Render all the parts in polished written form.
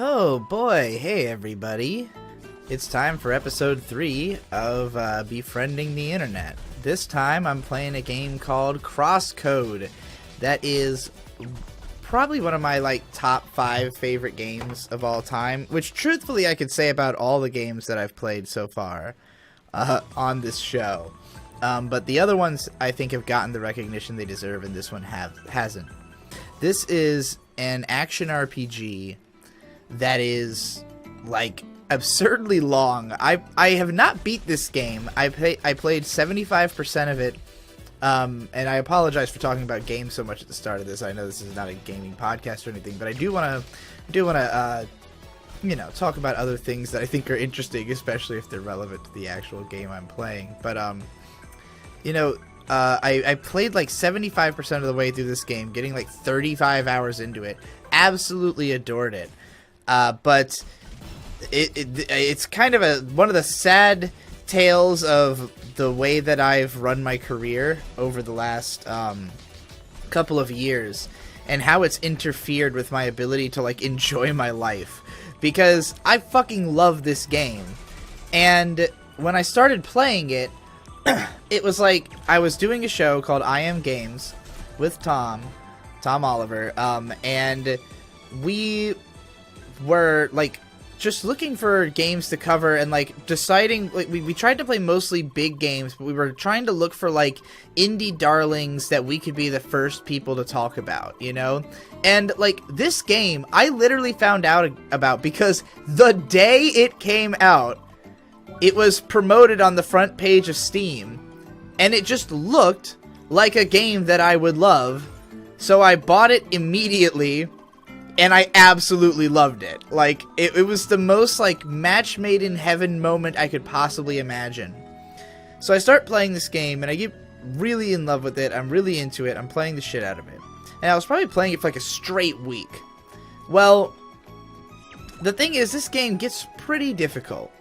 Oh boy, hey everybody. It's time for episode 3 of Befriending the Internet. This time I'm playing a game called Crosscode. That is probably one of my top 5 favorite games of all time, which truthfully I could say about all the games that I've played so far on this show. But the other ones I think have gotten the recognition they deserve, and this one hasn't. This is an action RPG that is absurdly long. I have not beat this game. I played 75% of it, and I apologize for talking about games so much at the start of this. I know this is not a gaming podcast or anything, but I do want to talk about other things that I think are interesting, especially if they're relevant to the actual game I'm playing. But I played 75% of the way through this game, getting 35 hours into it. Absolutely adored it. But it's kind of one of the sad tales of the way that I've run my career over the last couple of years, and how it's interfered with my ability to enjoy my life, because I fucking love this game. And when I started playing it, it was I was doing a show called I Am Games with Tom Oliver, and we were just looking for games to cover, and deciding we tried to play mostly big games, but we were trying to look for indie darlings that we could be the first people to talk about, and this game I literally found out about because the day it came out, it was promoted on the front page of Steam, and it just looked like a game that I would love, so I bought it immediately. And I absolutely loved it. It was the most match made in heaven moment I could possibly imagine. So I start playing this game, and I get really in love with it. I'm really into it. I'm playing the shit out of it. And I was probably playing it for a straight week. Well, the thing is, this game gets pretty difficult.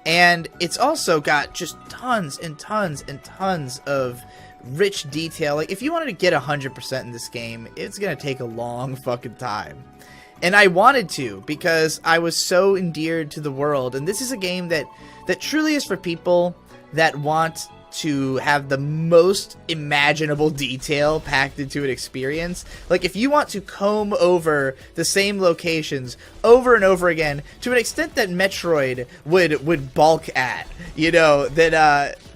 And it's also got just tons and tons and tons of rich detail. If you wanted to get 100% in this game, it's gonna take a long fucking time. And I wanted to, because I was so endeared to the world. And this is a game that truly is for people that want to have the most imaginable detail packed into an experience. If you want to comb over the same locations over and over again to an extent that Metroid would balk at,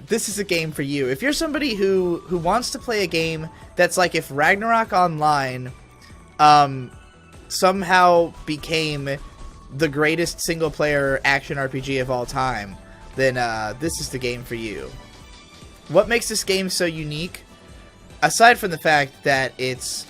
this is a game for you. If you're somebody who wants to play a game that's if Ragnarok Online somehow became the greatest single-player action RPG of all time, then this is the game for you. What makes this game so unique, aside from the fact that it's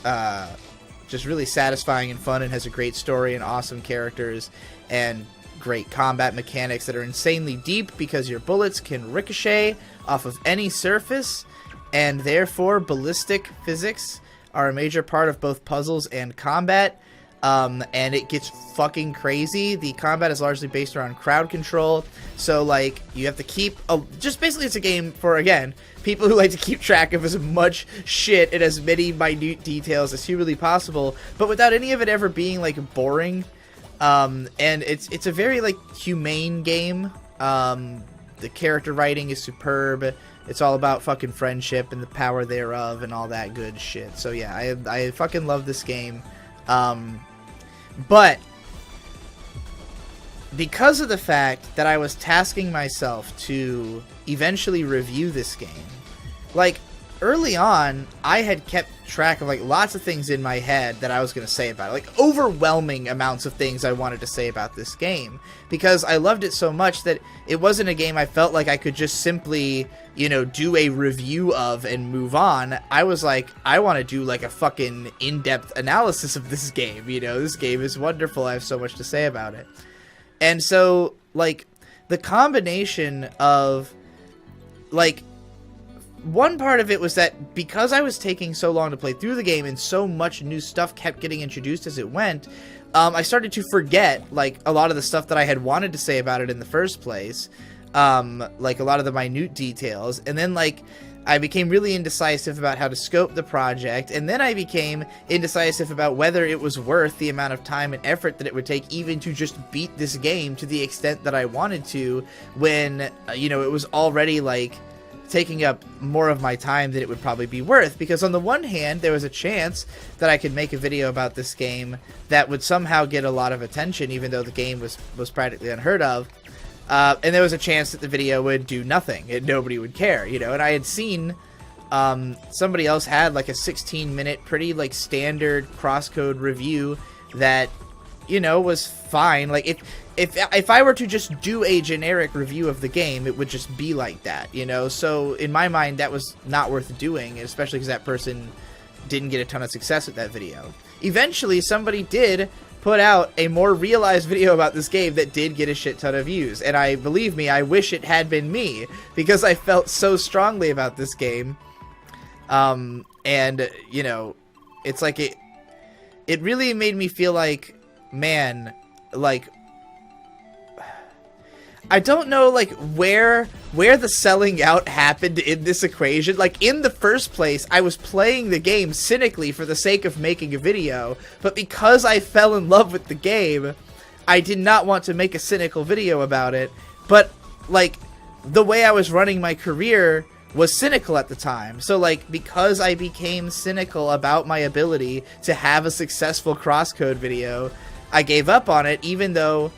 just really satisfying and fun and has a great story and awesome characters and great combat mechanics that are insanely deep because your bullets can ricochet off of any surface, and therefore ballistic physics are a major part of both puzzles and combat, and it gets fucking crazy. The combat is largely based around crowd control, so you have to keep just basically it's a game for, again, people who like to keep track of as much shit and as many minute details as humanly possible, but without any of it ever being boring. And it's a very humane game. The character writing is superb. It's all about fucking friendship and the power thereof and all that good shit. So yeah, I fucking love this game. But because of the fact that I was tasking myself to eventually review this game, early on, I had kept track of lots of things in my head that I was going to say about it. Overwhelming amounts of things I wanted to say about this game, because I loved it so much that it wasn't a game I felt like I could just simply, do a review of and move on. I was I want to do a fucking in-depth analysis of this game. This game is wonderful. I have so much to say about it. And so, the combination of, one part of it was that because I was taking so long to play through the game and so much new stuff kept getting introduced as it went, I started to forget, a lot of the stuff that I had wanted to say about it in the first place, a lot of the minute details. And then, I became really indecisive about how to scope the project, and then I became indecisive about whether it was worth the amount of time and effort that it would take even to just beat this game to the extent that I wanted to, when, you know, it was already, like, taking up more of my time than it would probably be worth. Because on the one hand, there was a chance that I could make a video about this game that would somehow get a lot of attention, even though the game was practically unheard of. And there was a chance that the video would do nothing and nobody would care, you know. And I had seen somebody else had like a 16-minute pretty like standard crosscode review that, you know, was fine. Like if I were to just do a generic review of the game, it would just be like that, you know. So in my mind, that was not worth doing, especially because that person didn't get a ton of success with that video. Eventually, somebody did put out a more realized video about this game that did get a shit ton of views, and believe me, I wish it had been me, because I felt so strongly about this game. And you know, it's like it really made me feel like, man, like, I don't know, like, where the selling out happened in this equation. Like, in the first place, I was playing the game cynically for the sake of making a video, but because I fell in love with the game, I did not want to make a cynical video about it. But, like, the way I was running my career was cynical at the time. So, like, because I became cynical about my ability to have a successful crosscode video, I gave up on it, even though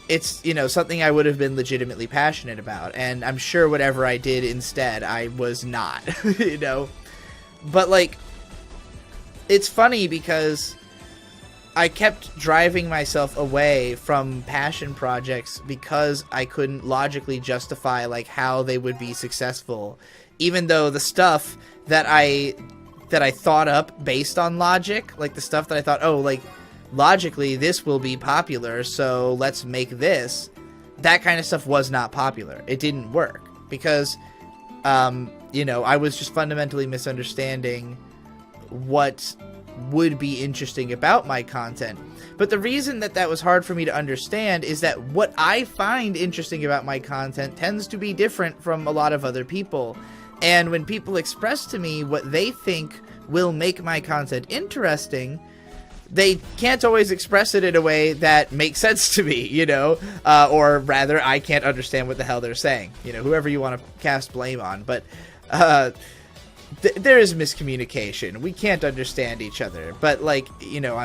it's, you know, something I would have been legitimately passionate about. And I'm sure whatever I did instead, I was not, you know. But, like, it's funny because I kept driving myself away from passion projects because I couldn't logically justify, like, how they would be successful. Even though the stuff that I thought up based on logic, like the stuff that I thought, oh, like, logically this will be popular, so let's make this, that kind of stuff was not popular. It didn't work because, you know, I was just fundamentally misunderstanding what would be interesting about my content. But the reason that was hard for me to understand is that what I find interesting about my content tends to be different from a lot of other people. And when people express to me what they think will make my content interesting, they can't always express it in a way that makes sense to me, you know, or rather, I can't understand what the hell they're saying, you know, whoever you want to cast blame on. But there is miscommunication. We can't understand each other. But, like, you know,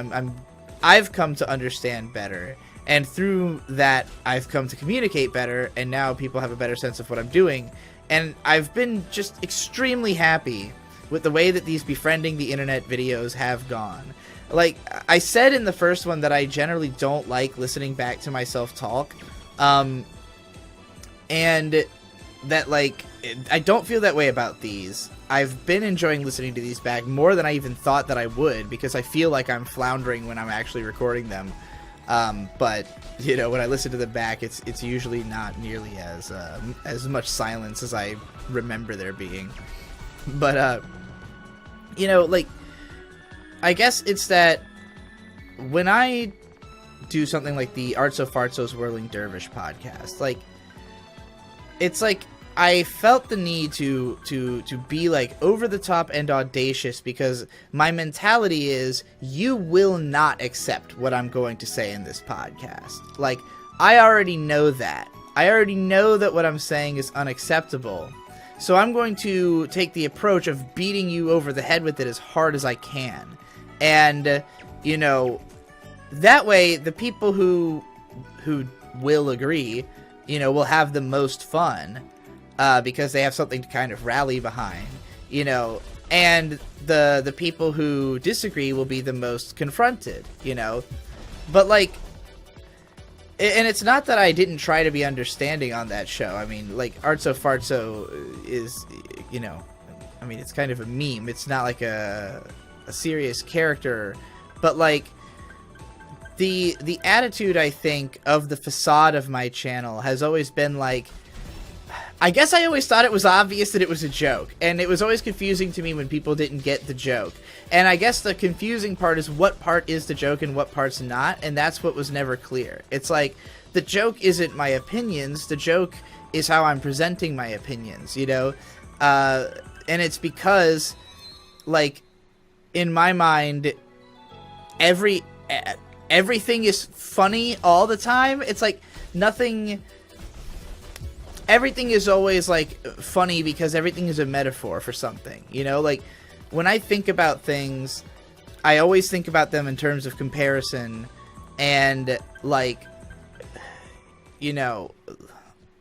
I've come to understand better, and through that, I've come to communicate better, and now people have a better sense of what I'm doing. And I've been just extremely happy with the way that these Befriending the Internet videos have gone. Like, I said in the first one that I generally don't like listening back to myself talk, and that, like, I don't feel that way about these. I've been enjoying listening to these back more than I even thought that I would, because I feel like I'm floundering when I'm actually recording them. But, you know, when I listen to them back, it's usually not nearly as much silence as I remember there being. But, you know, like, I guess it's that when I do something like the Artso Fartso's Whirling Dervish podcast, like, it's like I felt the need to be, like, over the top and audacious, because my mentality is, you will not accept what I'm going to say in this podcast. Like, I already know that. I already know that what I'm saying is unacceptable. So I'm going to take the approach of beating you over the head with it as hard as I can. And, you know, that way the people who will agree, you know, will have the most fun, because they have something to kind of rally behind, you know, and the people who disagree will be the most confronted, you know. But, like, and it's not that I didn't try to be understanding on that show. I mean, like, Artso Fartso is, you know, I mean, it's kind of a meme. It's not like a serious character, but, like, the attitude, I think, of the facade of my channel has always been, like, I guess I always thought it was obvious that it was a joke, and it was always confusing to me when people didn't get the joke. And I guess the confusing part is what part is the joke and what part's not, and that's what was never clear. It's like, the joke isn't my opinions, the joke is how I'm presenting my opinions, you know? it's because, like, in my mind, everything is funny all the time. It's like everything is always like funny because everything is a metaphor for something, you know? Like, when I think about things, I always think about them in terms of comparison and, like, you know,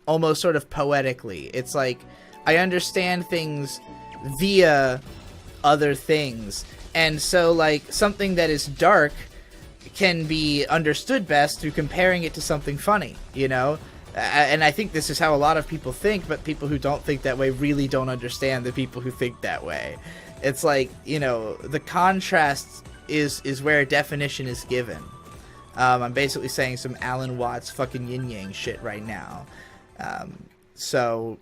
almost sort of poetically. It's like I understand things via other things. And so, like, something that is dark can be understood best through comparing it to something funny, you know? And I think this is how a lot of people think, but people who don't think that way really don't understand the people who think that way. It's like, you know, the contrast is where a definition is given. I'm basically saying some Alan Watts fucking yin-yang shit right now. So,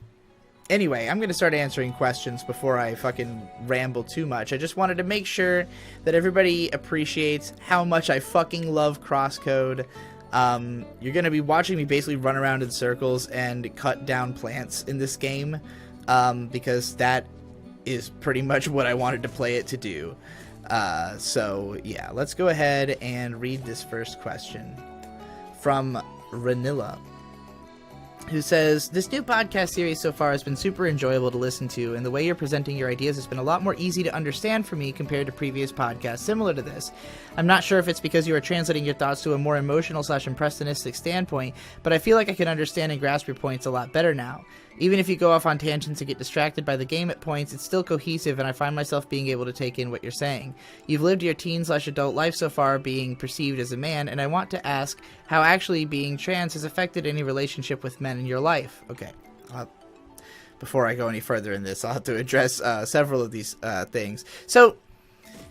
anyway, I'm going to start answering questions before I fucking ramble too much. I just wanted to make sure that everybody appreciates how much I fucking love Crosscode. You're going to be watching me basically run around in circles and cut down plants in this game, because that is pretty much what I wanted to play it to do. So, yeah, let's go ahead and read this first question from Ranilla, who says, this new podcast series so far has been super enjoyable to listen to, and the way you're presenting your ideas has been a lot more easy to understand for me compared to previous podcasts similar to this. I'm not sure if it's because you are translating your thoughts to a more emotional/impressionistic standpoint, but I feel like I can understand and grasp your points a lot better now. Even if you go off on tangents and get distracted by the game at points, it's still cohesive, and I find myself being able to take in what you're saying. You've lived your teen/adult life so far being perceived as a man, and I want to ask how actually being trans has affected any relationship with men in your life. Okay. Before I go any further in this, I'll have to address several of these things. So,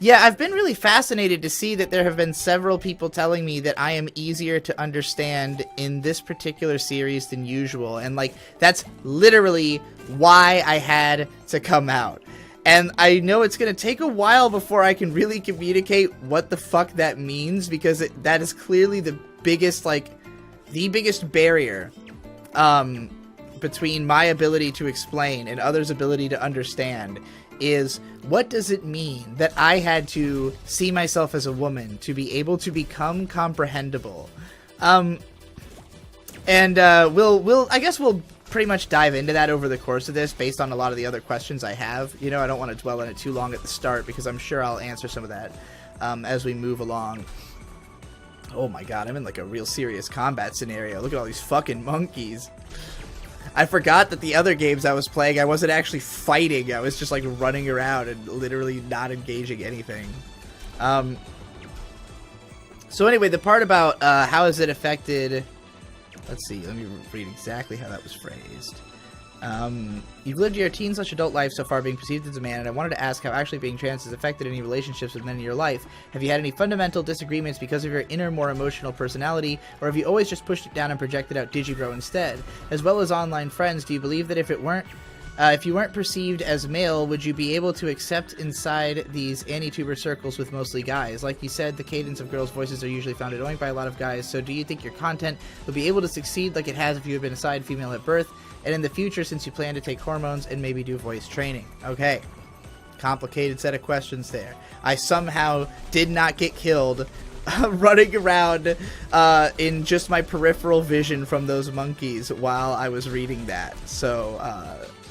yeah, I've been really fascinated to see that there have been several people telling me that I am easier to understand in this particular series than usual. And, like, that's literally why I had to come out. And I know it's going to take a while before I can really communicate what the fuck that means, because that is clearly the biggest, like, the biggest barrier between my ability to explain and others' ability to understand. Is what does it mean that I had to see myself as a woman to be able to become comprehensible? I guess we'll pretty much dive into that over the course of this based on a lot of the other questions I have. You know, I don't want to dwell on it too long at the start because I'm sure I'll answer some of that as we move along. Oh my god, I'm in like a real serious combat scenario. Look at all these fucking monkeys. I forgot that the other games I was playing, I wasn't actually fighting. I was just, like, running around and literally not engaging anything. So anyway, the part about how has it affected... Let's see, let me read exactly how that was phrased. You've lived your teen/adult life so far being perceived as a man, and I wanted to ask how actually being trans has affected any relationships with men in your life. Have you had any fundamental disagreements because of your inner, more emotional personality, or have you always just pushed it down and projected out Digibro instead? As well as online friends, do you believe that if you weren't perceived as male, would you be able to accept inside these anti-tuber circles with mostly guys? Like you said, the cadence of girls' voices are usually found annoying by a lot of guys, so do you think your content would be able to succeed like it has if you had been assigned female at birth? And in the future, since you plan to take hormones and maybe do voice training. Okay. Complicated set of questions there. I somehow did not get killed running around in just my peripheral vision from those monkeys while I was reading that. So,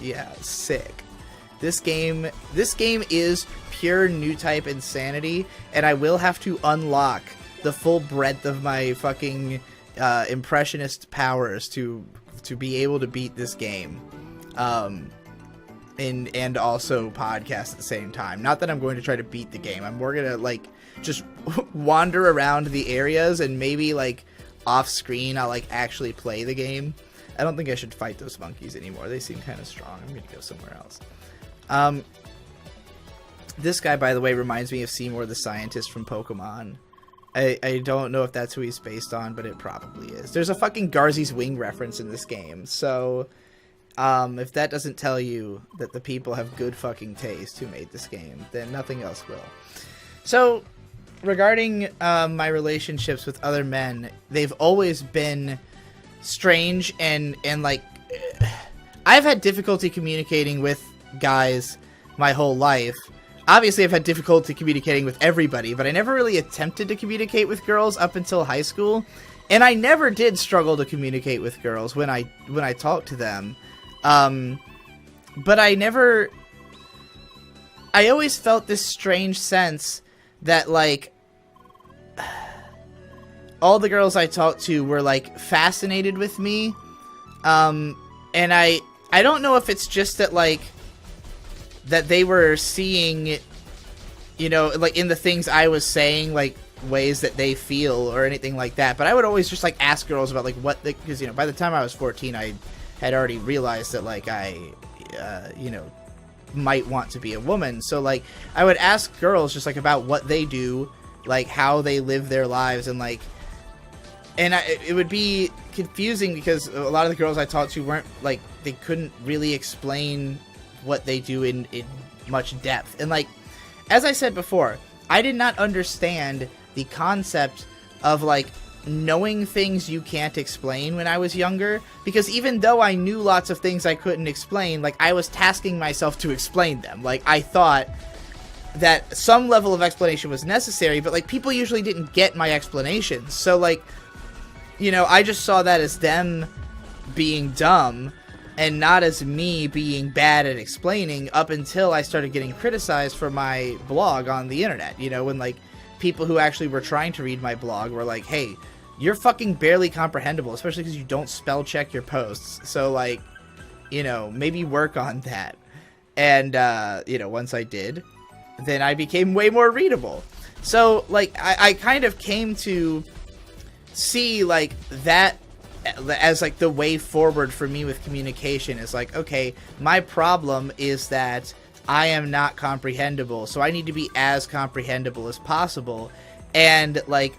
yeah, sick. This game is pure new type insanity, and I will have to unlock the full breadth of my fucking impressionist powers to be able to beat this game, and also podcast at the same time. Not that I'm going to try to beat the game. I'm more gonna, like, just wander around the areas, and maybe, like, off screen I'll, like, actually play the game. I don't think I should fight those monkeys anymore. They seem kind of strong. I'm gonna go somewhere else. This guy, by the way, reminds me of Seymour the Scientist from Pokemon. I don't know if that's who he's based on, but it probably is. There's a fucking Garzy's Wing reference in this game, so if that doesn't tell you that the people have good fucking taste who made this game, then nothing else will. So, regarding my relationships with other men, they've always been strange and like... I've had difficulty communicating with guys my whole life. Obviously, I've had difficulty communicating with everybody, but I never really attempted to communicate with girls up until high school. And I never did struggle to communicate with girls when I talked to them. But I always felt this strange sense that, like, all the girls I talked to were, like, fascinated with me. And I don't know if it's just that, like, that they were seeing, you know, like, in the things I was saying, like, ways that they feel or anything like that. But I would always just, like, ask girls about, like, what they, because, you know, by the time I was 14, I had already realized that, like, I, you know, might want to be a woman. So, like, I would ask girls just, like, about what they do, like, how they live their lives, and, like, and it would be confusing because a lot of the girls I talked to weren't, like, they couldn't really explain what they do in much depth. And, like, as I said before, I did not understand the concept of, like, knowing things you can't explain when I was younger, because even though I knew lots of things I couldn't explain, like, I was tasking myself to explain them. Like, I thought that some level of explanation was necessary, but, like, people usually didn't get my explanations. So, like, you know, I just saw that as them being dumb and not as me being bad at explaining, up until I started getting criticized for my blog on the internet. You know, when, like, people who actually were trying to read my blog were like, hey, you're fucking barely comprehensible, especially because you don't spell check your posts. So, like, you know, maybe work on that. And, you know, once I did, then I became way more readable. So, like, I kind of came to see, like, that as, like, the way forward for me with communication is, like, okay, my problem is that I am not comprehensible, so I need to be as comprehensible as possible. And, like,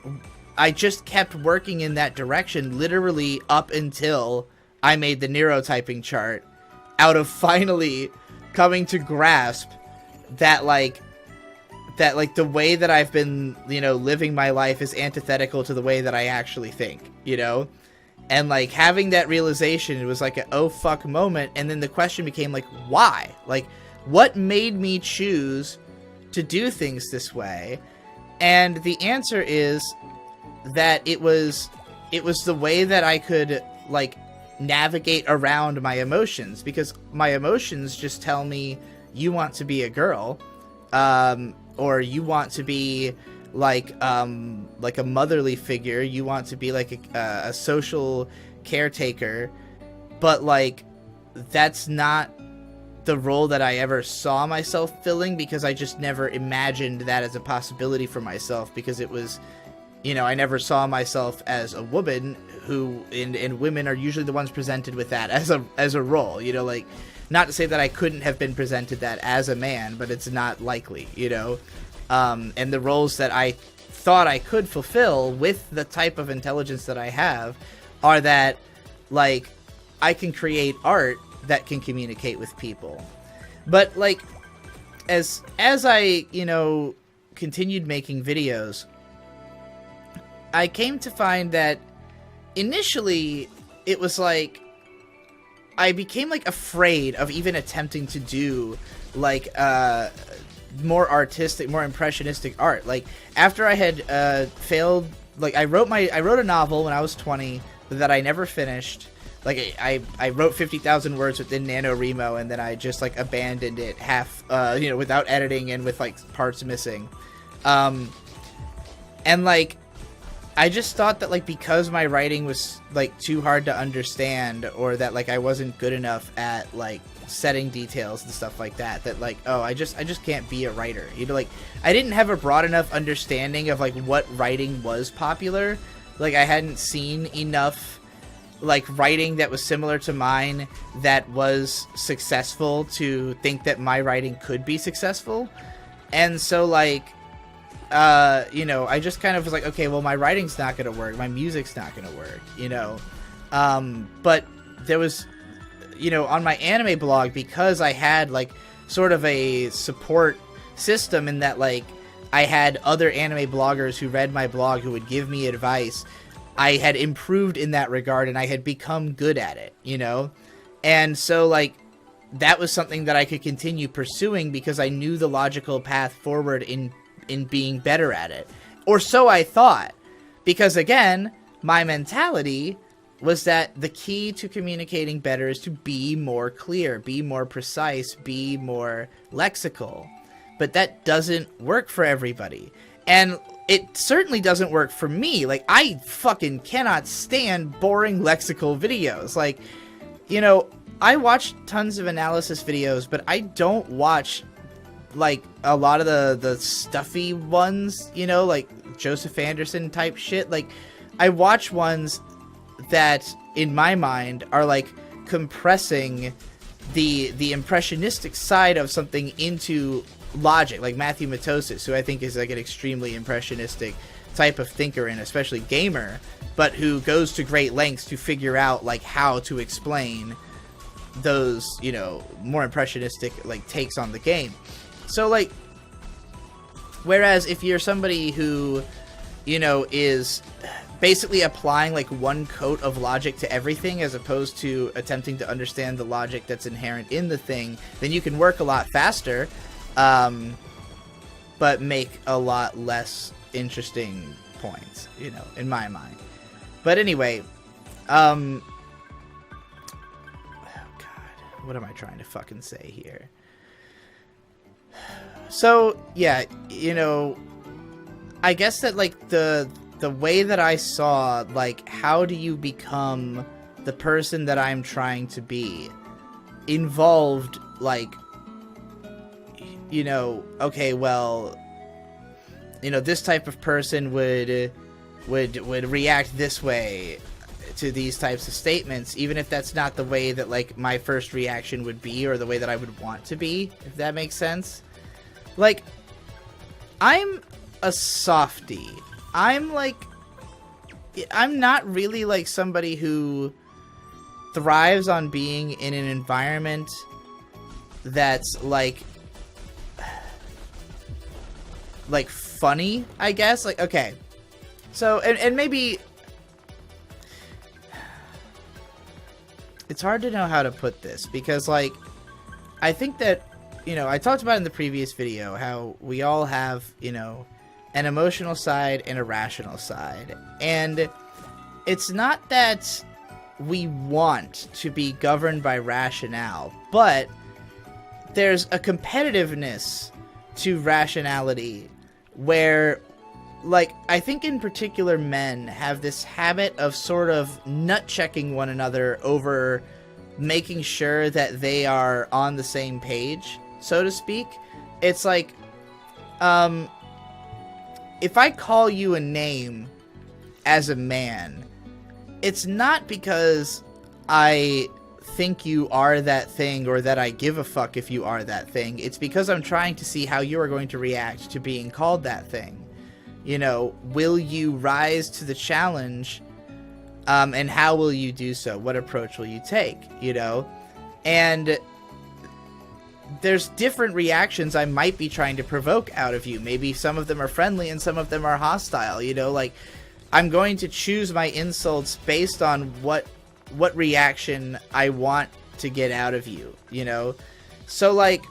I just kept working in that direction literally up until I made the neurotyping chart, out of finally coming to grasp that, like, the way that I've been, you know, living my life is antithetical to the way that I actually think, you know? And, like, having that realization, it was like an oh fuck moment, and then the question became, like, why? Like, what made me choose to do things this way? And the answer is that it was the way that I could, like, navigate around my emotions, because my emotions just tell me you want to be a girl, or you want to be like a motherly figure, you want to be like a social caretaker, but, like, that's not the role that I ever saw myself filling, because I just never imagined that as a possibility for myself, because it was, you know, I never saw myself as a woman who, and women are usually the ones presented with that as a role, you know, like, not to say that I couldn't have been presented that as a man, but it's not likely, you know, and the roles that I thought I could fulfill with the type of intelligence that I have are that, like, I can create art that can communicate with people. But, like, as I, you know, continued making videos, I came to find that initially it was like I became, like, afraid of even attempting to do, like, more artistic, more impressionistic art. Like, after I had failed, like, I wrote a novel when I was 20 that I never finished. Like, I wrote 50,000 words within NaNoWriMo, and then I just, like, abandoned it half, you know, without editing and with, like, parts missing. And, like, I just thought that, like, because my writing was, like, too hard to understand, or that, like, I wasn't good enough at, like, setting details and stuff like that, that, like, oh, I just can't be a writer. You know, like, I didn't have a broad enough understanding of, like, what writing was popular. Like, I hadn't seen enough, like, writing that was similar to mine that was successful to think that my writing could be successful. And so, like, you know, I just kind of was like, okay, well, my writing's not gonna work, my music's not gonna work, you know. But there was, you know, on my anime blog, because I had, like, sort of a support system in that, like, I had other anime bloggers who read my blog who would give me advice. I had improved in that regard, and I had become good at it, you know? And so, like, that was something that I could continue pursuing because I knew the logical path forward in being better at it. Or so I thought. Because again, my mentality was that the key to communicating better is to be more clear, be more precise, be more lexical. But that doesn't work for everybody. And it certainly doesn't work for me. Like, I fucking cannot stand boring lexical videos. Like, you know, I watch tons of analysis videos, but I don't watch, like, a lot of the stuffy ones, you know, like Joseph Anderson type shit. Like, I watch ones that, in my mind, are, like, compressing the impressionistic side of something into logic, like Matthew Matosis, who I think is, like, an extremely impressionistic type of thinker and especially gamer, but who goes to great lengths to figure out, like, how to explain those, you know, more impressionistic, like, takes on the game. So, like, whereas if you're somebody who, you know, is basically applying, like, one coat of logic to everything as opposed to attempting to understand the logic that's inherent in the thing, then you can work a lot faster, but make a lot less interesting points, you know, in my mind. But anyway, oh God, what am I trying to fucking say here? So, yeah, you know, I guess that, like, the way that I saw, like, how do you become the person that I'm trying to be, involved, like, you know, okay, well, you know, this type of person would react this way to these types of statements, even if that's not the way that, like, my first reaction would be, or the way that I would want to be, if that makes sense. Like, I'm a softie. I'm not really, like, somebody who thrives on being in an environment that's, like, funny, I guess. Like, okay. So, and maybe it's hard to know how to put this, because, like, I think that, you know, I talked about in the previous video how we all have, you know, an emotional side and a rational side. And it's not that we want to be governed by rationale, but there's a competitiveness to rationality where, like, I think in particular men have this habit of sort of nut-checking one another over making sure that they are on the same page, so to speak. It's like, if I call you a name as a man, it's not because I think you are that thing or that I give a fuck if you are that thing. It's because I'm trying to see how you are going to react to being called that thing. You know, will you rise to the challenge? And how will you do so? What approach will you take? You know? And there's different reactions I might be trying to provoke out of you. Maybe some of them are friendly and some of them are hostile. You know, like, I'm going to choose my insults based on what reaction I want to get out of you, you know? So, like,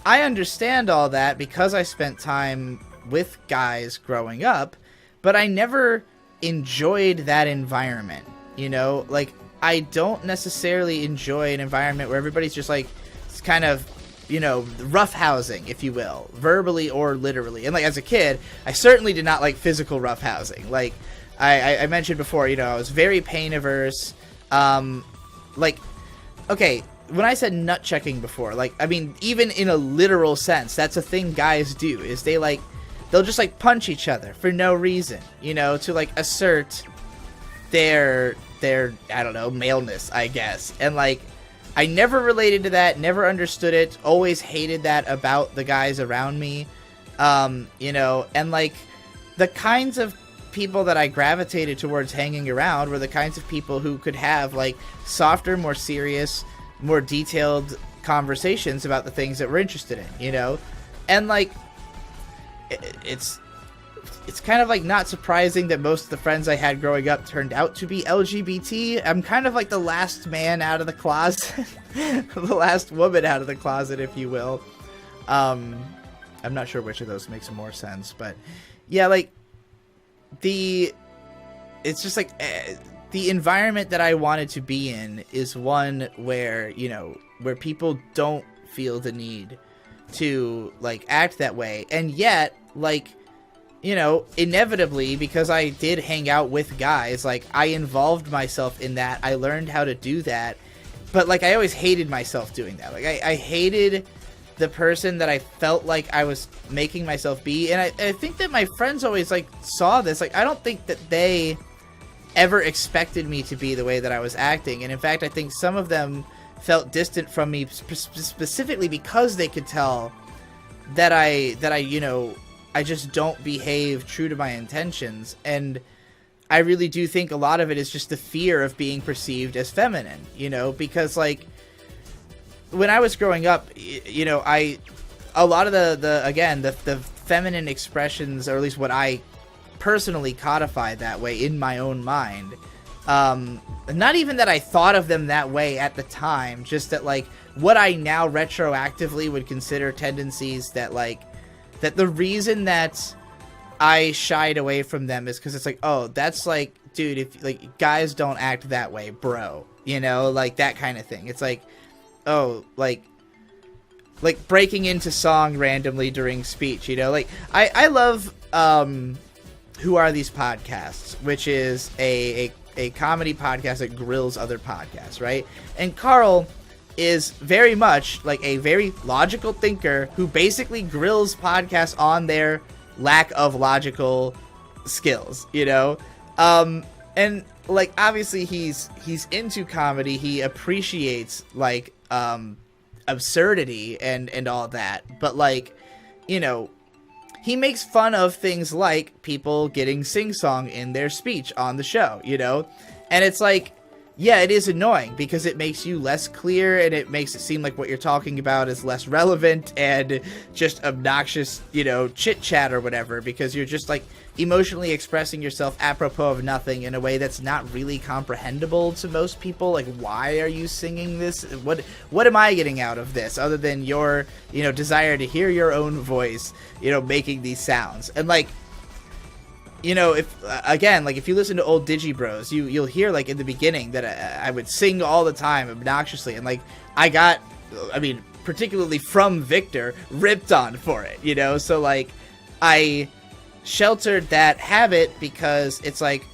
I understand all that because I spent time with guys growing up, but I never enjoyed that environment, you know? Like, I don't necessarily enjoy an environment where everybody's just, like, it's kind of, you know, roughhousing, if you will, verbally or literally. And, like, as a kid, I certainly did not like physical roughhousing. Like, I mentioned before, you know, I was very pain averse. Like, okay, when I said nut checking before, like, I mean, even in a literal sense, that's a thing guys do, is they'll just, like, punch each other for no reason, you know, to, like, assert their, I don't know, maleness, I guess. And, like, I never related to that, never understood it, always hated that about the guys around me, you know, and, like, the kinds of people that I gravitated towards hanging around were the kinds of people who could have, like, softer, more serious, more detailed conversations about the things that we're interested in, you know? And, like, it's it's kind of like not surprising that most of the friends I had growing up turned out to be LGBT. I'm kind of like the last man out of the closet, the last woman out of the closet, if you will. I'm not sure which of those makes more sense, but yeah, like it's just like the environment that I wanted to be in is one where, you know, where people don't feel the need to like act that way. And yet, like, you know, inevitably, because I did hang out with guys, like I involved myself in that. I learned how to do that. But like I always hated myself doing that. Like I hated the person that I felt like I was making myself be. And I think that my friends always like saw this. Like I don't think that they ever expected me to be the way that I was acting. And in fact, I think some of them felt distant from me specifically because they could tell that I you know, I just don't behave true to my intentions. And I really do think a lot of it is just the fear of being perceived as feminine, you know, because like when I was growing up, you know, a lot of the feminine expressions, or at least what I personally codified that way in my own mind, not even that I thought of them that way at the time, just that like what I now retroactively would consider tendencies that like that the reason that I shied away from them is because it's like, oh, that's like, dude, if like guys don't act that way, bro, you know, like that kind of thing. It's like, oh, like breaking into song randomly during speech, you know, like I love Who Are These Podcasts, which is a comedy podcast that grills other podcasts, right? And Carl is very much like a very logical thinker who basically grills podcasts on their lack of logical skills, you know? And like obviously he's into comedy, he appreciates like absurdity and all that, but like, you know, he makes fun of things like people getting sing-song in their speech on the show, you know? And it's like, yeah, it is annoying because it makes you less clear and it makes it seem like what you're talking about is less relevant and just obnoxious, you know, chit-chat or whatever, because you're just like emotionally expressing yourself apropos of nothing in a way that's not really comprehensible to most people. Like, why are you singing this? What am I getting out of this other than your, you know, desire to hear your own voice, you know, making these sounds? And like, you know, if again, like if you listen to old Digi Bros, you'll hear like in the beginning that I would sing all the time obnoxiously, and like I mean, particularly from Victor, ripped on for it, you know. So like I sheltered that habit because it's like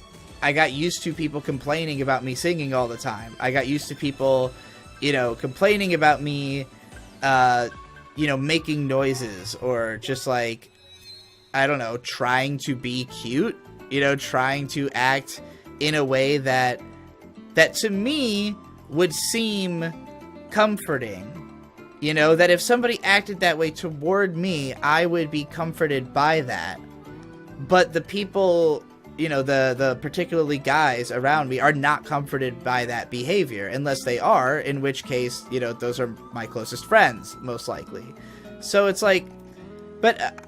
I got used to people complaining about me singing all the time. I got used to people, you know, complaining about me, you know, making noises or just like, I don't know, trying to be cute, you know, trying to act in a way that to me would seem comforting, you know, that if somebody acted that way toward me, I would be comforted by that. But the people, you know, the particularly guys around me are not comforted by that behavior unless they are, in which case, you know, those are my closest friends, most likely. So it's like, but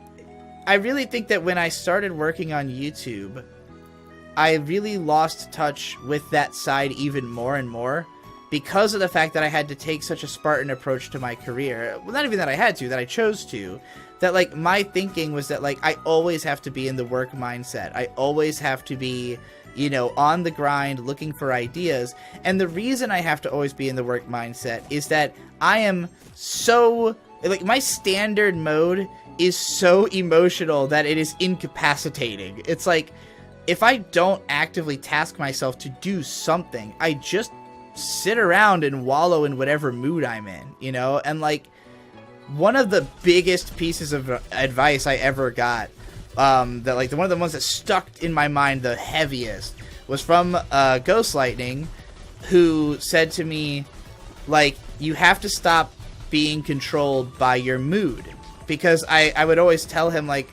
I really think that when I started working on YouTube, I really lost touch with that side even more and more because of the fact that I had to take such a Spartan approach to my career. Well, not even that I had to, that I chose to. That, like, my thinking was that, like, I always have to be in the work mindset. I always have to be, you know, on the grind, looking for ideas. And the reason I have to always be in the work mindset is that I am so, like, my standard mode is so emotional that it is incapacitating. It's like, if I don't actively task myself to do something, I just sit around and wallow in whatever mood I'm in, you know? And, like, one of the biggest pieces of advice I ever got, that like one of the ones that stuck in my mind the heaviest, was from Ghost Lightning, who said to me, like, you have to stop being controlled by your mood. Because I would always tell him, like,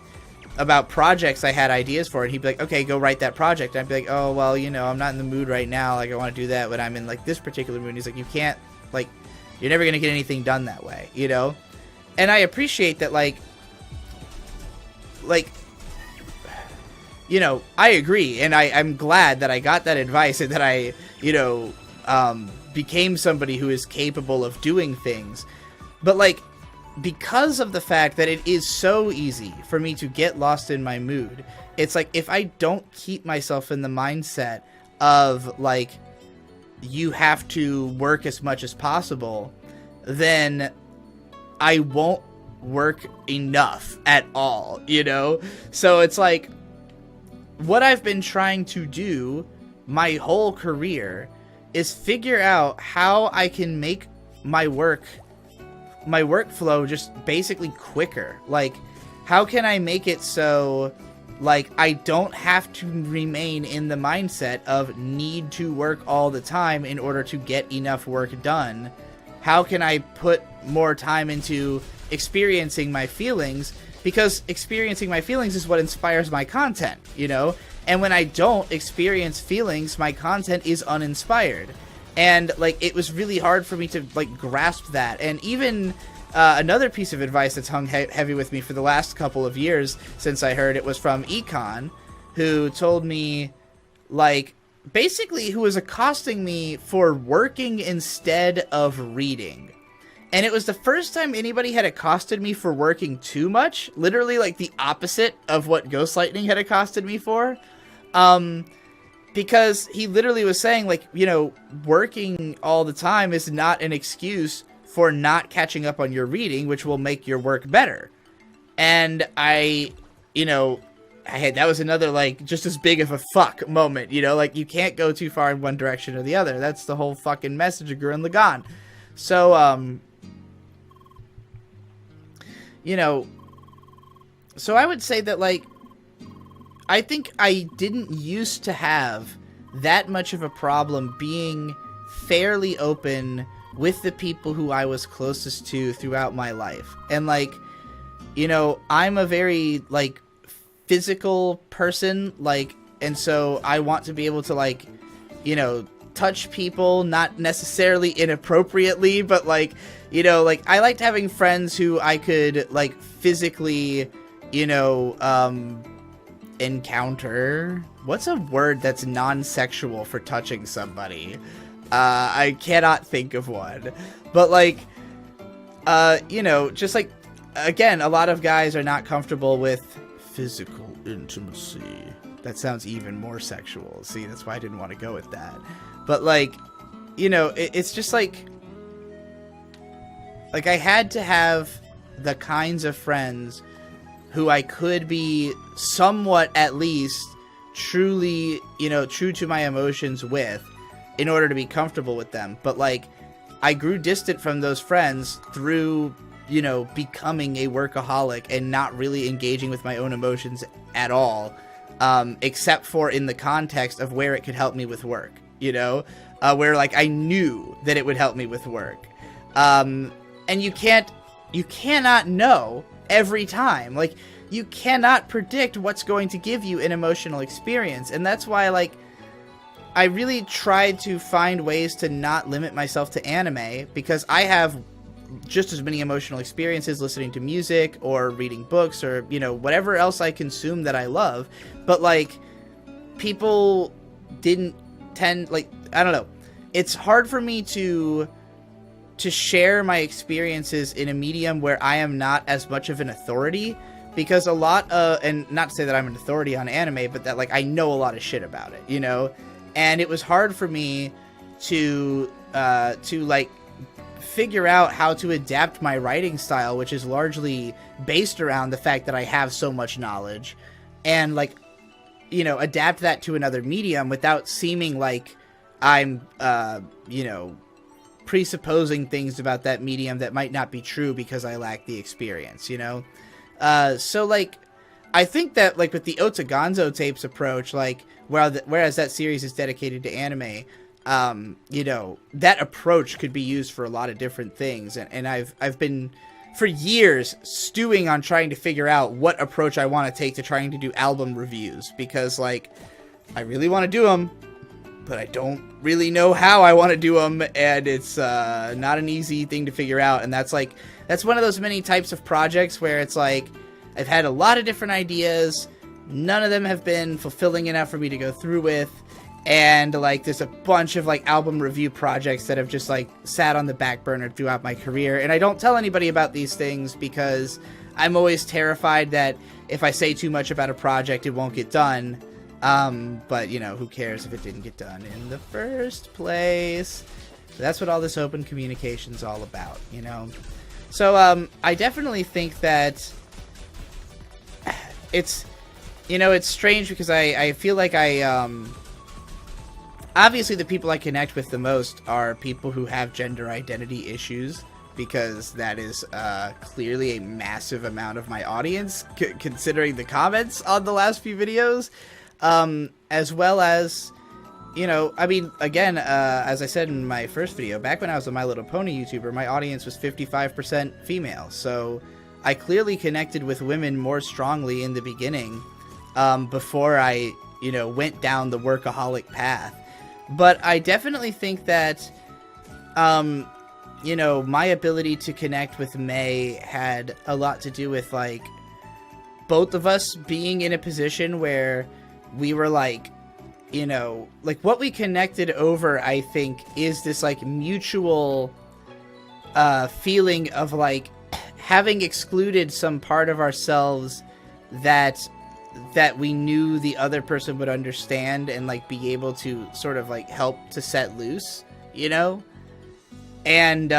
about projects I had ideas for, and he'd be like, okay, go write that project. And I'd be like, oh, well, you know, I'm not in the mood right now, like, I want to do that when I'm in, like, this particular mood. And he's like, you can't, like, you're never going to get anything done that way, you know? And I appreciate that, like, you know, I agree, and I'm glad that I got that advice and that I, you know, became somebody who is capable of doing things. But, like, because of the fact that it is so easy for me to get lost in my mood, it's like, if I don't keep myself in the mindset of, like, you have to work as much as possible, then I won't work enough at all, you know? So it's like, what I've been trying to do my whole career is figure out how I can make my workflow just basically quicker. Like, how can I make it so, like, I don't have to remain in the mindset of need to work all the time in order to get enough work done? How can I put more time into experiencing my feelings? Because experiencing my feelings is what inspires my content, you know? And when I don't experience feelings, my content is uninspired. And, like, it was really hard for me to, like, grasp that. And even another piece of advice that's hung heavy with me for the last couple of years since I heard it was from Econ, who told me, like, basically who was accosting me for working instead of reading. And it was the first time anybody had accosted me for working too much. Literally, like, the opposite of what Ghost Lightning had accosted me for. Because he literally was saying, like, you know, working all the time is not an excuse for not catching up on your reading, which will make your work better. And that was another, like, just as big of a fuck moment, you know? Like, you can't go too far in one direction or the other. That's the whole fucking message of Gurren Lagann. So, you know, so I would say that, like, I think I didn't used to have that much of a problem being fairly open with the people who I was closest to throughout my life. And, like, you know, I'm a very, like, physical person, like, and so I want to be able to, like, you know, touch people, not necessarily inappropriately, but, like, you know, like, I liked having friends who I could, like, physically, you know, encounter. What's a word that's non-sexual for touching somebody? I cannot think of one. But, like, you know, just, like, again, a lot of guys are not comfortable with physical intimacy. That sounds even more sexual. See, that's why I didn't want to go with that. But, like, you know, it's just, like, I had to have the kinds of friends who I could be somewhat, at least, truly, you know, true to my emotions with, in order to be comfortable with them. But, like, I grew distant from those friends through, you know, becoming a workaholic and not really engaging with my own emotions at all, except for in the context of where it could help me with work, you know, where, like, I knew that it would help me with work. And you cannot know every time. Like, you cannot predict what's going to give you an emotional experience. And that's why, like, I really tried to find ways to not limit myself to anime, because I have just as many emotional experiences listening to music or reading books or, you know, whatever else I consume that I love. But, like, people didn't tend, like, I don't know. It's hard for me to share my experiences in a medium where I am not as much of an authority, because a lot of, and not to say that I'm an authority on anime, but that, like, I know a lot of shit about it, you know? And it was hard for me to like, figure out how to adapt my writing style, which is largely based around the fact that I have so much knowledge, and, like, you know, adapt that to another medium without seeming like I'm, you know, presupposing things about that medium that might not be true because I lack the experience, you know? So, like, I think that, like, with the Otagonzo tapes approach, like, whereas that series is dedicated to anime, you know, that approach could be used for a lot of different things. And I've been, for years, stewing on trying to figure out what approach I want to take to trying to do album reviews, because, like, I really want to do them, but I don't really know how I want to do them, and it's not an easy thing to figure out. And that's one of those many types of projects where it's like, I've had a lot of different ideas, none of them have been fulfilling enough for me to go through with. And, like, there's a bunch of, like, album review projects that have just, like, sat on the back burner throughout my career. And I don't tell anybody about these things because I'm always terrified that if I say too much about a project, it won't get done. But, you know, who cares if it didn't get done in the first place? That's what all this open communication's all about, you know? So, I definitely think that it's, you know, it's strange because I feel like obviously the people I connect with the most are people who have gender identity issues, because that is clearly a massive amount of my audience, considering the comments on the last few videos, as well as, you know, I mean, again, as I said in my first video, back when I was a My Little Pony YouTuber, my audience was 55% female, so I clearly connected with women more strongly in the beginning, before I, you know, went down the workaholic path. But I definitely think that, you know, my ability to connect with May had a lot to do with, like, both of us being in a position where we were, like, you know, like, what we connected over, I think, is this, like, mutual feeling of, like, having excluded some part of ourselves that we knew the other person would understand and, like, be able to sort of, like, help to set loose, you know? And,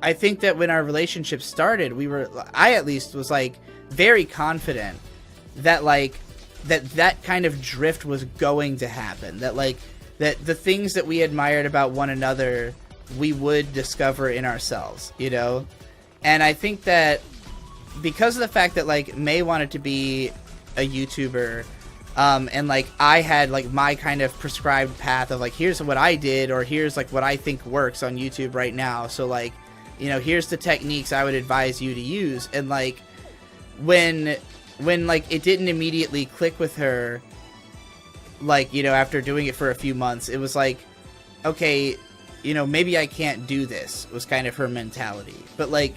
I think that when our relationship started, I at least was, like, very confident that, like, that kind of drift was going to happen. That, like, that the things that we admired about one another, we would discover in ourselves, you know? And I think that because of the fact that, like, May wanted to be a YouTuber, and, like, I had, like, my kind of prescribed path of, like, here's what I did, or here's, like, what I think works on YouTube right now, so, like, you know, here's the techniques I would advise you to use. And, like, when like, it didn't immediately click with her, like, you know, after doing it for a few months, it was like, okay, you know, maybe I can't do this, was kind of her mentality. But, like,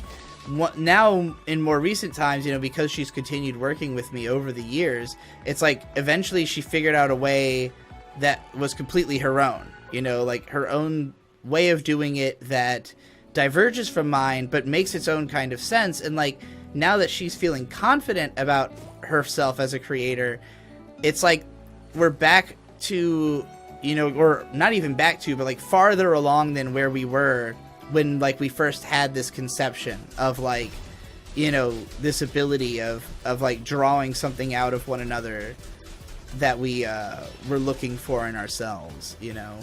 now in more recent times, you know, because she's continued working with me over the years, it's like eventually she figured out a way that was completely her own, you know, like her own way of doing it that diverges from mine but makes its own kind of sense. And, like, now that she's feeling confident about herself as a creator, it's like we're back to, you know, or not even back to, but, like, farther along than where we were when, like, we first had this conception of, like, you know, this ability of like, drawing something out of one another that we were looking for in ourselves, you know?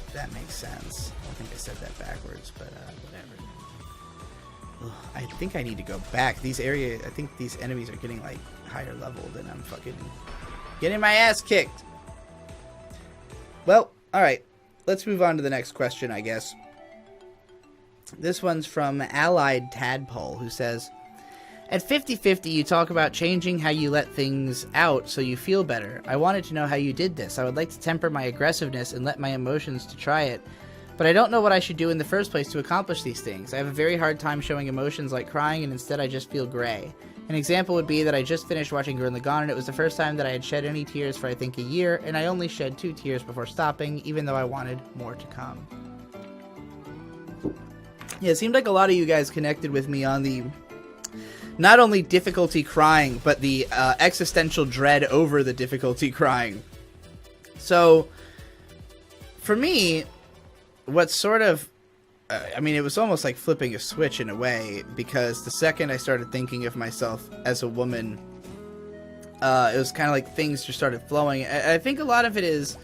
If that makes sense. I think I said that backwards, but whatever. Ugh, I think I need to go back. I think these enemies are getting, like, higher level than I'm fucking getting my ass kicked. Well, alright. Let's move on to the next question, I guess. This one's from Allied Tadpole, who says, at 50/50, you talk about changing how you let things out so you feel better. I wanted to know how you did this. I would like to temper my aggressiveness and let my emotions to try it, but I don't know what I should do in the first place to accomplish these things. I have a very hard time showing emotions like crying, and instead I just feel gray. An example would be that I just finished watching Gurren Lagann, and it was the first time that I had shed any tears for, I think, a year, and I only shed 2 tears before stopping, even though I wanted more to come. Yeah, it seemed like a lot of you guys connected with me on the not only difficulty crying, but the existential dread over the difficulty crying. So, for me, what sort of, I mean, it was almost like flipping a switch in a way, because the second I started thinking of myself as a woman, it was kind of like things just started flowing. I think a lot of it is,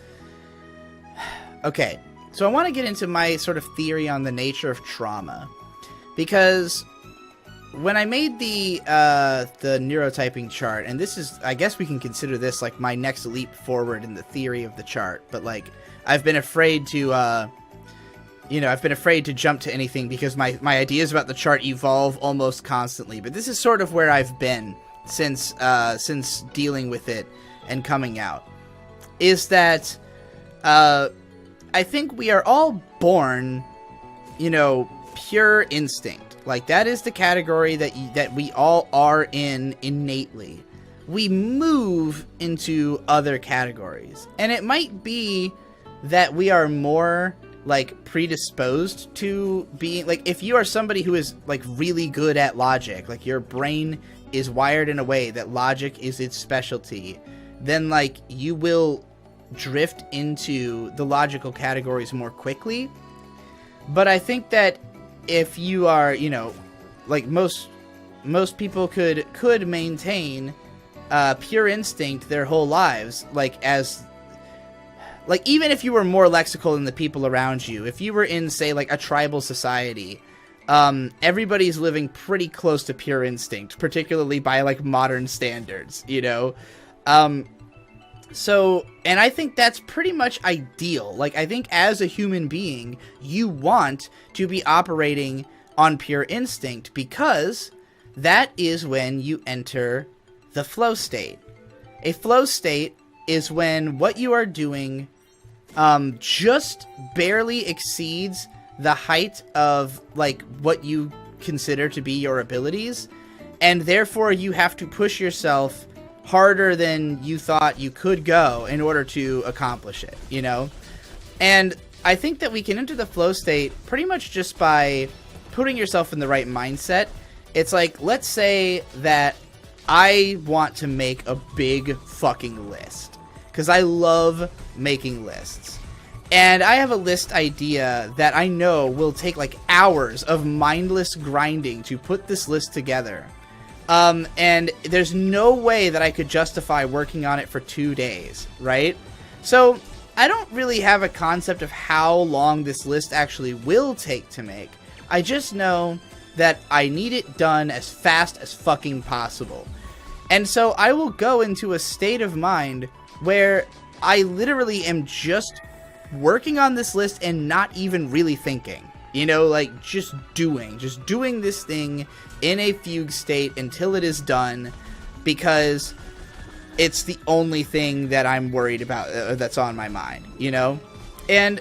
okay, so I want to get into my sort of theory on the nature of trauma, because when I made the neurotyping chart, and this is, I guess we can consider this like my next leap forward in the theory of the chart, but, like, I've been afraid to, you know, I've been afraid to jump to anything because my ideas about the chart evolve almost constantly, but this is sort of where I've been since dealing with it and coming out, is that, I think we are all born, you know, pure instinct. Like, that is the category that we all are in innately. we move into other categories. And it might be that we are more like predisposed to being like, if you are somebody who is like really good at logic, like your brain is wired in a way that logic is its specialty, then like you will drift into the logical categories more quickly. But I think that if you are, you know, like most people could maintain pure instinct their whole lives, like as like, even if you were more lexical than the people around you, if you were in, say, like a tribal society, everybody's living pretty close to pure instinct, particularly by like modern standards, you know? So, and I think that's pretty much ideal. Like, I think as a human being, you want to be operating on pure instinct, because that is when you enter the flow state. A flow state is when what you are doing just barely exceeds the height of like what you consider to be your abilities, and therefore you have to push yourself harder than you thought you could go in order to accomplish it, you know? And I think that we can enter the flow state pretty much just by putting yourself in the right mindset. It's like, let's say that I want to make a big fucking list, because I love making lists. And I have a list idea that I know will take like hours of mindless grinding to put this list together. And there's no way that I could justify working on it for 2 days, right? So I don't really have a concept of how long this list actually will take to make. I just know that I need it done as fast as fucking possible. And so I will go into a state of mind where I literally am just working on this list and not even really thinking, you know, like just doing this thing in a fugue state until it is done, because it's the only thing that I'm worried about that's on my mind, you know? And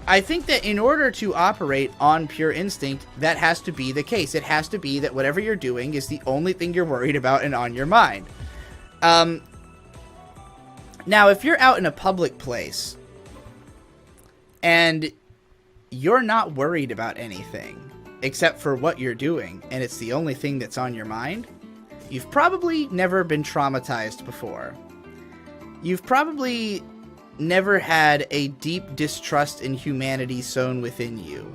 I think that in order to operate on pure instinct, that has to be the case. It has to be that whatever you're doing is the only thing you're worried about and on your mind. Now, if you're out in a public place and you're not worried about anything except for what you're doing, and it's the only thing that's on your mind, you've probably never been traumatized before. You've probably never had a deep distrust in humanity sown within you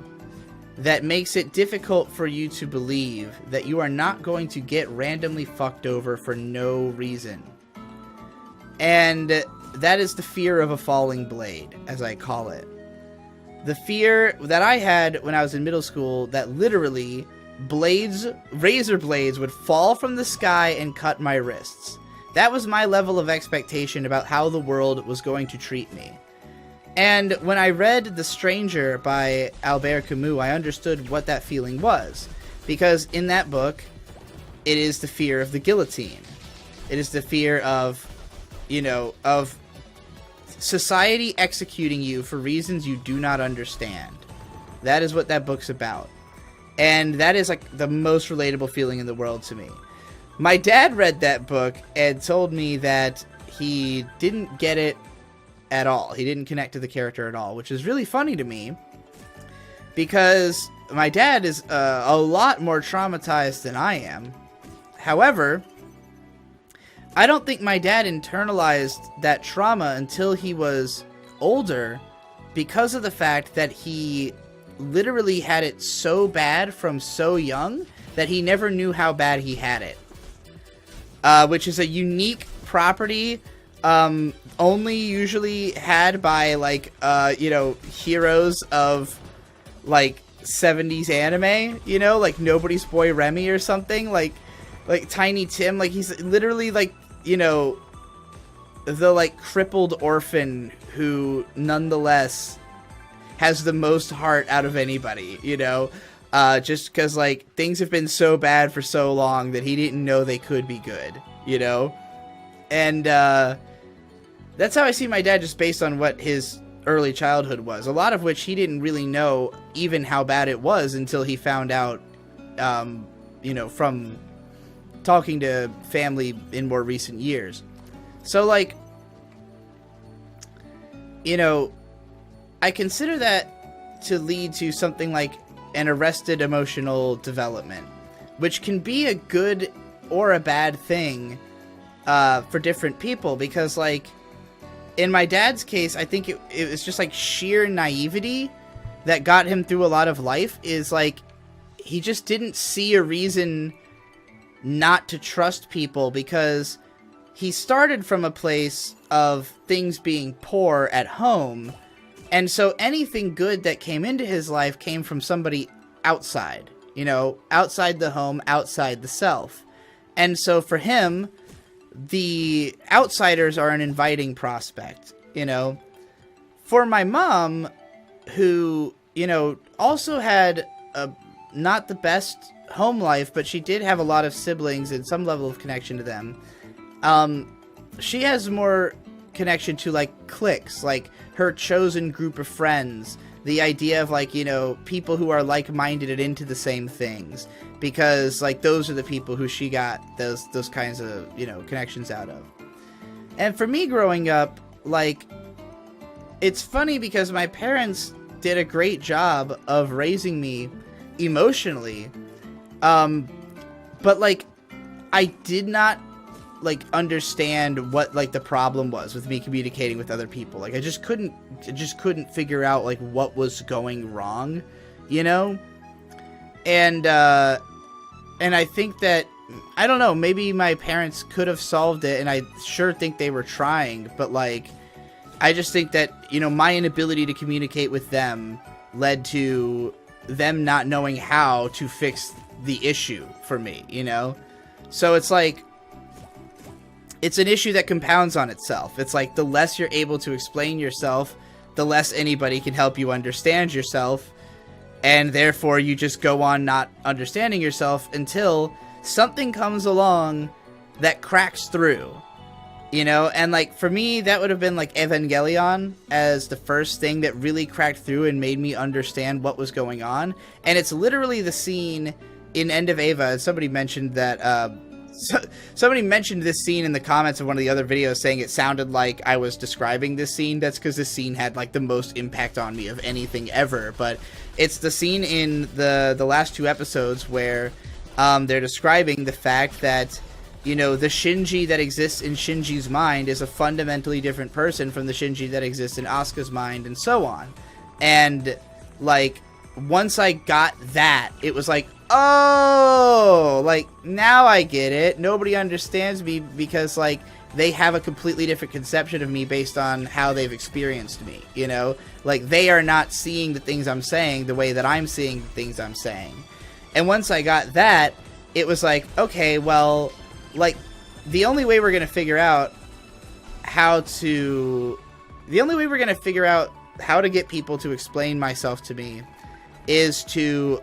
that makes it difficult for you to believe that you are not going to get randomly fucked over for no reason. And that is the fear of a falling blade, as I call it. The fear that I had when I was in middle school that literally razor blades would fall from the sky and cut my wrists. That was my level of expectation about how the world was going to treat me. And when I read The Stranger by Albert Camus, I understood what that feeling was. Because in that book, it is the fear of the guillotine. It is the fear of, you know, of society executing you for reasons you do not understand. That is what that book's about. And that is like the most relatable feeling in the world to me. My dad read that book and told me that he didn't get it at all. He didn't connect to the character at all, which is really funny to me because my dad is a lot more traumatized than I am. However, I don't think my dad internalized that trauma until he was older, because of the fact that he literally had it so bad from so young that he never knew how bad he had it. Which is a unique property only usually had by, like, you know, heroes of, like, 70s anime, you know, like Nobody's Boy Remy or something, like Tiny Tim, like, he's literally, like, you know, the, like, crippled orphan who, nonetheless, has the most heart out of anybody, you know? Just because, like, things have been so bad for so long that he didn't know they could be good, you know? And, that's how I see my dad, just based on what his early childhood was. A lot of which he didn't really know even how bad it was until he found out, you know, from talking to family in more recent years. So, like, you know, I consider that to lead to something like an arrested emotional development, which can be a good or a bad thing for different people, because, like, in my dad's case, I think it was just, like, sheer naivety that got him through a lot of life. Is, like, he just didn't see a reason not to trust people, because he started from a place of things being poor at home, and so anything good that came into his life came from somebody outside, you know, outside the home, outside the self. And so for him, the outsiders are an inviting prospect, you know. For my mom, who, you know, also had a not the best home life, but she did have a lot of siblings and some level of connection to them. She has more connection to, like, cliques, like her chosen group of friends, the idea of, like, you know, people who are like-minded and into the same things, because, like, those are the people who she got those kinds of, you know, connections out of. And for me growing up, like, it's funny because my parents did a great job of raising me emotionally, but, like, I did not, like, understand what, like, the problem was with me communicating with other people. Like, I just couldn't figure out, like, what was going wrong, you know? And I think that, I don't know, maybe my parents could have solved it, and I sure think they were trying, but, like, I just think that, you know, my inability to communicate with them led to them not knowing how to fix the issue for me, you know? So it's like, it's an issue that compounds on itself. It's like, the less you're able to explain yourself, the less anybody can help you understand yourself, and therefore you just go on not understanding yourself until something comes along that cracks through, you know? And, like, for me, that would have been, like, Evangelion as the first thing that really cracked through and made me understand what was going on. And it's literally the scene in End of Eva. Somebody mentioned that, somebody mentioned this scene in the comments of one of the other videos, saying it sounded like I was describing this scene. That's because this scene had, like, the most impact on me of anything ever. But it's the scene in the last two episodes where they're describing the fact that, you know, the Shinji that exists in Shinji's mind is a fundamentally different person from the Shinji that exists in Asuka's mind, and so on. And, like, once I got that, it was like, oh, like, now I get it. Nobody understands me because, like, they have a completely different conception of me based on how they've experienced me, you know? Like, they are not seeing the things I'm saying the way that I'm seeing the things I'm saying. And once I got that, it was like, okay, well, like, the only way we're going to figure out how to get people to explain myself to me is to,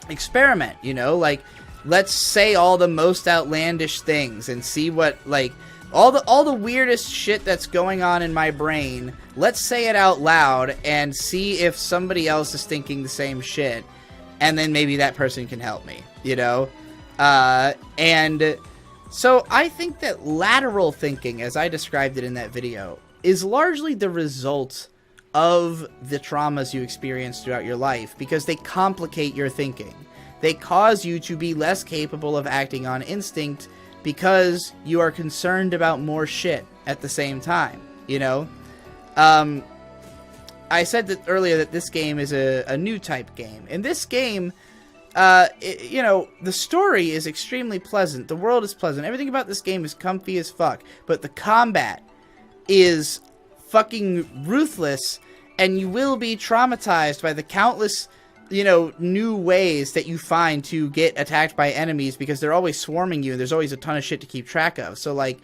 experiment, you know? Like, let's say all the most outlandish things and see what, like, all the weirdest shit that's going on in my brain, let's say it out loud and see if somebody else is thinking the same shit, and then maybe that person can help me, you know? And so I think that lateral thinking, as I described it in that video, is largely the result of the traumas you experience throughout your life, because they complicate your thinking. They cause you to be less capable of acting on instinct because you are concerned about more shit at the same time, you know? I said that earlier that this game is a new type game. In this game, you know, the story is extremely pleasant. The world is pleasant. Everything about this game is comfy as fuck. But the combat is fucking ruthless, and you will be traumatized by the countless, you know, new ways that you find to get attacked by enemies, because they're always swarming you and there's always a ton of shit to keep track of. So, like,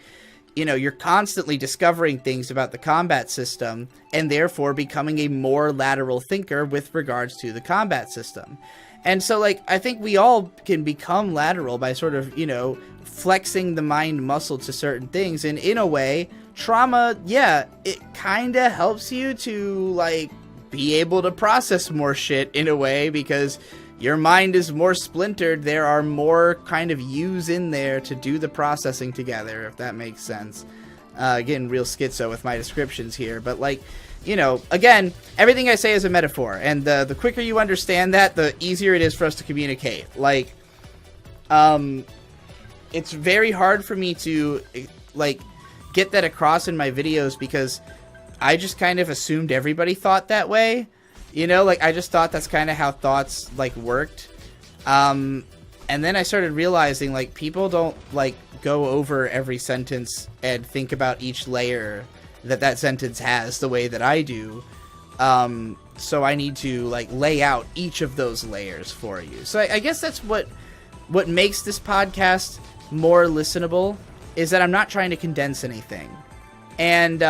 you know, you're constantly discovering things about the combat system and therefore becoming a more lateral thinker with regards to the combat system. And so, like, I think we all can become lateral by sort of, you know, flexing the mind muscle to certain things. And in a way, trauma, yeah, it kind of helps you to, like, be able to process more shit in a way, because your mind is more splintered. There are more kind of yous in there to do the processing together, if that makes sense. Getting real schizo with my descriptions here, but like, you know, again, everything I say is a metaphor, and the quicker you understand that, the easier it is for us to communicate. Like, it's very hard for me to, like, get that across in my videos because I just kind of assumed everybody thought that way. You know, like, I just thought that's kind of how thoughts, like, worked. And then I started realizing, like, people don't, like, go over every sentence and think about each layer that sentence has the way that I do. So I need to, like, lay out each of those layers for you. So I guess that's what makes this podcast more listenable, is that I'm not trying to condense anything. And,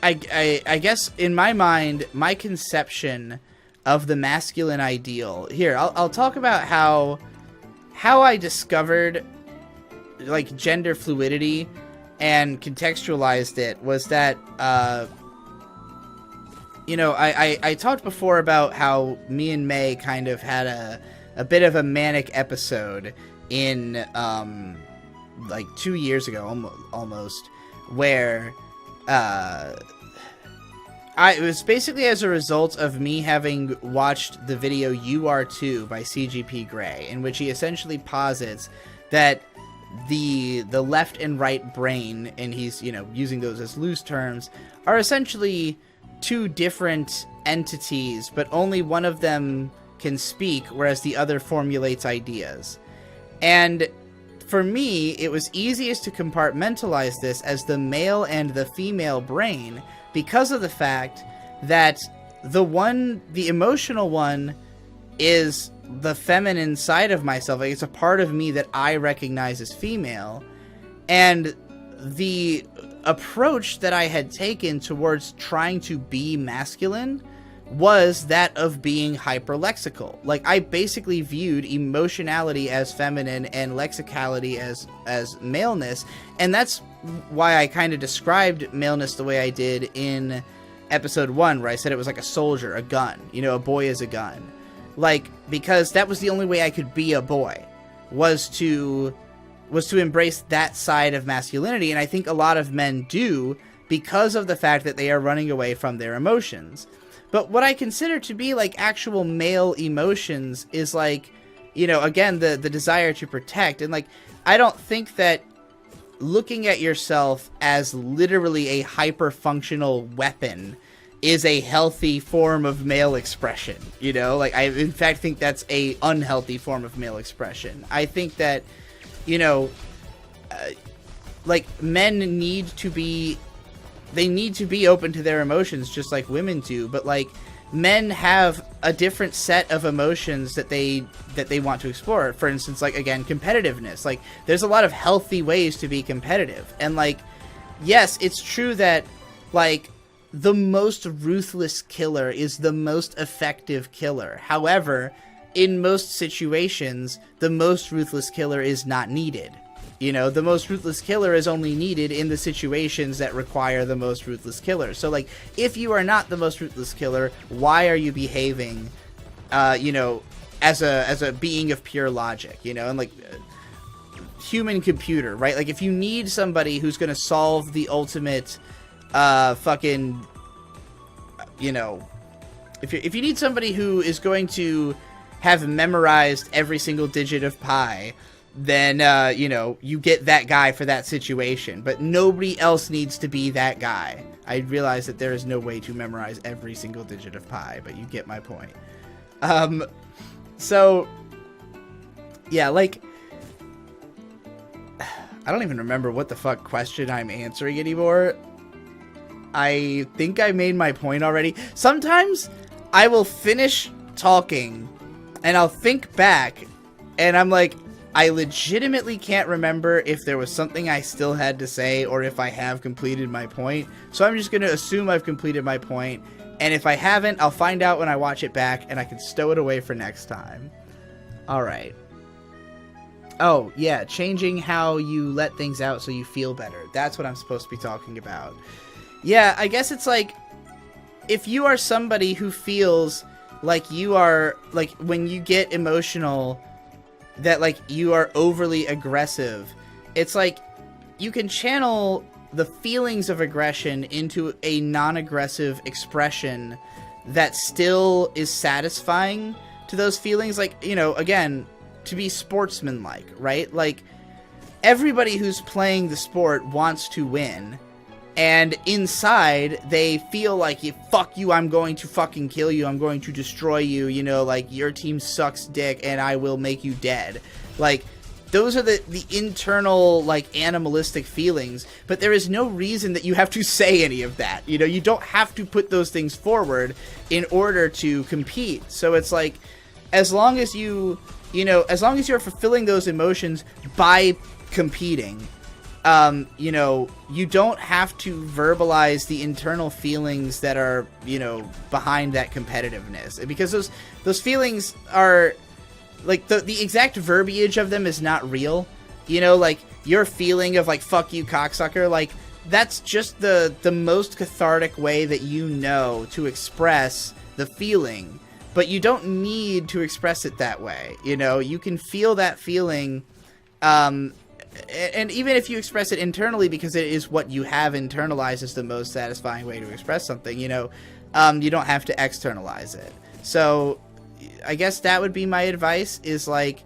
I guess in my mind, my conception of the masculine ideal. Here, I'll talk about how I discovered, like, gender fluidity and contextualized it was that, you know, I talked before about how me and May kind of had a bit of a manic episode in, like 2 years ago, almost, where, it was basically as a result of me having watched the video You Are Too by CGP Grey, in which he essentially posits that the left and right brain, and he's, you know, using those as loose terms, are essentially two different entities, but only one of them can speak, whereas the other formulates ideas. And for me, it was easiest to compartmentalize this as the male and the female brain, because of the fact that the emotional one is the feminine side of myself. Like, it's a part of me that I recognize as female. And the approach that I had taken towards trying to be masculine was that of being hyperlexical. Like, I basically viewed emotionality as feminine and lexicality as maleness, and that's why I kind of described maleness the way I did in episode 1, where I said it was like a soldier, a gun, you know, a boy is a gun. Like, because that was the only way I could be a boy, was to embrace that side of masculinity, and I think a lot of men do, because of the fact that they are running away from their emotions. But what I consider to be, like, actual male emotions is, like, you know, again, the desire to protect. And, like, I don't think that looking at yourself as literally a hyper-functional weapon is a healthy form of male expression, you know? Like, I, in fact, think that's a unhealthy form of male expression. I think that, you know, like, men need to be open to their emotions just like women do, but, like, men have a different set of emotions that they want to explore. For instance, like, again, competitiveness. Like, there's a lot of healthy ways to be competitive. And, like, yes, it's true that, like, the most ruthless killer is the most effective killer. However, in most situations, the most ruthless killer is not needed. You know, the most ruthless killer is only needed in the situations that require the most ruthless killer. So, like, if you are not the most ruthless killer, why are you behaving, you know, as a being of pure logic, you know? And, like, human computer, right? Like, if you need somebody who's going to solve the ultimate, fucking, you know, if you need somebody who is going to have memorized every single digit of pi, then, you know, you get that guy for that situation. But nobody else needs to be that guy. I realize that there is no way to memorize every single digit of pi, but you get my point. So, yeah, like, I don't even remember what the fuck question I'm answering anymore. I think I made my point already. Sometimes I will finish talking, and I'll think back, and I'm like, I legitimately can't remember if there was something I still had to say or if I have completed my point. So I'm just going to assume I've completed my point. And if I haven't, I'll find out when I watch it back and I can stow it away for next time. Alright. Oh, yeah. Changing how you let things out so you feel better. That's what I'm supposed to be talking about. Yeah, I guess it's like, if you are somebody who feels like you are, like when you get emotional, that like you are overly aggressive. It's like you can channel the feelings of aggression into a non-aggressive expression that still is satisfying to those feelings. Like, you know, again, to be sportsmanlike, right? Like, everybody who's playing the sport wants to win, and inside they feel like, fuck you, I'm going to fucking kill you, I'm going to destroy you, you know, like, your team sucks dick and I will make you dead. Like, those are the internal, like, animalistic feelings, but there is no reason that you have to say any of that. You know, you don't have to put those things forward in order to compete. So it's like, as long as you know, as long as you're fulfilling those emotions by competing, you know, you don't have to verbalize the internal feelings that are, you know, behind that competitiveness. Because those feelings are, like, the exact verbiage of them is not real. You know, like, your feeling of, like, fuck you, cocksucker, like, that's just the most cathartic way that you know to express the feeling. But you don't need to express it that way, you know? You can feel that feeling, and even if you express it internally, because it is what you have internalized as the most satisfying way to express something, you know, you don't have to externalize it. So, I guess that would be my advice, is like,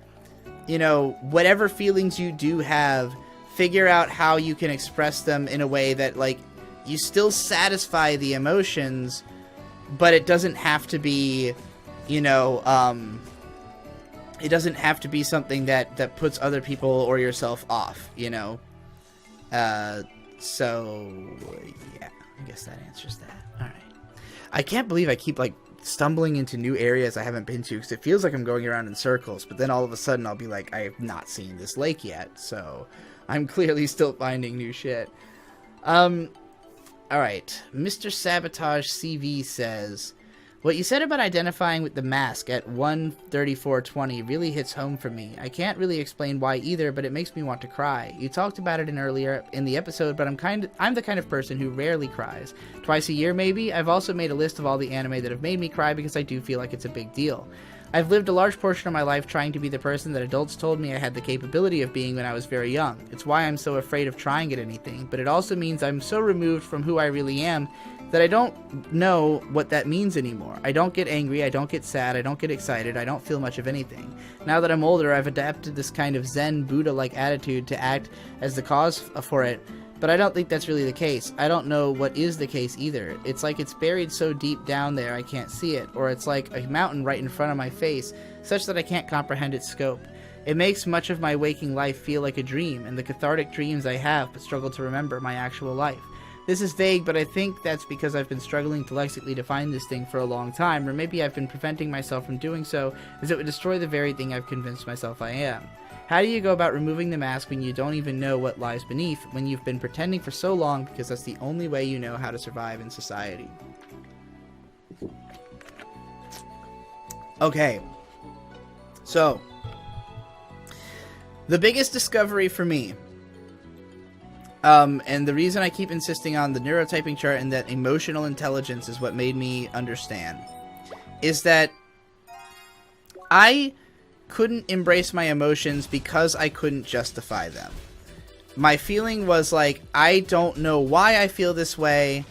you know, whatever feelings you do have, figure out how you can express them in a way that, like, you still satisfy the emotions, but it doesn't have to be, you know, it doesn't have to be something that puts other people or yourself off, you know? So, yeah, I guess that answers that. Alright. I can't believe I keep, like, stumbling into new areas I haven't been to, because it feels like I'm going around in circles, but then all of a sudden I'll be like, I have not seen this lake yet, so I'm clearly still finding new shit. Alright, Mr. Sabotage CV says, what you said about identifying with the mask at 1:34:20 really hits home for me. I can't really explain why either, but it makes me want to cry. You talked about it earlier in the episode, but I'm the kind of person who rarely cries. Twice a year, maybe. I've also made a list of all the anime that have made me cry because I do feel like it's a big deal. I've lived a large portion of my life trying to be the person that adults told me I had the capability of being when I was very young. It's why I'm so afraid of trying at anything, but it also means I'm so removed from who I really am that I don't know what that means anymore. I don't get angry, I don't get sad, I don't get excited, I don't feel much of anything. Now that I'm older, I've adapted this kind of Zen Buddha-like attitude to act as the cause for it, but I don't think that's really the case. I don't know what is the case either. It's like it's buried so deep down there I can't see it, or it's like a mountain right in front of my face, such that I can't comprehend its scope. It makes much of my waking life feel like a dream, and the cathartic dreams I have but struggle to remember my actual life. This is vague, but I think that's because I've been struggling to lexically define this thing for a long time, or maybe I've been preventing myself from doing so, as it would destroy the very thing I've convinced myself I am. How do you go about removing the mask when you don't even know what lies beneath, when you've been pretending for so long because that's the only way you know how to survive in society? Okay. So, the biggest discovery for me, and the reason I keep insisting on the neurotyping chart and that emotional intelligence is what made me understand, is that I couldn't embrace my emotions because I couldn't justify them. My feeling was like, I don't know why I feel this way.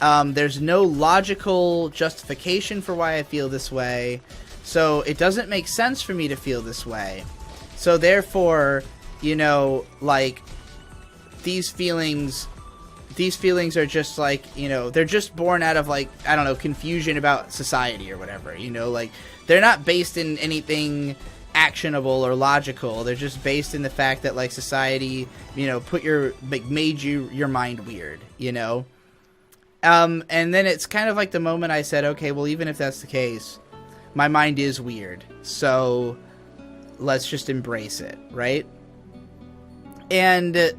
There's no logical justification for why I feel this way. So it doesn't make sense for me to feel this way. So therefore, you know, like, these feelings are just like, you know, they're just born out of, like, I don't know, confusion about society or whatever, you know, like, they're not based in anything actionable or logical. They're just based in the fact that, like, society, you know, made your mind weird, you know? And then it's kind of like the moment I said, okay, well, even if that's the case, my mind is weird, so let's just embrace it, right? And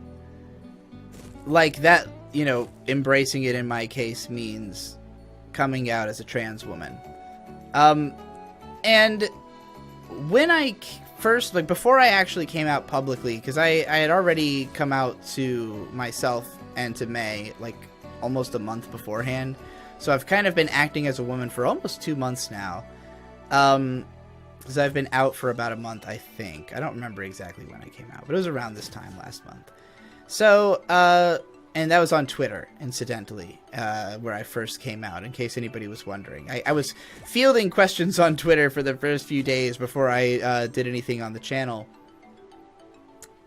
like that, you know, embracing it in my case means coming out as a trans woman. And when I first, like, before I actually came out publicly, because I had already come out to myself and to May, like, almost a month beforehand. So I've kind of been acting as a woman for almost 2 months now. Because I've been out for about a month, I think. I don't remember exactly when I came out, but it was around this time last month. So, and that was on Twitter, incidentally, where I first came out, in case anybody was wondering. I was fielding questions on Twitter for the first few days before I did anything on the channel.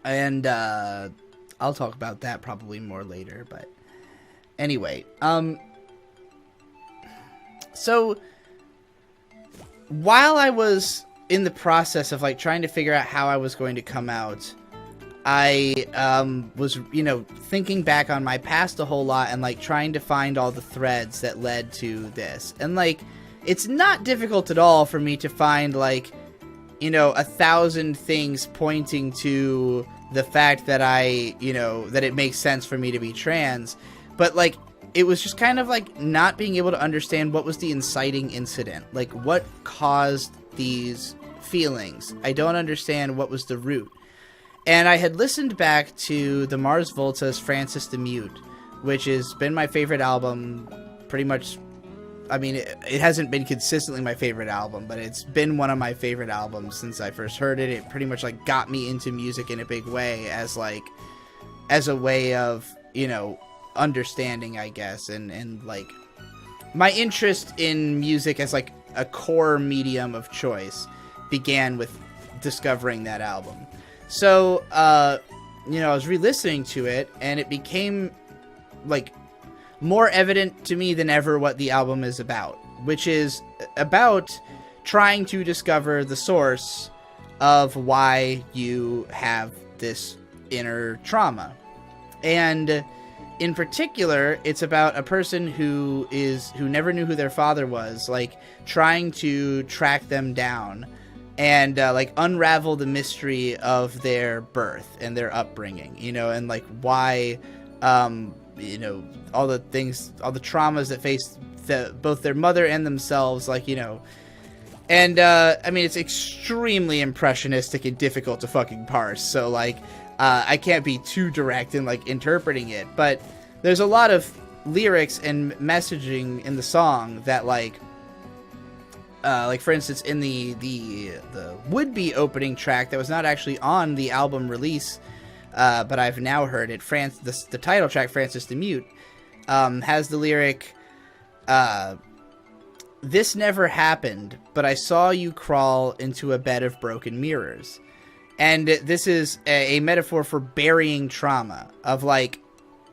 And I'll talk about that probably more later, but anyway. So, while I was in the process of, like, trying to figure out how I was going to come out, I was, you know, thinking back on my past a whole lot and, like, trying to find all the threads that led to this. And, like, it's not difficult at all for me to find, like, you know, 1,000 things pointing to the fact that that it makes sense for me to be trans. But, like, it was just kind of, like, not being able to understand what was the inciting incident. Like, what caused these feelings? I don't understand what was the root. And I had listened back to the Mars Volta's Francis the Mute, which has been my favorite album pretty much. I mean, it hasn't been consistently my favorite album, but it's been one of my favorite albums since I first heard it. It pretty much, like, got me into music in a big way as a way of, you know, understanding, I guess, and like, my interest in music as, like, a core medium of choice began with discovering that album. So, you know, I was re-listening to it, and it became, like, more evident to me than ever what the album is about, which is about trying to discover the source of why you have this inner trauma. And in particular, it's about a person who never knew who their father was, like, trying to track them down and, like, unravel the mystery of their birth and their upbringing, you know, and, like, why, you know, all the things, all the traumas that face both their mother and themselves, like, you know. And, I mean, it's extremely impressionistic and difficult to fucking parse, so, like, I can't be too direct in, like, interpreting it, but there's a lot of lyrics and messaging in the song that, like, for instance, in the would-be opening track that was not actually on the album release, but I've now heard it, the title track, Francis the Mute, has the lyric, "This never happened, but I saw you crawl into a bed of broken mirrors." And this is a metaphor for burying trauma, of, like,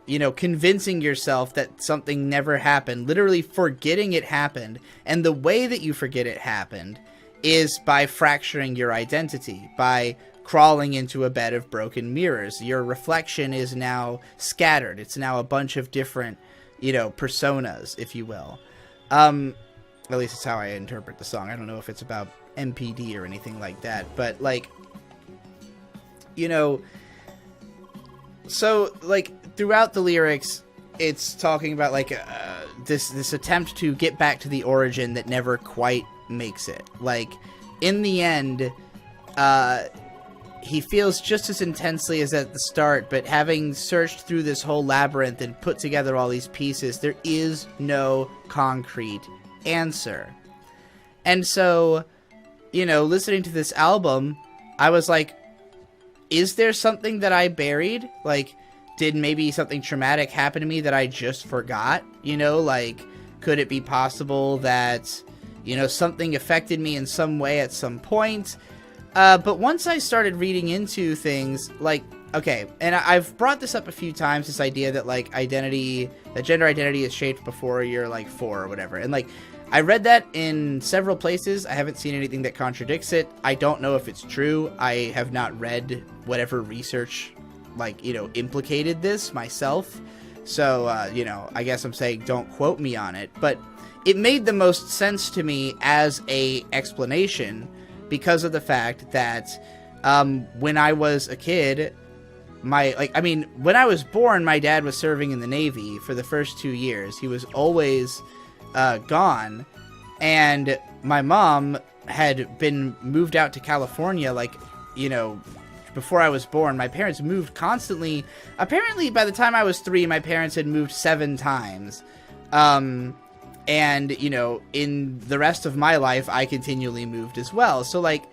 you know, convincing yourself that something never happened, literally forgetting it happened. And the way that you forget it happened is by fracturing your identity, by crawling into a bed of broken mirrors. Your reflection is now scattered. It's now a bunch of different, you know, personas, if you will. At least it's how I interpret the song. I don't know if it's about MPD or anything like that, but, like, you know, so, like, throughout the lyrics, it's talking about, like, this attempt to get back to the origin that never quite makes it. Like, in the end, he feels just as intensely as at the start, but having searched through this whole labyrinth and put together all these pieces, there is no concrete answer. And so, you know, listening to this album, I was like, is there something that I buried? Like, did maybe something traumatic happen to me that I just forgot? You know, like, could it be possible that, you know, something affected me in some way at some point? But once I started reading into things, like, okay, and I've brought this up a few times, this idea that, like, that gender identity is shaped before you're, like, 4 or whatever. And, like, I read that in several places. I haven't seen anything that contradicts it. I don't know if it's true. I have not read whatever research, like, you know, implicated this myself. So, you know, I guess I'm saying don't quote me on it. But it made the most sense to me as a explanation because of the fact that when I was a kid, when I was born, my dad was serving in the Navy for the first 2 years. He was always gone, and my mom had been moved out to California, like, you know, before I was born. My parents moved constantly. Apparently, by the time I was 3, my parents had moved 7 times. And, you know, in the rest of my life, I continually moved as well. So, like,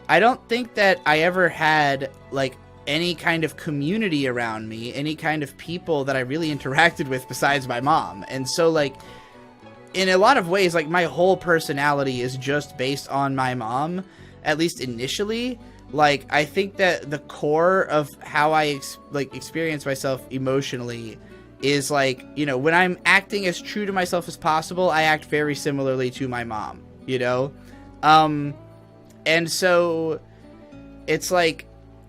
I don't think that I ever had, like, any kind of community around me, any kind of people that I really interacted with besides my mom. And so, like, in a lot of ways, like, my whole personality is just based on my mom, at least initially. Like, I think that the core of how I experience myself emotionally is, like, you know, when I'm acting as true to myself as possible, I act very similarly to my mom, you know? And so it's like,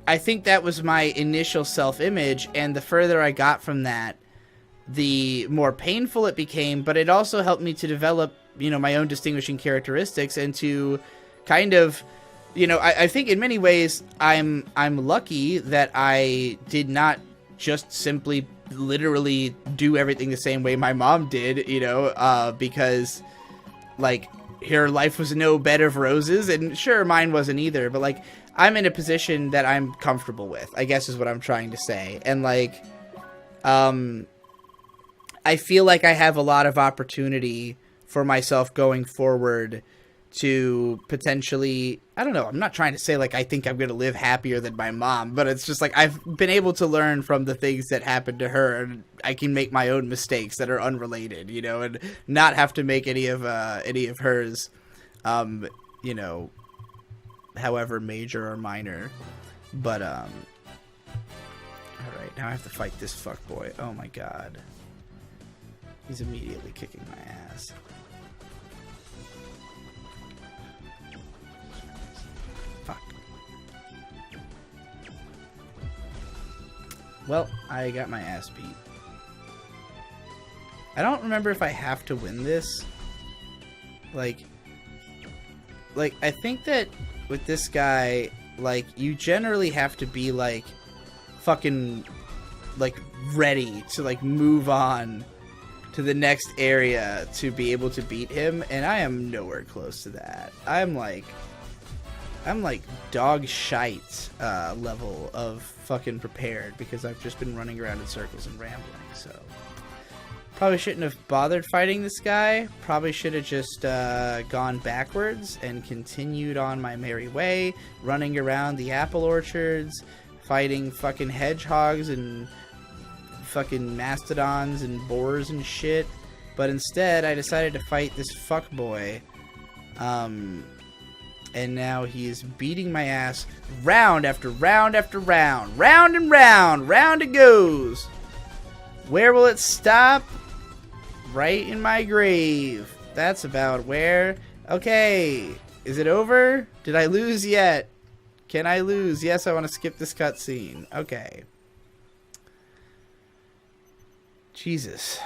I think that was my initial self-image, and the further I got from that, the more painful it became, but it also helped me to develop, you know, my own distinguishing characteristics and to kind of, you know, I think in many ways I'm lucky that I did not just simply literally do everything the same way my mom did, you know, because, like, her life was no bed of roses, and sure, mine wasn't either, but, like, I'm in a position that I'm comfortable with, I guess is what I'm trying to say. And, like, I feel like I have a lot of opportunity for myself going forward to potentially, I don't know, I'm not trying to say, like, I think I'm going to live happier than my mom, but it's just like I've been able to learn from the things that happened to her, and I can make my own mistakes that are unrelated, you know, and not have to make any of hers, you know, however major or minor. But, alright, now I have to fight this fuckboy. Oh my god. He's immediately kicking my ass. Fuck. Well, I got my ass beat. I don't remember if I have to win this. Like, I think that with this guy, like, you generally have to be, like, fucking, like, ready to, like, move on to the next area to be able to beat him, and I am nowhere close to that. I'm like dog shite level of fucking prepared, because I've just been running around in circles and rambling, so. Probably shouldn't have bothered fighting this guy. Probably should have just gone backwards and continued on my merry way, running around the apple orchards, fighting fucking hedgehogs and fucking mastodons and boars and shit. But instead, I decided to fight this fuckboy. And now he is beating my ass round after round after round. Round and round. Round it goes. Where will it stop? Right in my grave. That's about where. Okay. Is it over? Did I lose yet? Can I lose? Yes, I want to skip this cutscene. Okay. Jesus.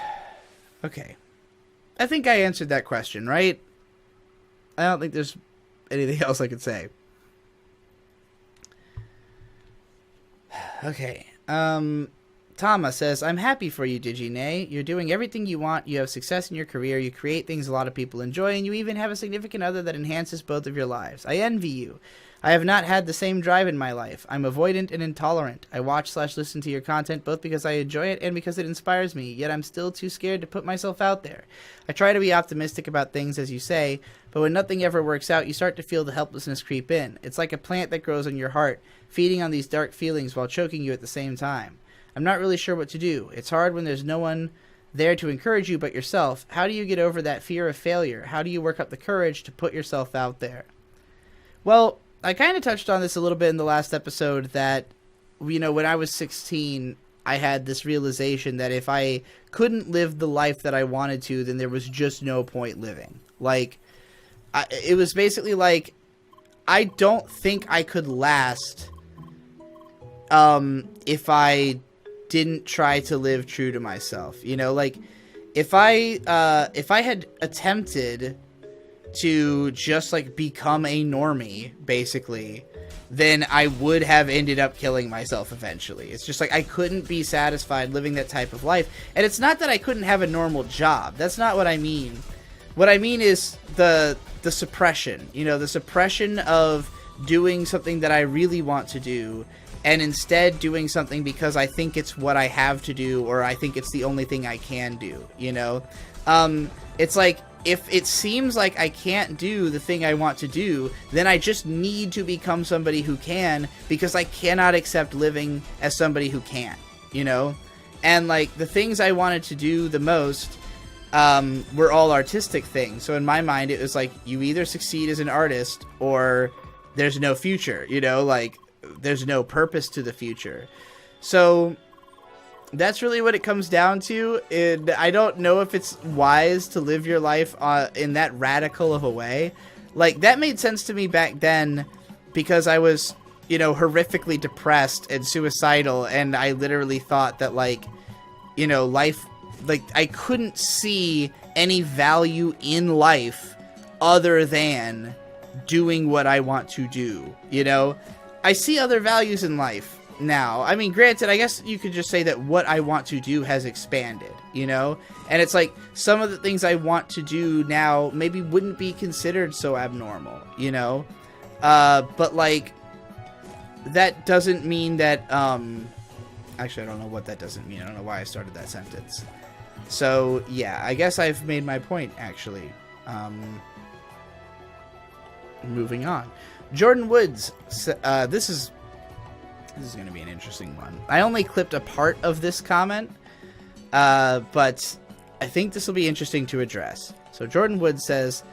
Okay. I think I answered that question, right? I don't think there's anything else I could say. Okay. Tama says, I'm happy for you, digi-nee. You're doing everything you want. You have success in your career. You create things a lot of people enjoy, and you even have a significant other that enhances both of your lives. I envy you. I have not had the same drive in my life. I'm avoidant and intolerant. I watch/listen to your content both because I enjoy it and because it inspires me, yet I'm still too scared to put myself out there. I try to be optimistic about things, as you say, but when nothing ever works out, you start to feel the helplessness creep in. It's like a plant that grows on your heart, feeding on these dark feelings while choking you at the same time. I'm not really sure what to do. It's hard when there's no one there to encourage you but yourself. How do you get over that fear of failure? How do you work up the courage to put yourself out there? Well, I kind of touched on this a little bit in the last episode that, you know, when I was 16, I had this realization that if I couldn't live the life that I wanted to, then there was just no point living. Like, it was basically like, I don't think I could last if I didn't try to live true to myself. You know, like, if I had attempted to just, like, become a normie, basically, then I would have ended up killing myself eventually. It's just like I couldn't be satisfied living that type of life. And it's not that I couldn't have a normal job. That's not what I mean. What I mean is the suppression. You know, the suppression of doing something that I really want to do and instead doing something because I think it's what I have to do, or I think it's the only thing I can do, you know? It's like, if it seems like I can't do the thing I want to do, then I just need to become somebody who can, because I cannot accept living as somebody who can't, you know? And, like, the things I wanted to do the most were all artistic things. So in my mind, it was like, you either succeed as an artist, or there's no future, you know? Like, there's no purpose to the future. So that's really what it comes down to. And I don't know if it's wise to live your life in that radical of a way. Like, that made sense to me back then because I was, you know, horrifically depressed and suicidal, and I literally thought that, like, you know, life, like, I couldn't see any value in life other than doing what I want to do, you know? I see other values in life now. I mean, granted, I guess you could just say that what I want to do has expanded, you know? And it's like, some of the things I want to do now maybe wouldn't be considered so abnormal, you know? But, like, that doesn't mean that, actually, I don't know what that doesn't mean. I don't know why I started that sentence. So, yeah, I guess I've made my point, actually. Moving on. Jordan Woods, this is going to be an interesting one. I only clipped a part of this comment, but I think this will be interesting to address. So Jordan Woods says,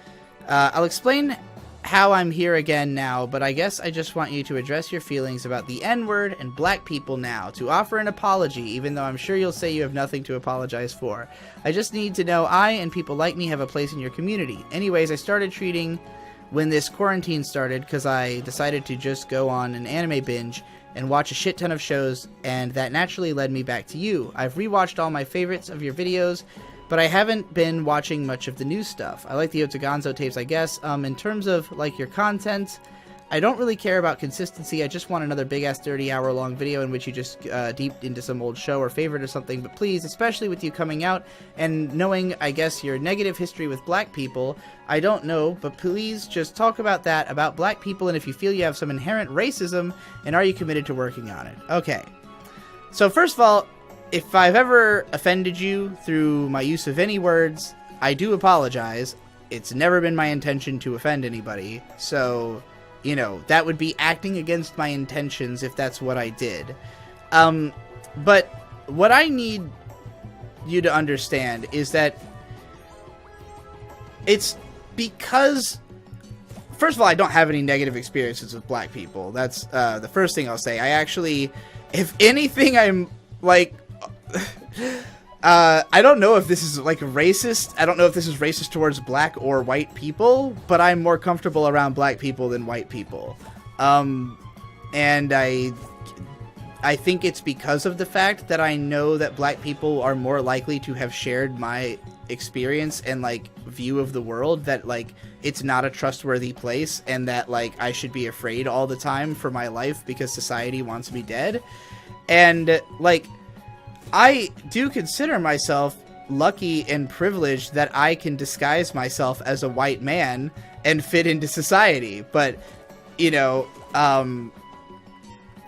I'll explain how I'm here again now, but I guess I just want you to address your feelings about the N-word and black people now, to offer an apology, even though I'm sure you'll say you have nothing to apologize for. I just need to know I and people like me have a place in your community. Anyways, I started treating when this quarantine started because I decided to just go on an anime binge and watch a shit ton of shows, and that naturally led me back to you. I've rewatched all my favorites of your videos, but I haven't been watching much of the new stuff. I like the Otagonzo tapes, I guess. In terms of, like, your content, I don't really care about consistency. I just want another big-ass 30-hour-long video in which you just deep into some old show or favorite or something. But please, especially with you coming out and knowing, I guess, your negative history with black people, I don't know, but please just talk about that, about black people, and if you feel you have some inherent racism, and are you committed to working on it? Okay. So first of all, if I've ever offended you through my use of any words, I do apologize. It's never been my intention to offend anybody, so, you know, that would be acting against my intentions if that's what I did. But what I need you to understand is that it's because, first of all, I don't have any negative experiences with black people. That's the first thing I'll say. I actually, if anything, I'm, like, I don't know if this is, like, racist. I don't know if this is racist towards black or white people, but I'm more comfortable around black people than white people. And I think it's because of the fact that I know that black people are more likely to have shared my experience and, like, view of the world, that, like, it's not a trustworthy place, and that, like, I should be afraid all the time for my life because society wants me dead. And, like, I do consider myself lucky and privileged that I can disguise myself as a white man and fit into society. But, you know,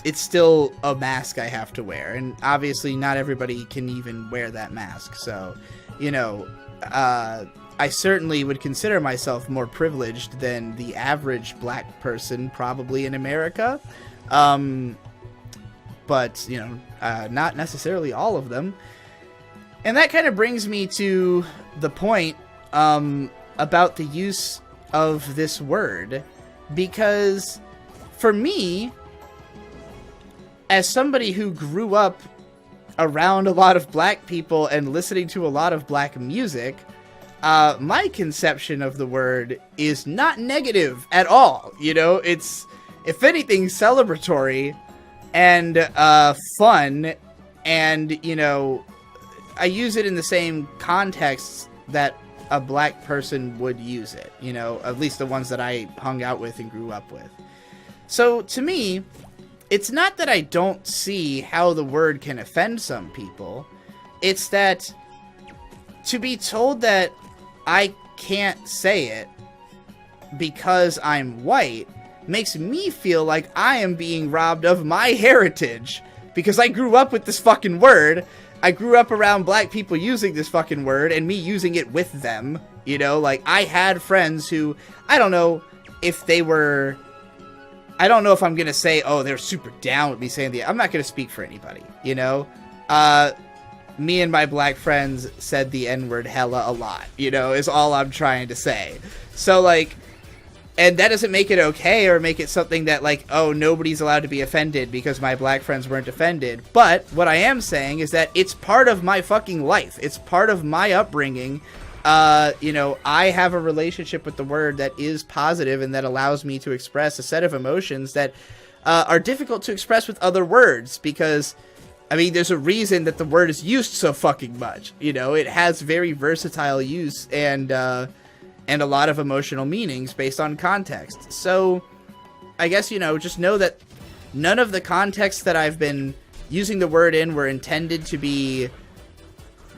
it's still a mask I have to wear. And obviously not everybody can even wear that mask. So, you know, I certainly would consider myself more privileged than the average black person probably in America. But, you know, not necessarily all of them. And that kind of brings me to the point about the use of this word. Because for me, as somebody who grew up around a lot of black people and listening to a lot of black music, my conception of the word is not negative at all. You know, it's, if anything, celebratory and fun, and, you know, I use it in the same contexts that a black person would use it, you know, at least the ones that I hung out with and grew up with. So to me, it's not that I don't see how the word can offend some people. It's that to be told that I can't say it because I'm white makes me feel like I am being robbed of my heritage. Because I grew up with this fucking word. I grew up around black people using this fucking word and me using it with them. You know, like, I had friends who, I don't know if they were, I don't know if I'm going to say, oh, they're super down with me saying I'm not going to speak for anybody, you know? Me and my black friends said the N-word hella a lot, you know, is all I'm trying to say. So, like, and that doesn't make it okay or make it something that, like, oh, nobody's allowed to be offended because my black friends weren't offended. But what I am saying is that it's part of my fucking life. It's part of my upbringing. You know, I have a relationship with the word that is positive and that allows me to express a set of emotions that are difficult to express with other words because, I mean, there's a reason that the word is used so fucking much. You know, it has very versatile use and a lot of emotional meanings based on context. So, I guess, you know, just know that none of the contexts that I've been using the word in were intended to be,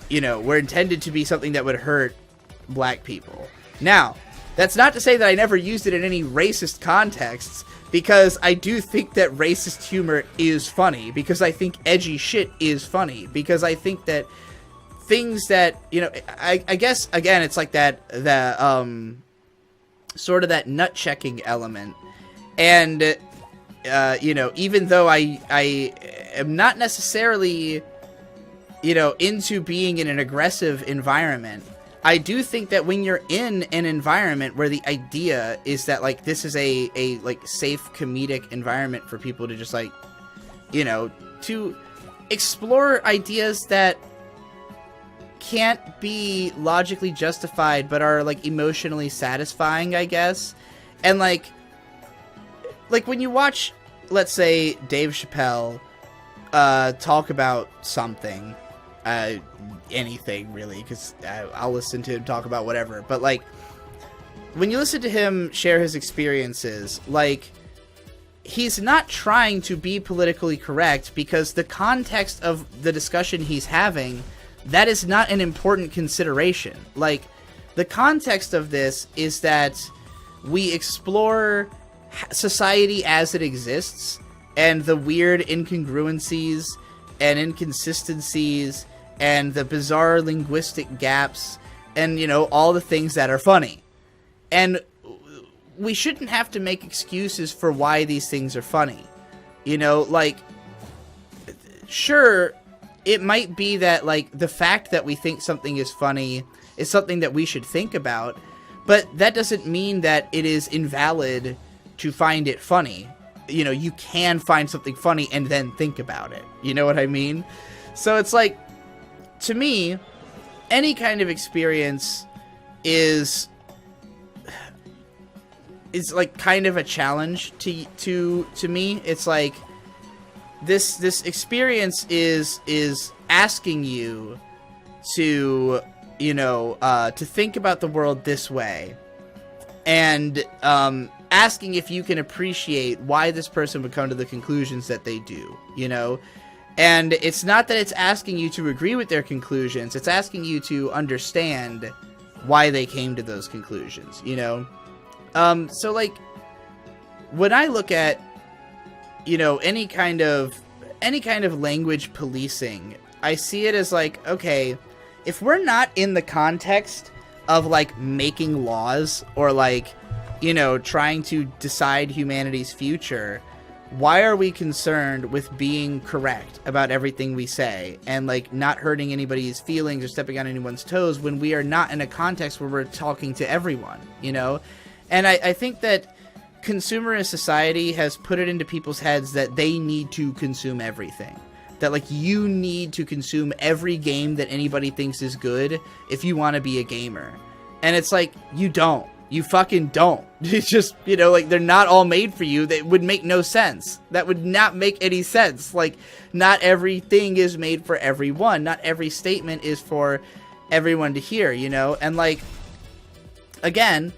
you know, were intended to be something that would hurt black people. Now, that's not to say that I never used it in any racist contexts, because I do think that racist humor is funny, because I think edgy shit is funny, because I think that things that, you know, I guess, again, it's like that sort of that nut-checking element. And, you know, even though I am not necessarily, you know, into being in an aggressive environment, I do think that when you're in an environment where the idea is that, like, this is a like, safe comedic environment for people to just, like, you know, to explore ideas that can't be logically justified but are, like, emotionally satisfying, I guess. And, like when you watch, let's say, Dave Chappelle talk about something, anything really, because I'll listen to him talk about whatever, but, like, when you listen to him share his experiences, like, he's not trying to be politically correct, because the context of the discussion he's having, that is not an important consideration. Like, the context of this is that we explore society as it exists, and the weird incongruencies and inconsistencies and the bizarre linguistic gaps and, you know, all the things that are funny. And we shouldn't have to make excuses for why these things are funny. You know, like, sure, it might be that, like, the fact that we think something is funny is something that we should think about, but that doesn't mean that it is invalid to find it funny. You know, you can find something funny and then think about it. You know what I mean? So it's like, to me, any kind of experience is like kind of a challenge to me. It's like this experience is asking you to, you know, to think about the world this way, and asking if you can appreciate why this person would come to the conclusions that they do, you know? And it's not that it's asking you to agree with their conclusions, it's asking you to understand why they came to those conclusions, you know? So, like, when I look at, you know, any kind of language policing, I see it as like, okay, if we're not in the context of, like, making laws or, like, you know, trying to decide humanity's future, why are we concerned with being correct about everything we say and, like, not hurting anybody's feelings or stepping on anyone's toes when we are not in a context where we're talking to everyone, you know? And I think that consumerist society has put it into people's heads that they need to consume everything. That, like, you need to consume every game that anybody thinks is good if you want to be a gamer. And it's like, you don't. You fucking don't. It's just, you know, like, they're not all made for you. That would make no sense. That would not make any sense. Like, not everything is made for everyone. Not every statement is for everyone to hear, you know? And, like, again,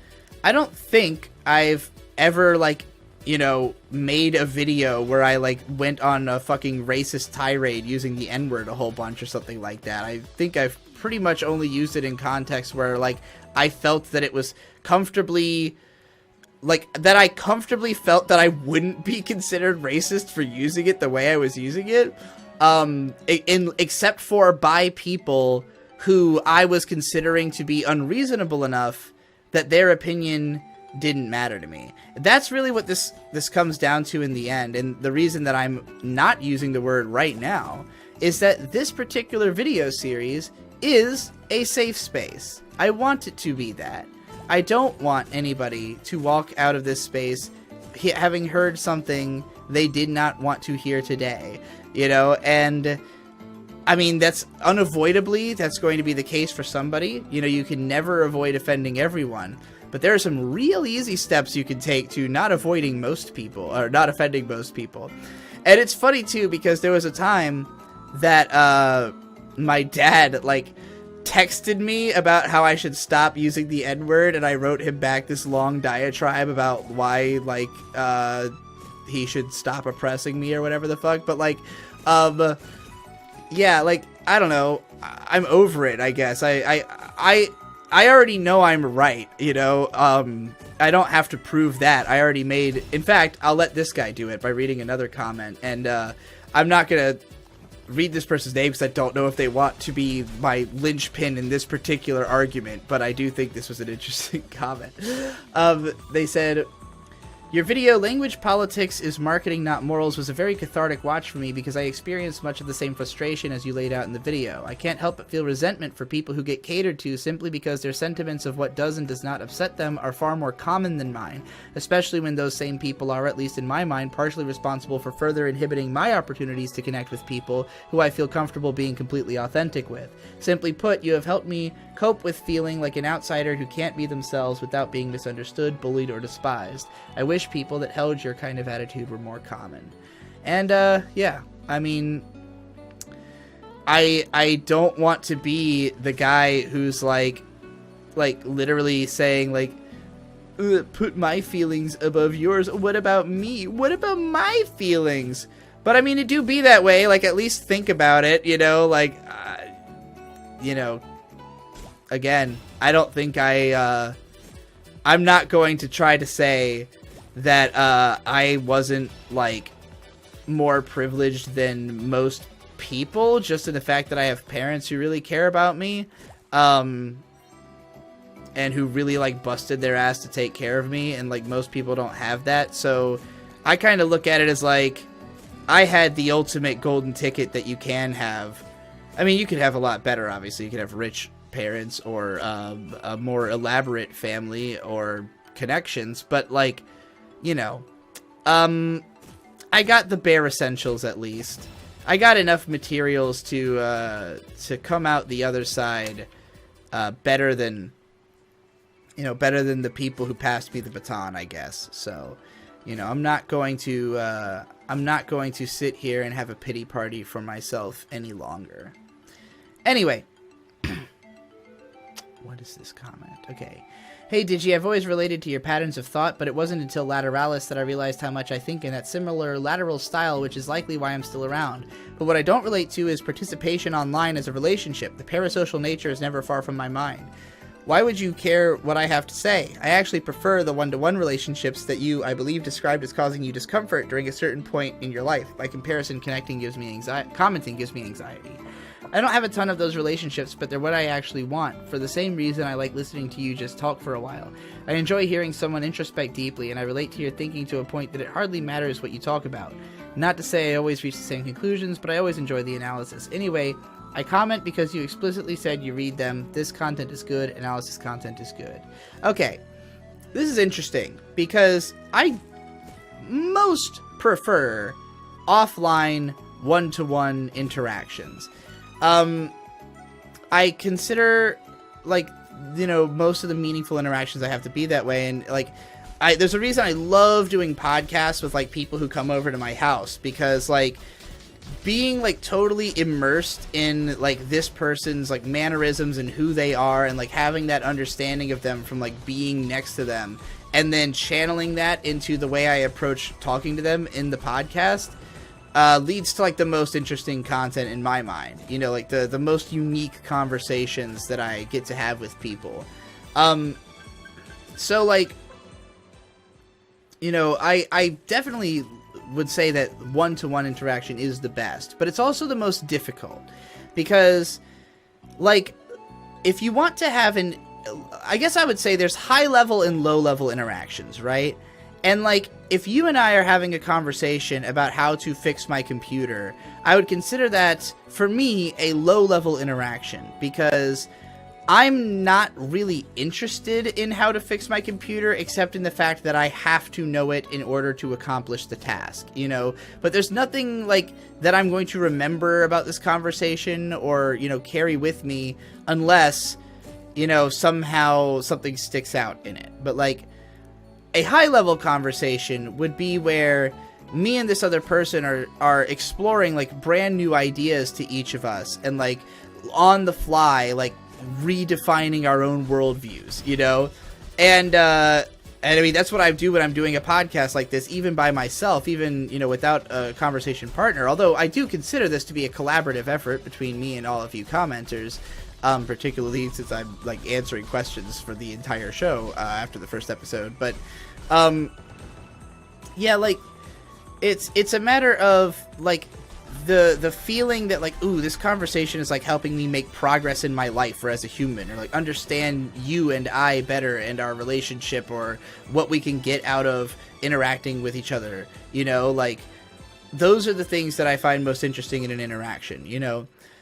I don't think I've ever, like, you know, made a video where I, like, went on a fucking racist tirade using the N-word a whole bunch or something like that. I think I've pretty much only used it in context where, like, I felt that it was comfortably like, that I comfortably felt that I wouldn't be considered racist for using it the way I was using it, except for by people who I was considering to be unreasonable enough that their opinion didn't matter to me. That's really what this comes down to in the end, and the reason that I'm not using the word right now is that this particular video series is a safe space. I want it to be that. I don't want anybody to walk out of this space having heard something they did not want to hear today, you know, and I mean, that's unavoidably, that's going to be the case for somebody. You know, you can never avoid offending everyone, but there are some real easy steps you can take to not avoiding most people, or not offending most people. And it's funny too, because there was a time that my dad, like, texted me about how I should stop using the N-word, and I wrote him back this long diatribe about why, like, he should stop oppressing me or whatever the fuck. But, like, yeah, like, I don't know, I'm over it, I guess. I already know I'm right, you know. I don't have to prove that. I already made, in fact, I'll let this guy do it by reading another comment, and I'm not gonna read this person's name because I don't know if they want to be my linchpin in this particular argument, but I do think this was an interesting comment. They said, "Your video, Language Politics is Marketing Not Morals, was a very cathartic watch for me because I experienced much of the same frustration as you laid out in the video. I can't help but feel resentment for people who get catered to simply because their sentiments of what does and does not upset them are far more common than mine, especially when those same people are, at least in my mind, partially responsible for further inhibiting my opportunities to connect with people who I feel comfortable being completely authentic with. Simply put, you have helped me cope with feeling like an outsider who can't be themselves without being misunderstood, bullied, or despised. I wish people that held your kind of attitude were more common." And yeah, I mean, I don't want to be the guy who's like literally saying, like, put my feelings above yours. What about me? What about my feelings? But I mean, it do be that way. Like, at least think about it, you know, like, you know, again, I don't think I'm not going to try to say that I wasn't, like, more privileged than most people, just in the fact that I have parents who really care about me, and who really, like, busted their ass to take care of me, and, like, most people don't have that. So I kind of look at it as, like, I had the ultimate golden ticket that you can have. I mean, you could have a lot better, obviously. You could have rich parents, or a more elaborate family, or connections, but, like, you know, I got the bare essentials, at least. I got enough materials to come out the other side better than, you know, better than the people who passed me the baton, I guess. So, you know, I'm not going to sit here and have a pity party for myself any longer. Anyway, what is this comment? Okay. "Hey, Digi, I've always related to your patterns of thought, but it wasn't until Lateralis that I realized how much I think in that similar lateral style, which is likely why I'm still around. But what I don't relate to is participation online as a relationship. The parasocial nature is never far from my mind. Why would you care what I have to say? I actually prefer the one-to-one relationships that you, I believe, described as causing you discomfort during a certain point in your life. By comparison, commenting gives me anxiety. I don't have a ton of those relationships, but they're what I actually want. For the same reason I like listening to you just talk for a while. I enjoy hearing someone introspect deeply, and I relate to your thinking to a point that it hardly matters what you talk about. Not to say I always reach the same conclusions, but I always enjoy the analysis. Anyway, I comment because you explicitly said you read them. This content is good. Analysis content is good." Okay, this is interesting, because I most prefer offline one-to-one interactions. I consider, like, you know, most of the meaningful interactions I have to be that way, and, like, there's a reason I love doing podcasts with, like, people who come over to my house, because, like, being, like, totally immersed in, like, this person's, like, mannerisms and who they are, and, like, having that understanding of them from, like, being next to them, and then channeling that into the way I approach talking to them in the podcast, leads to, like, the most interesting content in my mind. You know, like, the most unique conversations that I get to have with people. So, like, I definitely would say that one-to-one interaction is the best, but it's also the most difficult because, like, if you want to have I guess I would say there's high-level and low-level interactions, right? And, like, if you and I are having a conversation about how to fix my computer, I would consider that, for me, a low-level interaction, because I'm not really interested in how to fix my computer, except in the fact that I have to know it in order to accomplish the task, But there's nothing, like, that I'm going to remember about this conversation or, carry with me unless, somehow something sticks out in it. But, like, a high-level conversation would be where me and this other person are exploring, like, brand new ideas to each of us and, like, on the fly, like, redefining our own worldviews, and I mean, that's what I do when I'm doing a podcast like this, even by myself, even, without a conversation partner, although I do consider this to be a collaborative effort between me and all of you commenters, particularly since I'm, like, answering questions for the entire show after the first episode, but yeah, like, it's a matter of, like, the feeling that, like, ooh, this conversation is, like, helping me make progress in my life or as a human, or, like, understand you and I better and our relationship, or what we can get out of interacting with each other, like, those are the things that I find most interesting in an interaction,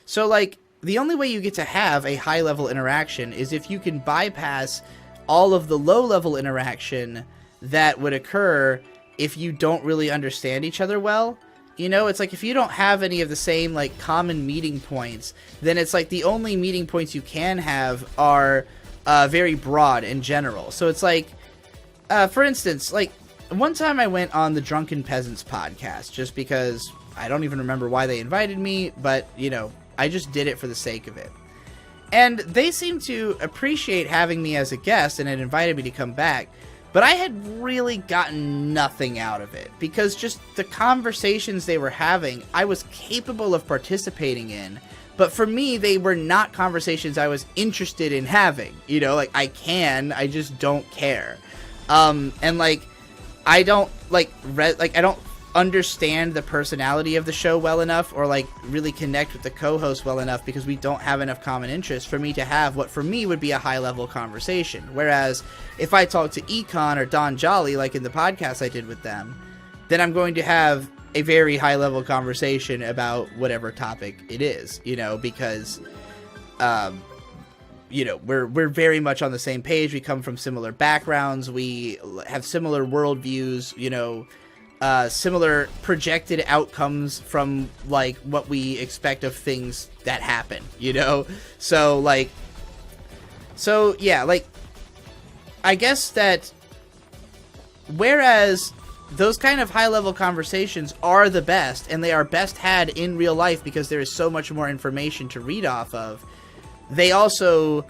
So, like, the only way you get to have a high-level interaction is if you can bypass all of the low-level interaction that would occur if you don't really understand each other well. It's like if you don't have any of the same, like, common meeting points, then it's like the only meeting points you can have are very broad and general. So it's like, for instance, like, one time I went on the Drunken Peasants podcast just because I don't even remember why they invited me, but, I just did it for the sake of it. And they seemed to appreciate having me as a guest and had invited me to come back. But I had really gotten nothing out of it, because just the conversations they were having, I was capable of participating in. But for me, they were not conversations I was interested in having. Like, I just don't care. And, like, I don't, like, I don't understand the personality of the show well enough, or, like, really connect with the co-host well enough, because we don't have enough common interests for me to have what for me would be a high-level conversation. Whereas if I talk to Econ or Don Jolly, like in the podcast I did with them, then I'm going to have a very high-level conversation about whatever topic it is, because we're very much on the same page. We come from similar backgrounds, we have similar worldviews, similar projected outcomes from, like, what we expect of things that happen, So, like, yeah, like, I guess that whereas those kind of high-level conversations are the best, and they are best had in real life because there is so much more information to read off of, they also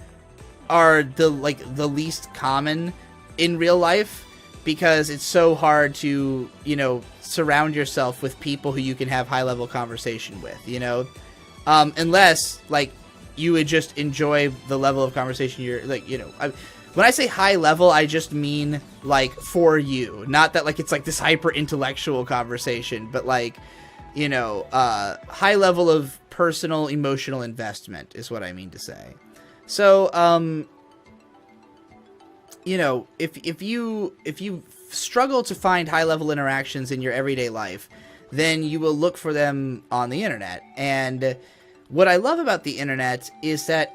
are the least common in real life, because it's so hard to, surround yourself with people who you can have high-level conversation with, unless, like, you would just enjoy the level of conversation you're, like, when I say high-level, I just mean, like, for you. Not that, like, it's, like, this hyper-intellectual conversation, but, like, high level of personal, emotional investment is what I mean to say. So, if you struggle to find high-level interactions in your everyday life, then you will look for them on the internet. And what I love about the internet is that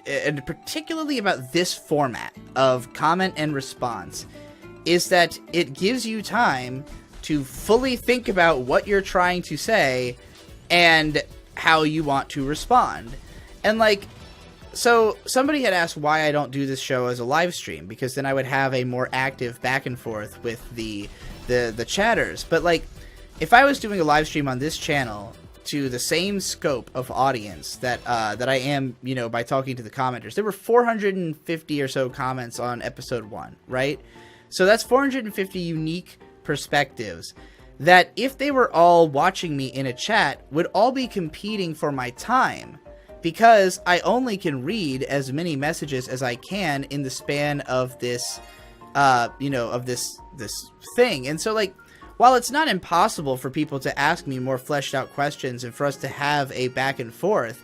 and particularly about this format of comment and response, is that it gives you time to fully think about what you're trying to say and how you want to respond. And, like, so somebody had asked why I don't do this show as a live stream, because then I would have a more active back and forth with the chatters. But, like, if I was doing a live stream on this channel to the same scope of audience that I am, by talking to the commenters, there were 450 or so comments on episode 1, right? So that's 450 unique perspectives that, if they were all watching me in a chat, would all be competing for my time, because I only can read as many messages as I can in the span of this of this thing. And so, like, while it's not impossible for people to ask me more fleshed out questions and for us to have a back and forth,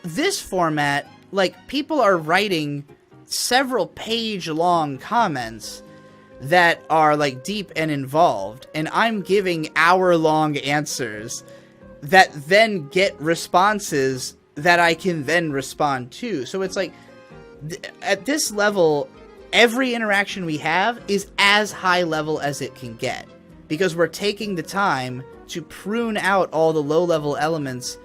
this format, like, people are writing several page long comments that are, like, deep and involved, and I'm giving hour-long answers that then get responses that I can then respond to. So it's like, at this level, every interaction we have is as high level as it can get, because we're taking the time to prune out all the low-level elements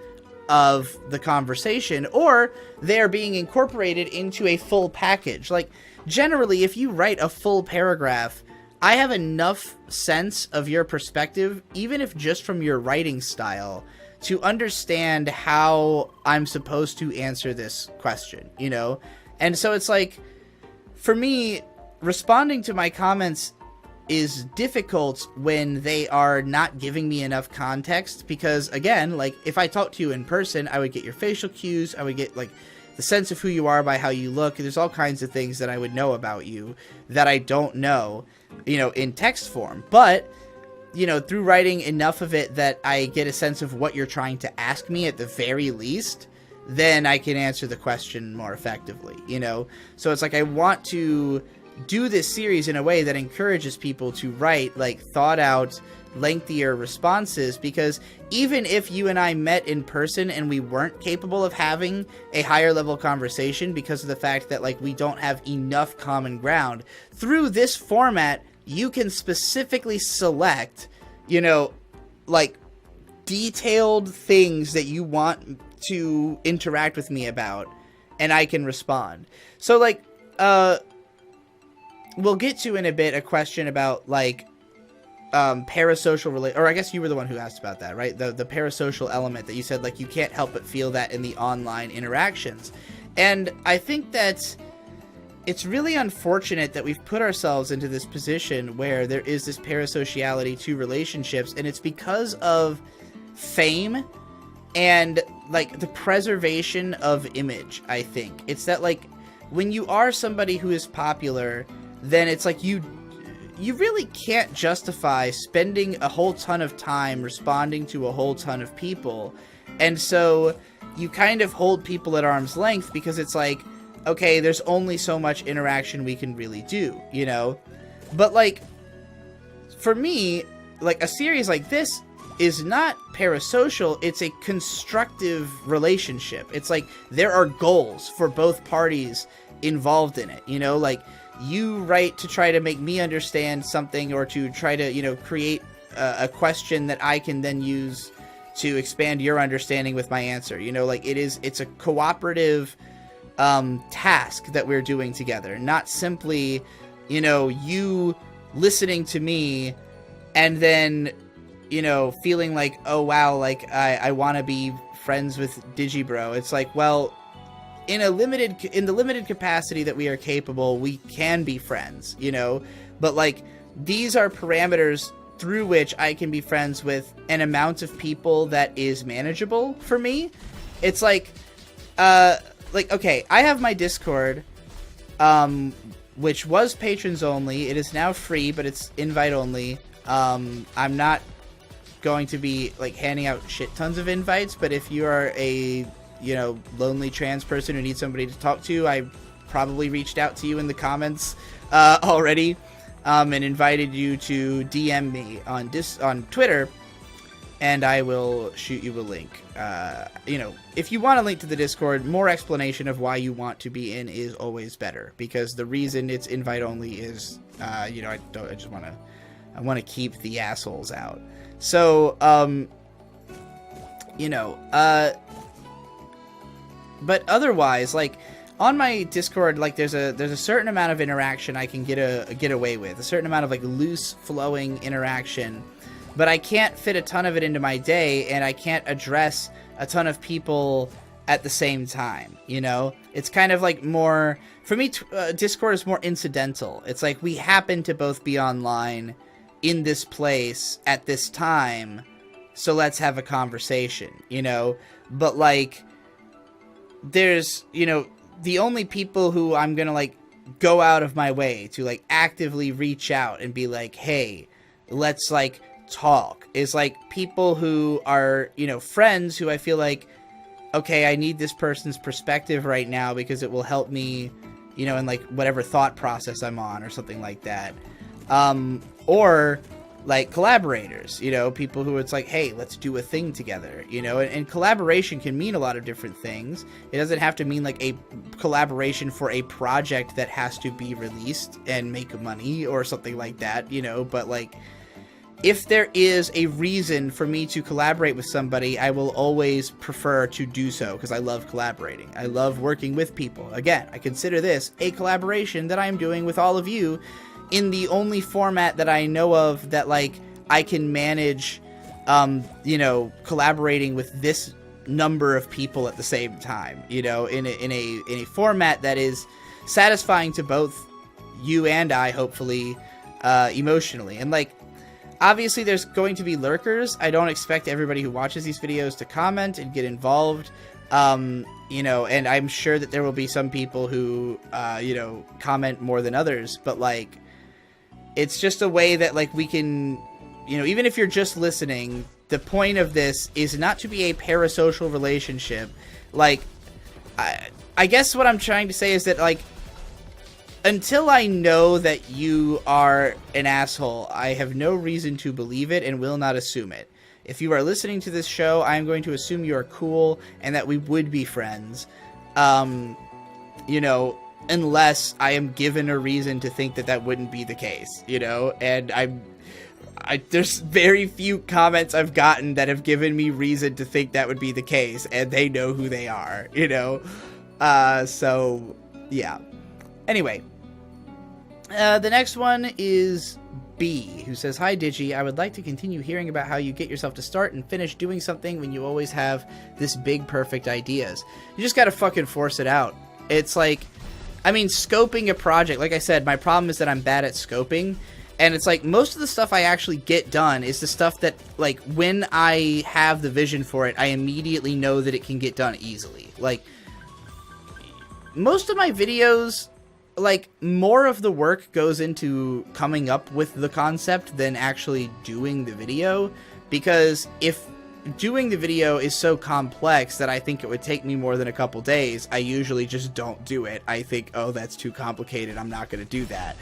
of the conversation, or they're being incorporated into a full package. Like, generally, if you write a full paragraph, I have enough sense of your perspective, even if just from your writing style, to understand how I'm supposed to answer this question, you know? And so it's like, for me, responding to my comments is difficult when they are not giving me enough context, because, again, like, if I talked to you in person, I would get your facial cues, I would get, like, the sense of who you are by how you look. There's all kinds of things that I would know about you that I don't know, you know, in text form. But, you know, through writing enough of it that I get a sense of what you're trying to ask me at the very least, then I can answer the question more effectively, you know? So it's like, I want to do this series in a way that encourages people to write, like, thought out, lengthier responses, because even if you and I met in person and we weren't capable of having a higher level conversation because of the fact that, like, we don't have enough common ground, through this format, you can specifically select, you know, like, detailed things that you want to interact with me about, and I can respond. So, like, we'll get to in a bit a question about, like, parasocial or I guess you were the one who asked about that, right? The parasocial element that you said, like, you can't help but feel that in the online interactions. And I think that it's really unfortunate that we've put ourselves into this position where there is this parasociality to relationships, and it's because of fame and, like, the preservation of image. I think it's that, like, when you are somebody who is popular, then it's like you really can't justify spending a whole ton of time responding to a whole ton of people. And so you kind of hold people at arm's length, because it's like, okay, there's only so much interaction we can really do, you know? But, like, for me, like, a series like this is not parasocial, it's a constructive relationship. It's like, there are goals for both parties involved in it, you know? Like, you write to try to make me understand something, or to try to, you know, create a question that I can then use to expand your understanding with my answer, you know? Like, it's a cooperative task that we're doing together, not simply, you know, you listening to me and then, you know, feeling like, oh wow, like, I want to be friends with Digibro. It's like, well, in the limited capacity that we are capable, we can be friends, you know? But, like, these are parameters through which I can be friends with an amount of people that is manageable for me. It's like, okay, I have my Discord, which was patrons only. It is now free, but it's invite only. I'm not going to be, like, handing out shit tons of invites, but if you are a, you know, lonely trans person who needs somebody to talk to, I probably reached out to you in the comments already, and invited you to DM me on Twitter, and I will shoot you a link. You know, if you want a link to the Discord, more explanation of why you want to be in is always better, because the reason it's invite only is, you know, I want to keep the assholes out. So, you know, but otherwise, like, on my Discord, like, there's a certain amount of interaction I can get away with, a certain amount of, like, loose flowing interaction, but I can't fit a ton of it into my day, and I can't address a ton of people at the same time, you know? It's kind of like more, for me, Discord is more incidental. It's like, we happen to both be online in this place at this time, so let's have a conversation, you know? But, like, there's, you know, the only people who I'm gonna, like, go out of my way to like actively reach out and be like, hey, let's like talk, is like people who are, you know, friends who I feel like, okay, I need this person's perspective right now because it will help me, you know, in like whatever thought process I'm on or something like that. Or like collaborators, you know, people who it's like, hey, let's do a thing together, you know, and collaboration can mean a lot of different things. It doesn't have to mean like a collaboration for a project that has to be released and make money or something like that, you know, but like, if there is a reason for me to collaborate with somebody, I will always prefer to do so because I love collaborating. I love working with people. Again, I consider this a collaboration that I'm doing with all of you in the only format that I know of that, like, I can manage, you know, collaborating with this number of people at the same time, you know, in a format that is satisfying to both you and I, hopefully, emotionally. And, like, obviously, there's going to be lurkers. I don't expect everybody who watches these videos to comment and get involved. You know, and I'm sure that there will be some people who, you know, comment more than others. But, like, it's just a way that, like, we can, you know, even if you're just listening, the point of this is not to be a parasocial relationship. Like, I guess what I'm trying to say is that, like, until I know that you are an asshole, I have no reason to believe it and will not assume it. If you are listening to this show, I am going to assume you are cool and that we would be friends. You know, unless I am given a reason to think that that wouldn't be the case, you know? And there's very few comments I've gotten that have given me reason to think that would be the case, and they know who they are, you know? So, yeah. Anyway, the next one is B, who says, "Hi Digi, I would like to continue hearing about how you get yourself to start and finish doing something when you always have this big perfect ideas. You just gotta fucking force it out. It's like, I mean, scoping a project, like I said, my problem is that I'm bad at scoping, and it's like, most of the stuff I actually get done is the stuff that, like, when I have the vision for it, I immediately know that it can get done easily. Like, most of my videos, like, more of the work goes into coming up with the concept than actually doing the video, because if doing the video is so complex that I think it would take me more than a couple days, I usually just don't do it. I think, oh, that's too complicated, I'm not going to do that.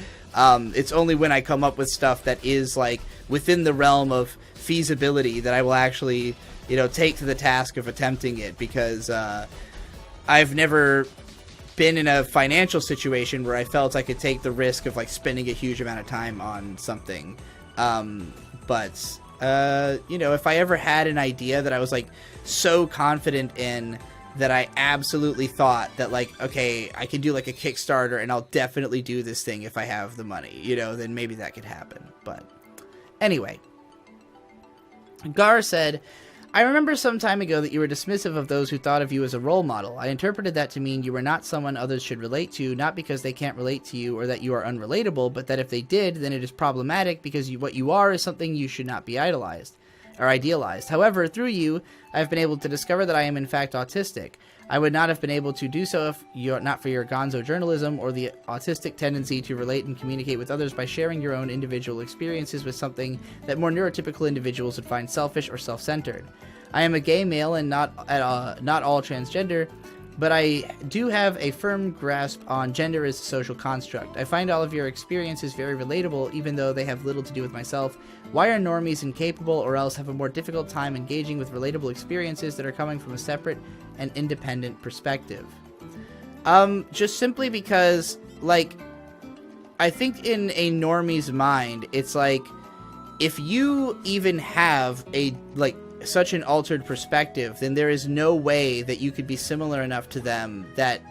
It's only when I come up with stuff that is, like, within the realm of feasibility that I will actually, you know, take to the task of attempting it, because I've never been in a financial situation where I felt I could take the risk of, like, spending a huge amount of time on something. But you know, if I ever had an idea that I was, like, so confident in that I absolutely thought that, like, okay, I can do, like, a Kickstarter and I'll definitely do this thing if I have the money, you know, then maybe that could happen. But anyway, Gar said, "I remember some time ago that you were dismissive of those who thought of you as a role model. I interpreted that to mean you were not someone others should relate to, not because they can't relate to you or that you are unrelatable, but that if they did, then it is problematic because what you are is something you should not be idolized or idealized. However, through you, I have been able to discover that I am in fact autistic. I would not have been able to do so if not for your gonzo journalism or the autistic tendency to relate and communicate with others by sharing your own individual experiences with something that more neurotypical individuals would find selfish or self-centered. I am a gay male and not all transgender, but I do have a firm grasp on gender as a social construct. I find all of your experiences very relatable, even though they have little to do with myself. Why are normies incapable or else have a more difficult time engaging with relatable experiences that are coming from a separate and independent perspective?" Just simply because, like, I think in a normie's mind, it's like, if you even have a, like, such an altered perspective, then there is no way that you could be similar enough to them that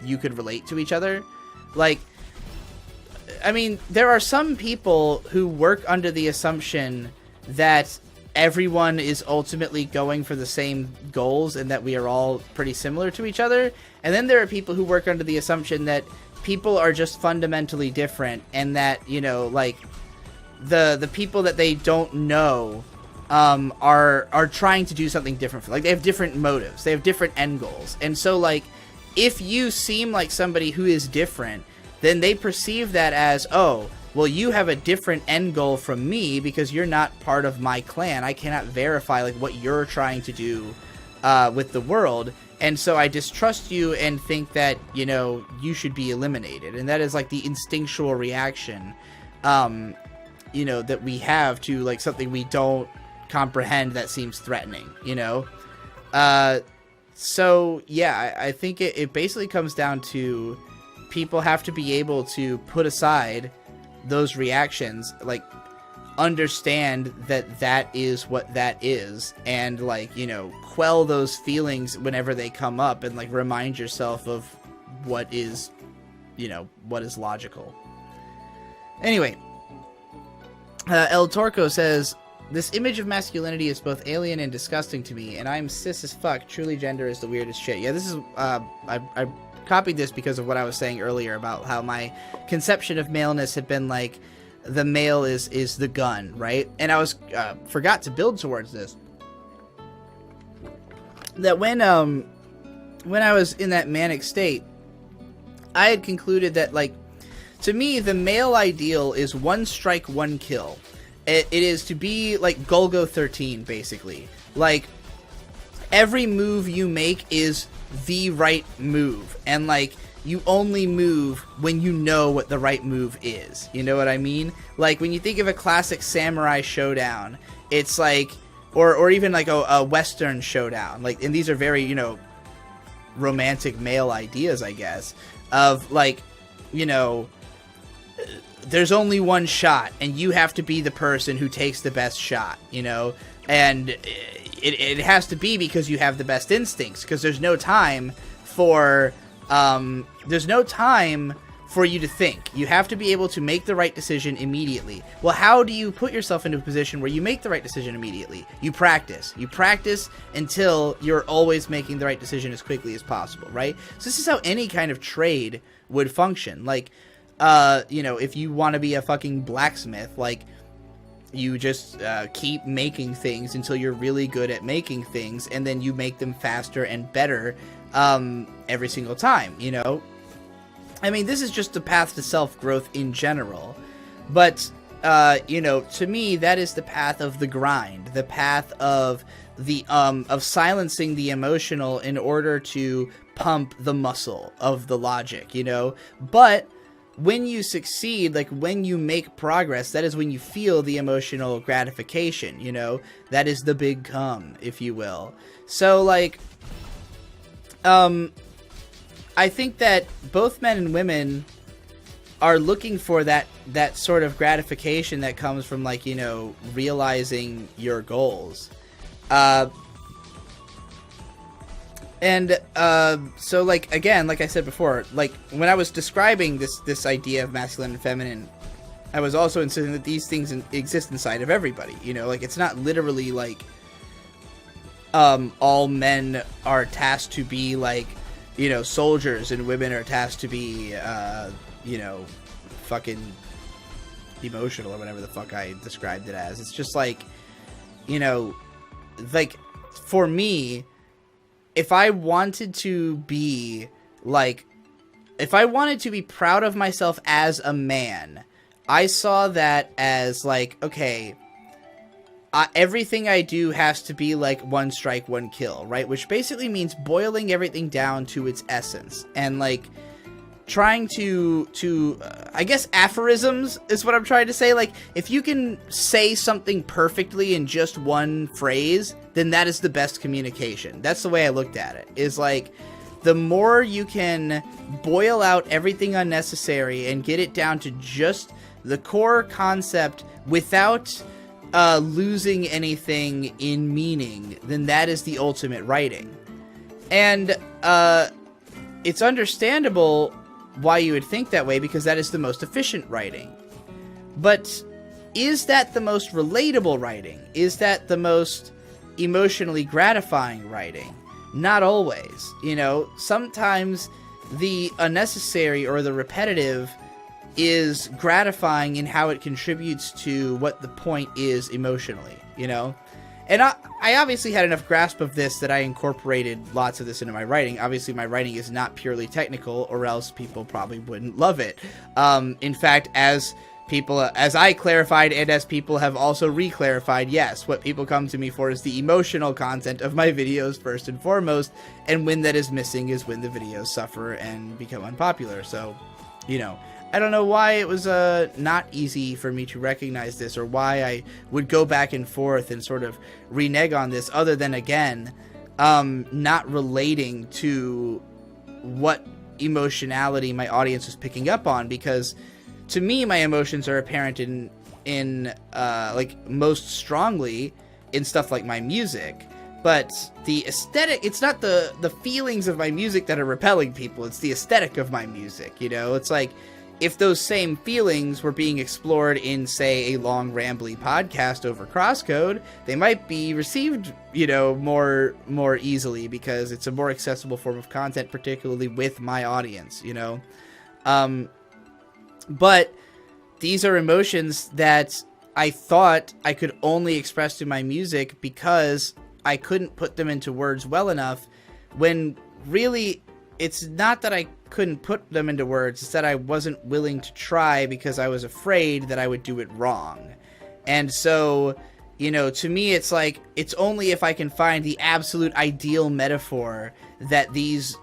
you could relate to each other. Like, I mean, there are some people who work under the assumption that everyone is ultimately going for the same goals and that we are all pretty similar to each other. And then there are people who work under the assumption that people are just fundamentally different and that, you know, like, the people that they don't know are trying to do something different for, like, they have different motives, they have different end goals. And so, like, if you seem like somebody who is different, then they perceive that as, oh, well, you have a different end goal from me because you're not part of my clan. I cannot verify like what you're trying to do with the world. And so I distrust you and think that, you know, you should be eliminated. And that is like the instinctual reaction, you know, that we have to like something we don't comprehend that seems threatening, you know? So yeah, I think it basically comes down to people have to be able to put aside those reactions, like understand that that is what that is, and like, you know, quell those feelings whenever they come up, and like remind yourself of what is, you know, what is logical. Anyway, El Torco says, this image of masculinity is both alien and disgusting to me, and I'm cis as fuck. Truly, gender is the weirdest shit. Yeah, this is, I copied this because of what I was saying earlier about how my conception of maleness had been like, the male is the gun, right? And I was, forgot to build towards this. That when I was in that manic state, I had concluded that, like, to me, the male ideal is one strike, one kill. It is to be like Golgo 13, basically. Like, every move you make is the right move, and like, you only move when you know what the right move is. You know what I mean? Like, when you think of a classic samurai showdown, it's like, or even like a Western showdown. Like, and these are very, you know, romantic male ideas, I guess, of like, you know, there's only one shot, and you have to be the person who takes the best shot, you know? And it has to be because you have the best instincts, because there's no time for you to think. You have to be able to make the right decision immediately. Well, how do you put yourself into a position where you make the right decision immediately? You practice. You practice until you're always making the right decision as quickly as possible, right? So this is how any kind of trade would function. Like, you know, if you want to be a fucking blacksmith, like, you just keep making things until you're really good at making things, and then you make them faster and better every single time, you know? I mean, this is just the path to self-growth in general. But, you know, to me, that is the path of the grind, the path of the of silencing the emotional in order to pump the muscle of the logic, you know? But when you succeed, like when you make progress, that is when you feel the emotional gratification, you know? That is the big come, if you will. So, like, I think that both men and women are looking for that sort of gratification that comes from, like, you know, realizing your goals. So, like, again, like I said before, like, when I was describing this idea of masculine and feminine, I was also insisting that these things exist inside of everybody, you know? Like, it's not literally, like, all men are tasked to be, like, you know, soldiers, and women are tasked to be, you know, fucking emotional, or whatever the fuck I described it as. It's just, like, you know, like, for me, if I wanted to be, like, if I wanted to be proud of myself as a man, I saw that as, like, okay, everything I do has to be, like, one strike, one kill, right? Which basically means boiling everything down to its essence, and, like, trying to I guess aphorisms is what I'm trying to say. Like, if you can say something perfectly in just one phrase, then that is the best communication. That's the way I looked at it. Is like, the more you can boil out everything unnecessary and get it down to just the core concept without losing anything in meaning, then that is the ultimate writing. And it's understandable why you would think that way, because that is the most efficient writing. But is that the most relatable writing? Is that the most emotionally gratifying writing? Not always. You know, sometimes the unnecessary or the repetitive is gratifying in how it contributes to what the point is emotionally, you know? And I obviously had enough grasp of this that I incorporated lots of this into my writing. Obviously, my writing is not purely technical, or else people probably wouldn't love it. In fact, as I clarified, and as people have also re-clarified, yes, what people come to me for is the emotional content of my videos first and foremost, and when that is missing is when the videos suffer and become unpopular. So, you know, I don't know why it was not easy for me to recognize this, or why I would go back and forth and sort of renege on this, other than, again, not relating to what emotionality my audience was picking up on, because to me, my emotions are apparent in like most strongly in stuff like my music, but the aesthetic, it's not the feelings of my music that are repelling people, it's the aesthetic of my music, you know? It's like, if those same feelings were being explored in, say, a long, rambly podcast over Crosscode, they might be received, you know, more easily, because it's a more accessible form of content, particularly with my audience, you know? But these are emotions that I thought I could only express through my music because I couldn't put them into words well enough, when really it's not that I couldn't put them into words, it's that I wasn't willing to try because I was afraid that I would do it wrong. And so, you know, to me it's like, it's only if I can find the absolute ideal metaphor that these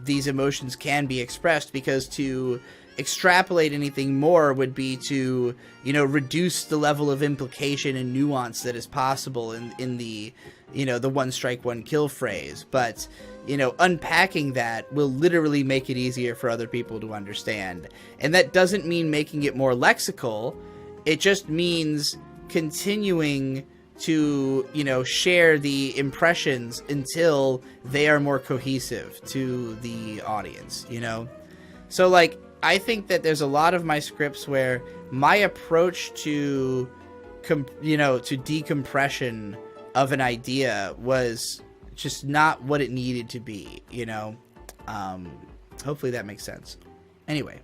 emotions can be expressed, because to extrapolate anything more would be to, you know, reduce the level of implication and nuance that is possible in the, you know, the one strike, one kill phrase. But, you know, unpacking that will literally make it easier for other people to understand. And that doesn't mean making it more lexical. It just means continuing to, you know, share the impressions until they are more cohesive to the audience, you know? So, like, I think that there's a lot of my scripts where my approach to, you know, to decompression of an idea was just not what it needed to be, you know? Hopefully that makes sense. Anyway,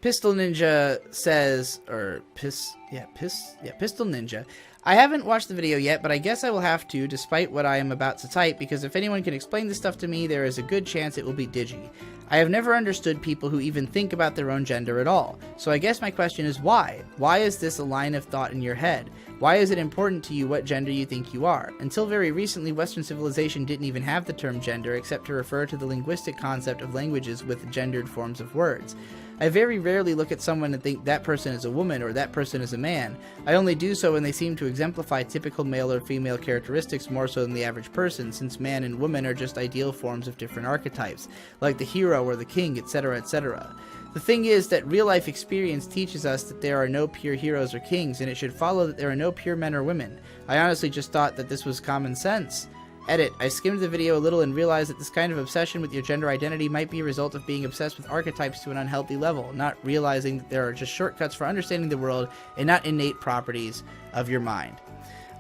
Pistol Ninja says, or Pistol Ninja, I haven't watched the video yet, but I guess I will have to, despite what I am about to type, because if anyone can explain this stuff to me, there is a good chance it will be Digi. I have never understood people who even think about their own gender at all. So I guess my question is why? Why is this a line of thought in your head? Why is it important to you what gender you think you are? Until very recently, Western civilization didn't even have the term gender, except to refer to the linguistic concept of languages with gendered forms of words. I very rarely look at someone and think that person is a woman or that person is a man. I only do so when they seem to exemplify typical male or female characteristics more so than the average person, since man and woman are just ideal forms of different archetypes, like the hero or the king, etc., etc. The thing is that real-life experience teaches us that there are no pure heroes or kings, and it should follow that there are no pure men or women. I honestly just thought that this was common sense. Edit. I skimmed the video a little and realized that this kind of obsession with your gender identity might be a result of being obsessed with archetypes to an unhealthy level, not realizing that there are just shortcuts for understanding the world and not innate properties of your mind.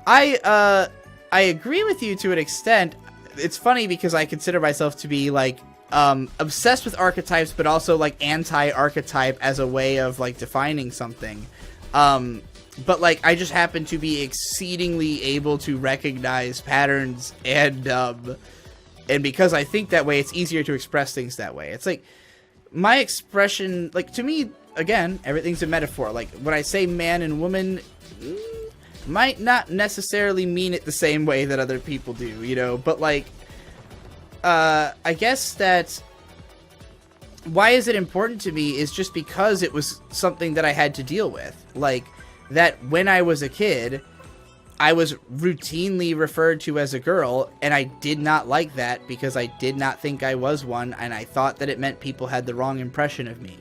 I agree with you to an extent. It's funny because I consider myself to be, like, obsessed with archetypes, but also, like, anti-archetype as a way of, like, defining something. But, like, I just happen to be exceedingly able to recognize patterns, and because I think that way, it's easier to express things that way. It's like, my expression, like, to me, again, everything's a metaphor. Like, when I say man and woman, might not necessarily mean it the same way that other people do, you know? But, like, I guess that why is it important to me is just because it was something that I had to deal with. Like, that when I was a kid, I was routinely referred to as a girl, and I did not like that because I did not think I was one, and I thought that it meant people had the wrong impression of me.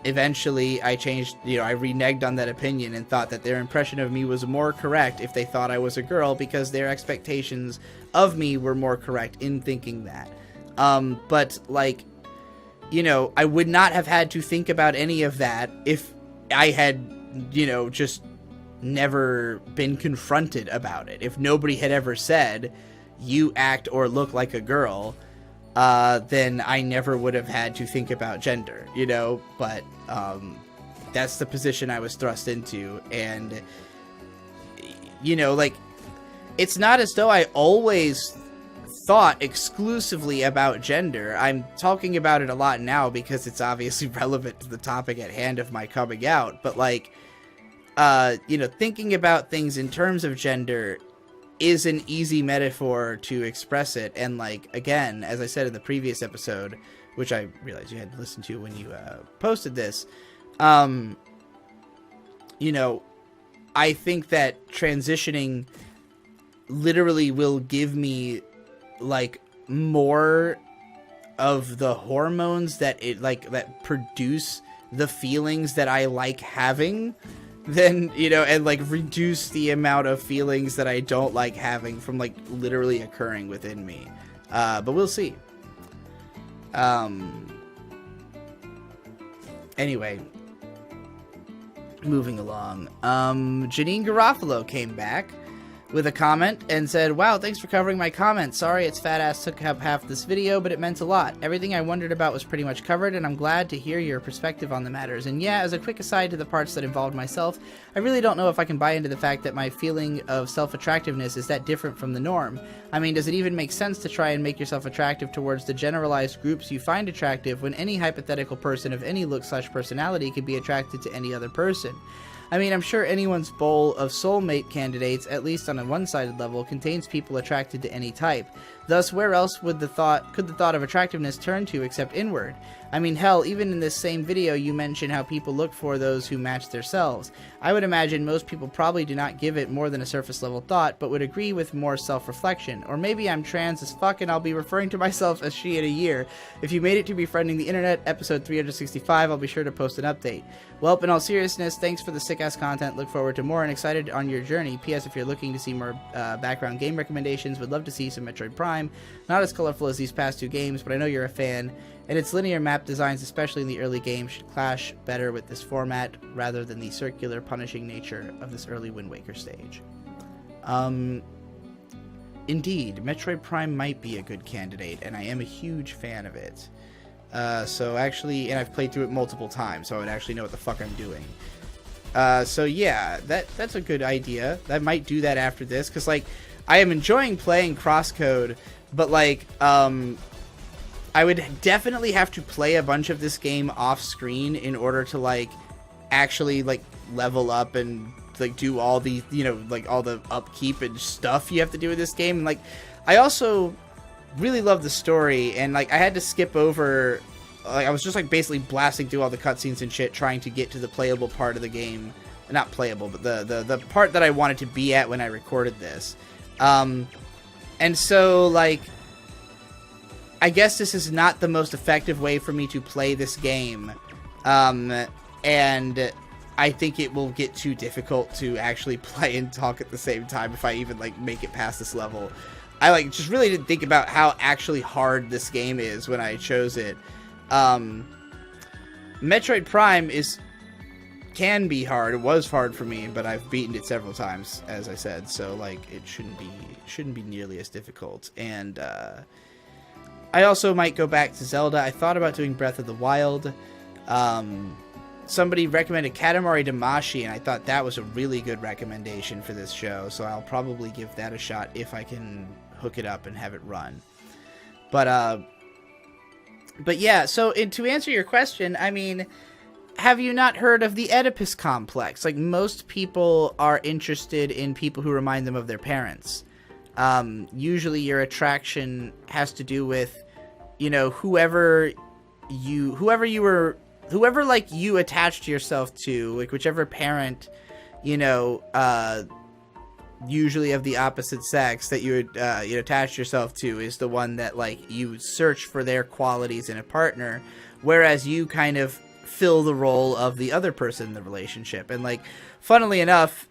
Eventually, I changed, you know, I reneged on that opinion and thought that their impression of me was more correct if they thought I was a girl, because their expectations of me were more correct in thinking that. But, like, you know, I would not have had to think about any of that if I had, you know, just never been confronted about it. If nobody had ever said, you act or look like a girl, then I never would have had to think about gender, you know? But that's the position I was thrust into, and, you know, like, it's not as though I always thought exclusively about gender. I'm talking about it a lot now because it's obviously relevant to the topic at hand of my coming out. But like, you know, thinking about things in terms of gender is an easy metaphor to express it. And like, again, as I said in the previous episode, which I realized you had to listen to when you posted this, you know, I think that transitioning literally will give me like more of the hormones that that produce the feelings that I like having, then, you know, and like reduce the amount of feelings that I don't like having from like literally occurring within me. But we'll see. Anyway, moving along. Janine Garofalo came back with a comment and said, "Wow, thanks for covering my comment. Sorry its fat ass took up half this video, but it meant a lot. Everything I wondered about was pretty much covered, and I'm glad to hear your perspective on the matters. And yeah, as a quick aside to the parts that involved myself, I really don't know if I can buy into the fact that my feeling of self-attractiveness is that different from the norm. I mean, does it even make sense to try and make yourself attractive towards the generalized groups you find attractive when any hypothetical person of any look/personality could be attracted to any other person? I mean, I'm sure anyone's bowl of soulmate candidates, at least on a one-sided level, contains people attracted to any type. Thus, where else could the thought of attractiveness turn to except inward? I mean, hell, even in this same video, you mention how people look for those who match their selves. I would imagine most people probably do not give it more than a surface-level thought, but would agree with more self-reflection. Or maybe I'm trans as fuck and I'll be referring to myself as she in a year. If you made it to Befriending the Internet, episode 365, I'll be sure to post an update. Well, in all seriousness, thanks for the sick-ass content. Look forward to more and excited on your journey. P.S. If you're looking to see more background game recommendations, would love to see some Metroid Prime. Not as colorful as these past two games, but I know you're a fan. And its linear map designs, especially in the early game, should clash better with this format rather than the circular, punishing nature of this early Wind Waker stage. Indeed, Metroid Prime might be a good candidate, and I am a huge fan of it. So actually, and I've played through it multiple times, so I would actually know what the fuck I'm doing. So yeah, that's a good idea. I might do that after this, because like, I am enjoying playing Crosscode, but like, I would definitely have to play a bunch of this game off screen in order to like actually like level up and like do all the, you know, like all the upkeep and stuff you have to do with this game. And like, I also really love the story, and like I had to skip over, like I was just like basically blasting through all the cutscenes and shit trying to get to the playable part of the game. Not playable, but the part that I wanted to be at when I recorded this. And so like, I guess this is not the most effective way for me to play this game, and I think it will get too difficult to actually play and talk at the same time if I even like make it past this level. I like just really didn't think about how actually hard this game is when I chose it. Metroid Prime can be hard. It was hard for me, but I've beaten it several times, as I said, so like it shouldn't be nearly as difficult. And I also might go back to Zelda. I thought about doing Breath of the Wild. Somebody recommended Katamari Damacy, and I thought that was a really good recommendation for this show, so I'll probably give that a shot if I can hook it up and have it run. But yeah, so to answer your question, I mean, have you not heard of the Oedipus complex? Like, most people are interested in people who remind them of their parents. Usually your attraction has to do with, you know, whoever like you attached yourself to, like whichever parent, you know, usually of the opposite sex that you attached yourself to is the one that like you search for their qualities in a partner, whereas you kind of fill the role of the other person in the relationship. And like, funnily enough,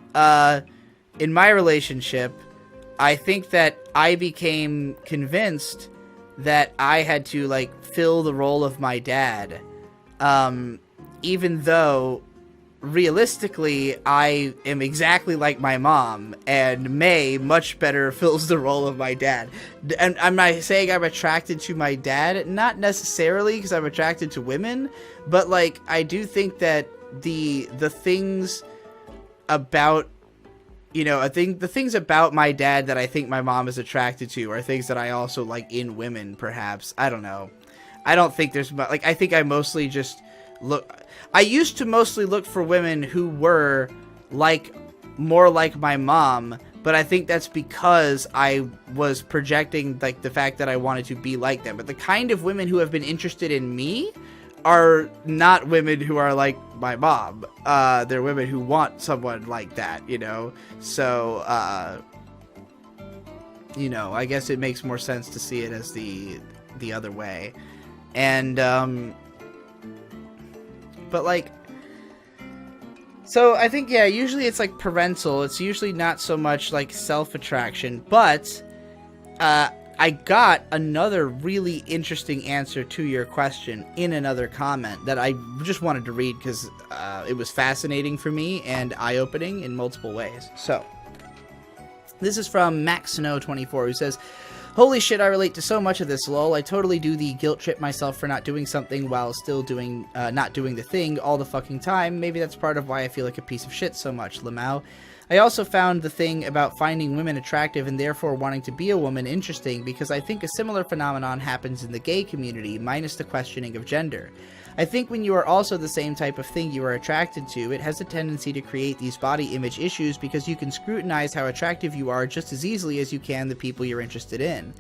in my relationship, I think that I became convinced that I had to like fill the role of my dad, even though realistically I am exactly like my mom, and May much better fills the role of my dad. And I'm not saying I'm attracted to my dad, not necessarily because I'm attracted to women, but like I do think that the things about you know, I think the things about my dad that I think my mom is attracted to are things that I also like in women, perhaps. I don't know. I don't think there's, like, I think I mostly just I used to mostly look for women who were, like, more like my mom, but I think that's because I was projecting, like, the fact that I wanted to be like them. But the kind of women who have been interested in me are not women who are like my mom. They're women who want someone like that, you know? So, you know, I guess it makes more sense to see it as the other way. And, but, like, so I think, yeah, usually it's, like, parental. It's usually not so much, like, self-attraction. But, I got another really interesting answer to your question in another comment that I just wanted to read because it was fascinating for me and eye-opening in multiple ways. So, this is from MaxSnow24, who says, "Holy shit, I relate to so much of this, lol. I totally do the guilt trip myself for not doing something while still doing, not doing the thing all the fucking time. Maybe that's part of why I feel like a piece of shit so much, Lamau. I also found the thing about finding women attractive and therefore wanting to be a woman interesting because I think a similar phenomenon happens in the gay community, minus the questioning of gender. I think when you are also the same type of thing you are attracted to, it has a tendency to create these body image issues because you can scrutinize how attractive you are just as easily as you can the people you're interested in.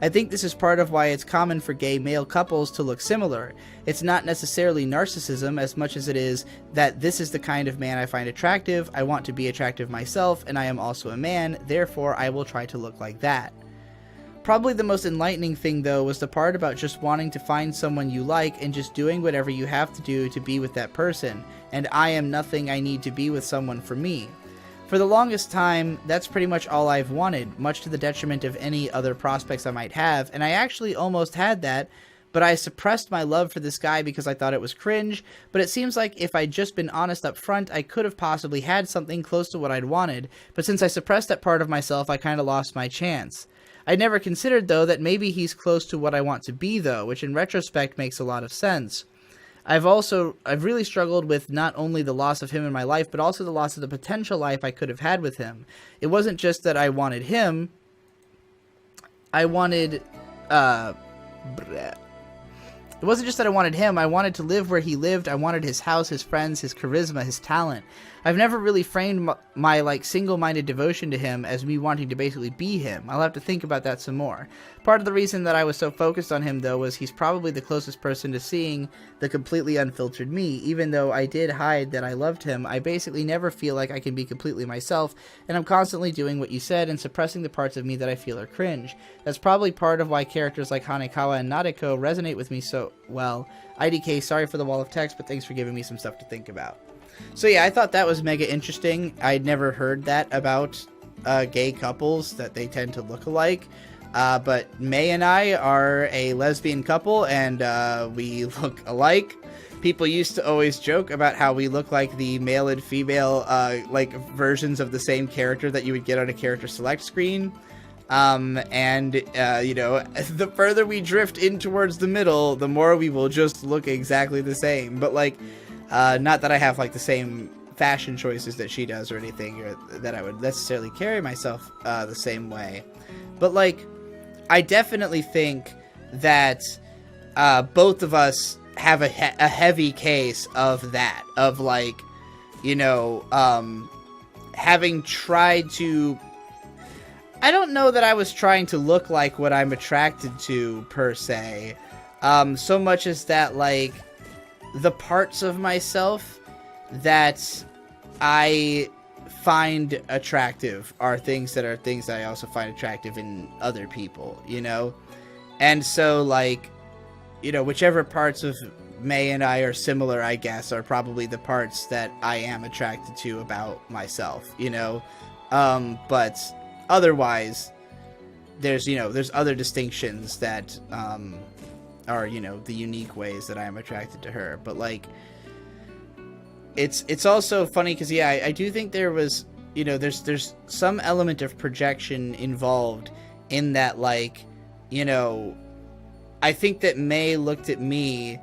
I think this is part of why it's common for gay male couples to look similar. It's not necessarily narcissism as much as it is that this is the kind of man I find attractive, I want to be attractive myself, and I am also a man, therefore I will try to look like that. Probably the most enlightening thing, though, was the part about just wanting to find someone you like and just doing whatever you have to do to be with that person, and I am nothing, I need to be with someone for me. For the longest time, that's pretty much all I've wanted, much to the detriment of any other prospects I might have, and I actually almost had that, but I suppressed my love for this guy because I thought it was cringe, but it seems like if I'd just been honest up front, I could have possibly had something close to what I'd wanted, but since I suppressed that part of myself, I kinda lost my chance. I never considered, though, that maybe he's close to what I want to be, though, which in retrospect makes a lot of sense. I've really struggled with not only the loss of him in my life, but also the loss of the potential life I could have had with him. It wasn't just that I wanted him. I wanted to live where he lived. I wanted his house, his friends, his charisma, his talent. I've never really framed my like single-minded devotion to him as me wanting to basically be him. I'll have to think about that some more. Part of the reason that I was so focused on him, though, was he's probably the closest person to seeing the completely unfiltered me. Even though I did hide that I loved him, I basically never feel like I can be completely myself, and I'm constantly doing what you said and suppressing the parts of me that I feel are cringe. That's probably part of why characters like Hanekawa and Nadeko resonate with me so well. IDK, sorry for the wall of text, but thanks for giving me some stuff to think about. So yeah, I thought that was mega interesting. I'd never heard that about gay couples, that they tend to look alike. But May and I are a lesbian couple, and we look alike. People used to always joke about how we look like the male and female like versions of the same character that you would get on a character select screen. You know, the further we drift in towards the middle, the more we will just look exactly the same. But like, not that I have like the same fashion choices that she does or anything, or that I would necessarily carry myself the same way. But like, I definitely think that both of us have a heavy case of that, of like, you know, having tried to, I don't know that I was trying to look like what I'm attracted to per se, so much as that like the parts of myself that I find attractive are things that I also find attractive in other people, you know? And so like, you know, whichever parts of May and I are similar, I guess, are probably the parts that I am attracted to about myself, you know? But otherwise, there's, you know, there's other distinctions that are, you know, the unique ways that I am attracted to her. But like, it's also funny because, yeah, I do think there was, you know, there's some element of projection involved in that, like, you know, I think that May looked at me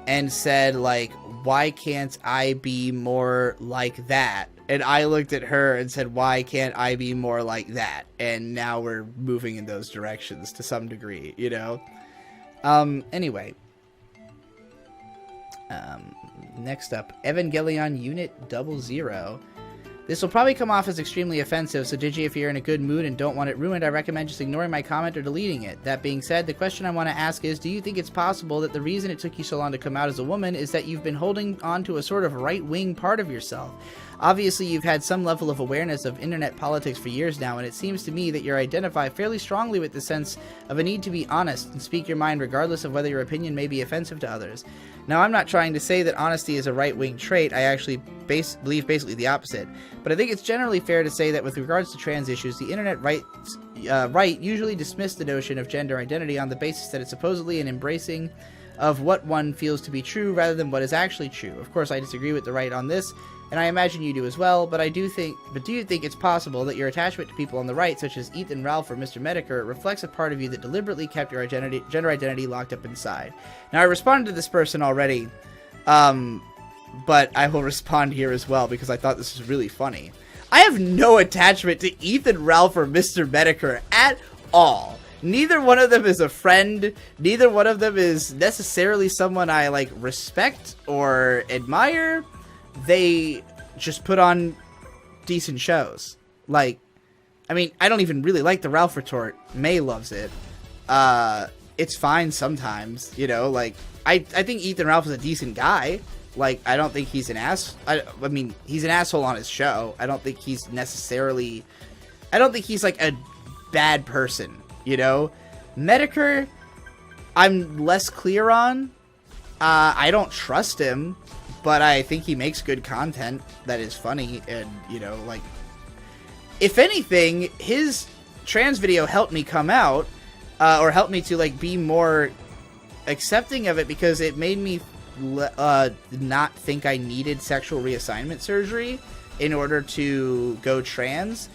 and said, like, why can't I be more like that? And I looked at her and said, why can't I be more like that? And now we're moving in those directions to some degree, you know? Anyway. Next up, Evangelion Unit 00. This will probably come off as extremely offensive, so Digi, if you're in a good mood and don't want it ruined, I recommend just ignoring my comment or deleting it. That being said, the question I want to ask is, do you think it's possible that the reason it took you so long to come out as a woman is that you've been holding on to a sort of right-wing part of yourself? Obviously, you've had some level of awareness of internet politics for years now, and it seems to me that you identify fairly strongly with the sense of a need to be honest and speak your mind regardless of whether your opinion may be offensive to others. Now, I'm not trying to say that honesty is a right-wing trait. I actually believe basically the opposite. But I think it's generally fair to say that with regards to trans issues, the internet right usually dismiss the notion of gender identity on the basis that it's supposedly an embracing of what one feels to be true rather than what is actually true. Of course, I disagree with the right on this, and I imagine you do as well, but do you think it's possible that your attachment to people on the right, such as Ethan, Ralph, or Mr. Medicare, reflects a part of you that deliberately kept your gender identity locked up inside? Now, I responded to this person already, but I will respond here as well because I thought this was really funny. I have no attachment to Ethan, Ralph, or Mr. Medicare at all. Neither one of them is a friend. Neither one of them is necessarily someone I, like, respect or admire. They just put on decent shows. Like, I mean, I don't even really like the Ralph retort. May loves it. It's fine sometimes, you know, like, I think Ethan Ralph is a decent guy. Like, I don't think he's an ass. I mean, he's an asshole on his show. I don't think he's necessarily, I don't think he's, like, a bad person, you know? Medicare, I'm less clear on. I don't trust him. But I think he makes good content that is funny, and, you know, like, if anything, his trans video helped me come out, or helped me to, like, be more accepting of it, because it made me not think I needed sexual reassignment surgery in order to go trans,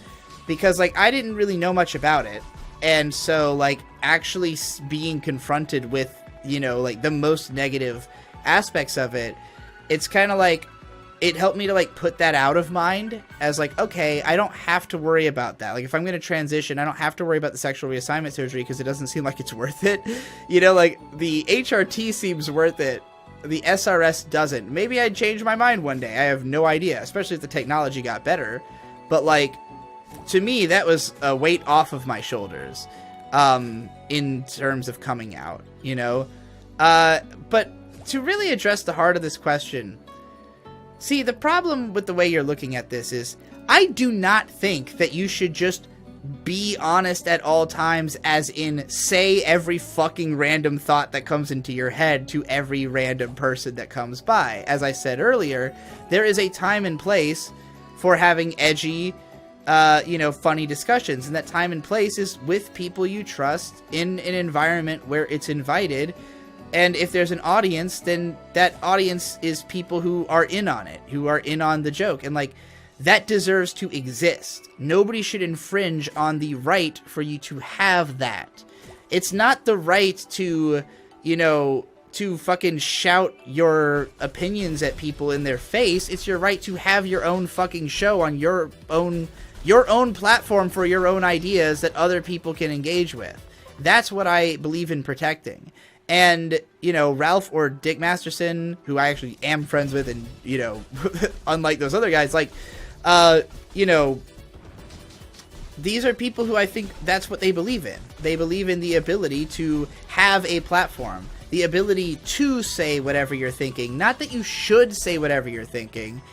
because, like, I didn't really know much about it, and so, like, actually being confronted with, you know, like, the most negative aspects of it, it's kind of like, it helped me to, like, put that out of mind as, like, okay, I don't have to worry about that. Like, if I'm going to transition, I don't have to worry about the sexual reassignment surgery because it doesn't seem like it's worth it. You know, like, the HRT seems worth it. The SRS doesn't. Maybe I'd change my mind one day. I have no idea, especially if the technology got better. But, like, to me, that was a weight off of my shoulders in terms of coming out, you know? But to really address the heart of this question, see, the problem with the way you're looking at this is, I do not think that you should just be honest at all times, as in, say every fucking random thought that comes into your head to every random person that comes by. As I said earlier, there is a time and place for having edgy, you know, funny discussions, and that time and place is with people you trust in an environment where it's invited. And if there's an audience, then that audience is people who are in on it, who are in on the joke. And, like, that deserves to exist. Nobody should infringe on the right for you to have that. It's not the right to, you know, to fucking shout your opinions at people in their face. It's your right to have your own fucking show on your own platform for your own ideas that other people can engage with. That's what I believe in protecting. And, you know, Ralph or Dick Masterson, who I actually am friends with, and, you know, unlike those other guys, like, you know, these are people who I think that's what they believe in. They believe in the ability to have a platform, the ability to say whatever you're thinking. Not that you should say whatever you're thinking,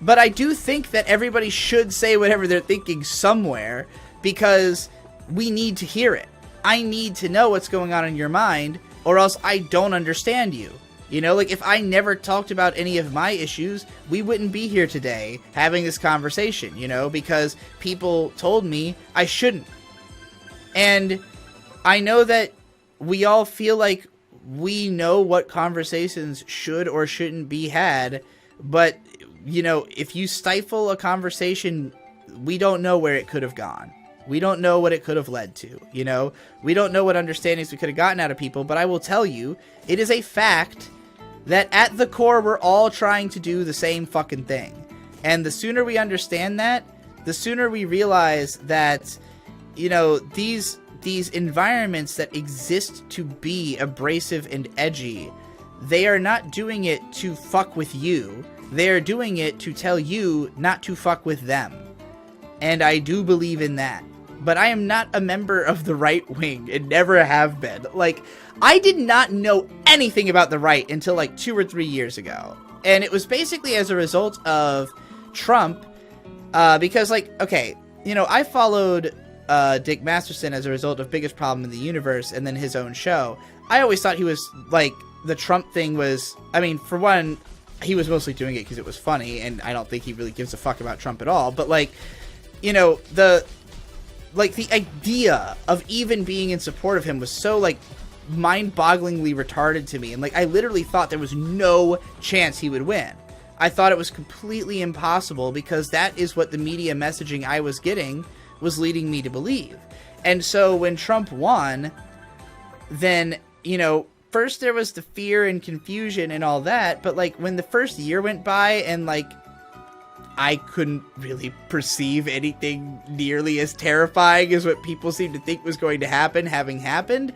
but I do think that everybody should say whatever they're thinking somewhere, because we need to hear it. I need to know what's going on in your mind, or else I don't understand you. You know, like, if I never talked about any of my issues, we wouldn't be here today having this conversation, you know, because people told me I shouldn't. And I know that we all feel like we know what conversations should or shouldn't be had, but, you know, if you stifle a conversation, we don't know where it could have gone. We don't know what it could have led to, you know? We don't know what understandings we could have gotten out of people, but I will tell you, it is a fact that at the core we're all trying to do the same fucking thing. And the sooner we understand that, the sooner we realize that, you know, these environments that exist to be abrasive and edgy, they are not doing it to fuck with you. They are doing it to tell you not to fuck with them. And I do believe in that. But I am not a member of the right wing and never have been. Like, I did not know anything about the right until like 2 or 3 years ago. And it was basically as a result of Trump, because, like, okay, you know, I followed Dick Masterson as a result of Biggest Problem in the Universe and then his own show. I always thought he was, like, the Trump thing was, I mean, for one, he was mostly doing it because it was funny, and I don't think he really gives a fuck about Trump at all. But, like, you know, the idea of even being in support of him was so, like, mind-bogglingly retarded to me. And, like, I literally thought there was no chance he would win. I thought it was completely impossible because that is what the media messaging I was getting was leading me to believe. And so when Trump won, then, you know, first there was the fear and confusion and all that. But, like, when the first year went by and, like, I couldn't really perceive anything nearly as terrifying as what people seemed to think was going to happen having happened.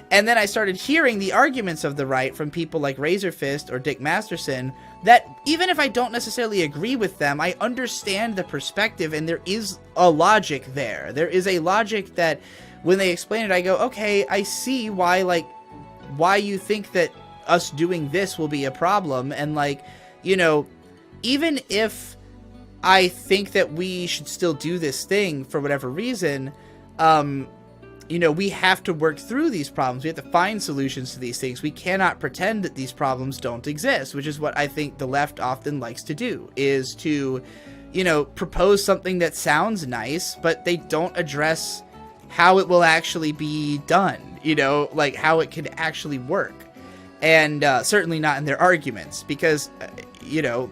And then I started hearing the arguments of the right from people like Razor Fist or Dick Masterson that even if I don't necessarily agree with them, I understand the perspective and there is a logic there. There is a logic that when they explain it, I go, okay, I see why, like, why you think that us doing this will be a problem. And, like, you know, even if I think that we should still do this thing for whatever reason, you know, we have to work through these problems. We have to find solutions to these things. We cannot pretend that these problems don't exist, which is what I think the left often likes to do, is to, you know, propose something that sounds nice, but they don't address how it will actually be done, you know, like how it can actually work. And certainly not in their arguments, because, you know,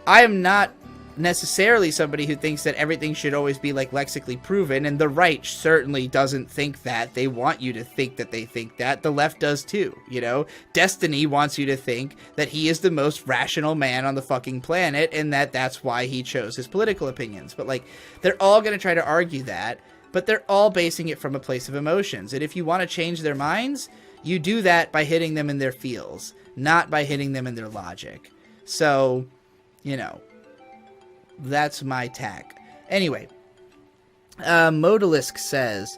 I am not necessarily somebody who thinks that everything should always be, like, lexically proven, and the right certainly doesn't think that. They want you to think that they think that. The left does too, you know? Destiny wants you to think that he is the most rational man on the fucking planet, and that that's why he chose his political opinions. But, like, they're all going to try to argue that, but they're all basing it from a place of emotions. And if you want to change their minds, you do that by hitting them in their feels, not by hitting them in their logic. So, you know, that's my tack. Anyway, Modalisk says,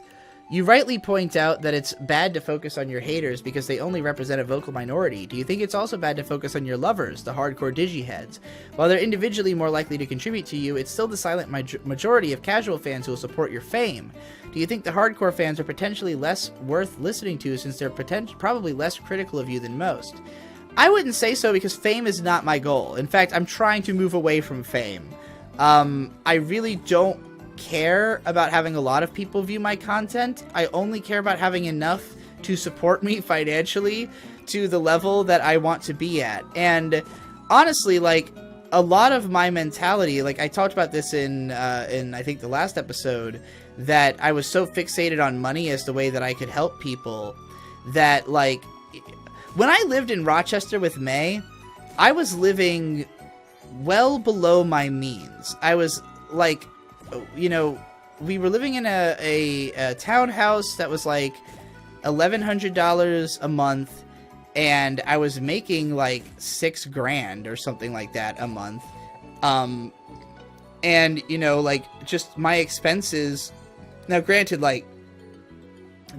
you rightly point out that it's bad to focus on your haters because they only represent a vocal minority. Do you think it's also bad to focus on your lovers, the hardcore digi-heads? While they're individually more likely to contribute to you, it's still the silent majority of casual fans who will support your fame. Do you think the hardcore fans are potentially less worth listening to since they're probably less critical of you than most? I wouldn't say so, because fame is not my goal. In fact, I'm trying to move away from fame. I really don't care about having a lot of people view my content. I only care about having enough to support me financially to the level that I want to be at. And honestly, like, a lot of my mentality, like I talked about this in I think the last episode, that I was so fixated on money as the way that I could help people that, like, when I lived in Rochester with May, I was living well below my means. I was, like, you know, we were living in a townhouse that was like $1,100 a month, and I was making like $6,000 or something like that a month. And, you know, like, just my expenses. Now, granted, like,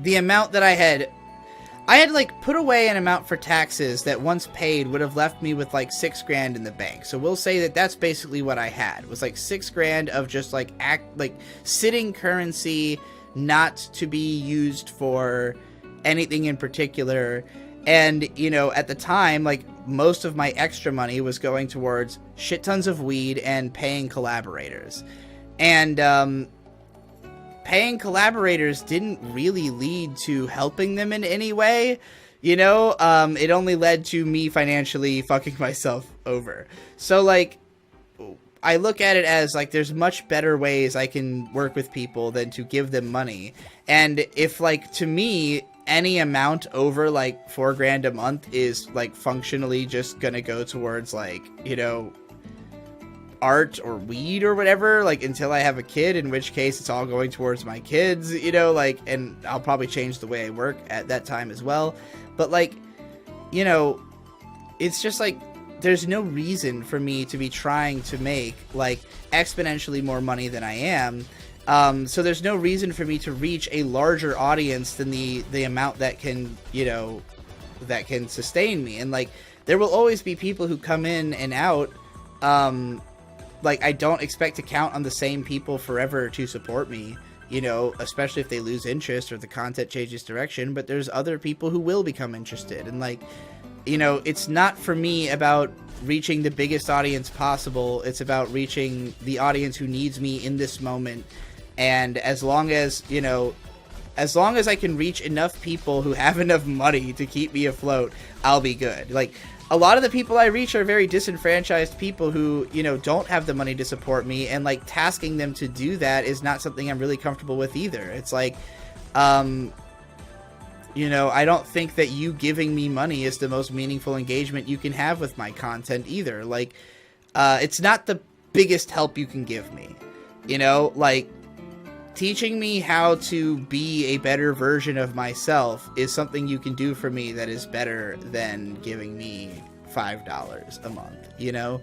the amount that I had like put away an amount for taxes that once paid would have left me with like $6,000 in the bank. So we'll say that that's basically what I had, was like $6,000 of just like sitting currency, not to be used for anything in particular. And, you know, at the time, like, most of my extra money was going towards shit tons of weed and paying collaborators. And paying collaborators didn't really lead to helping them in any way, you know? It only led to me financially fucking myself over. So, like, I look at it as, like, there's much better ways I can work with people than to give them money. And if, like, to me, any amount over like $4,000 a month is like functionally just gonna go towards like, you know, art or weed or whatever, like until I have a kid, in which case it's all going towards my kids, you know, like, and I'll probably change the way I work at that time as well. But like, you know, it's just like, there's no reason for me to be trying to make like exponentially more money than I am. So there's no reason for me to reach a larger audience than the amount that can, you know, that can sustain me. And like, there will always be people who come in and out. Like, I don't expect to count on the same people forever to support me, you know, especially if they lose interest or the content changes direction. But there's other people who will become interested. And like, you know, it's not for me about reaching the biggest audience possible. It's about reaching the audience who needs me in this moment. And as long as, you know, as long as I can reach enough people who have enough money to keep me afloat, I'll be good. Like, a lot of the people I reach are very disenfranchised people who, you know, don't have the money to support me. And like, tasking them to do that is not something I'm really comfortable with either. It's like, you know, I don't think that you giving me money is the most meaningful engagement you can have with my content either. Like, it's not the biggest help you can give me, you know, like, teaching me how to be a better version of myself is something you can do for me that is better than giving me $5 a month, you know?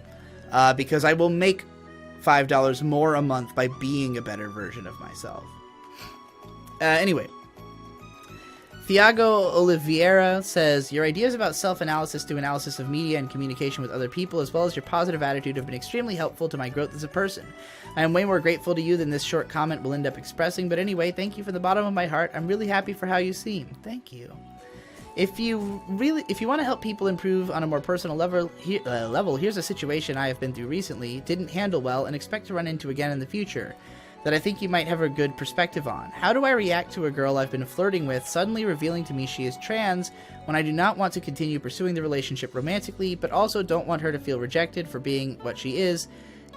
Because I will make $5 more a month by being a better version of myself. Anyway. Thiago Oliveira says, your ideas about self-analysis through analysis of media and communication with other people, as well as your positive attitude, have been extremely helpful to my growth as a person. I am way more grateful to you than this short comment will end up expressing, but anyway, thank you from the bottom of my heart. I'm really happy for how you seem. Thank you. If you want to help people improve on a more personal level, here's a situation I have been through recently, didn't handle well, and expect to run into again in the future, that I think you might have a good perspective on. How do I react to a girl I've been flirting with suddenly revealing to me she is trans when I do not want to continue pursuing the relationship romantically, but also don't want her to feel rejected for being what she is,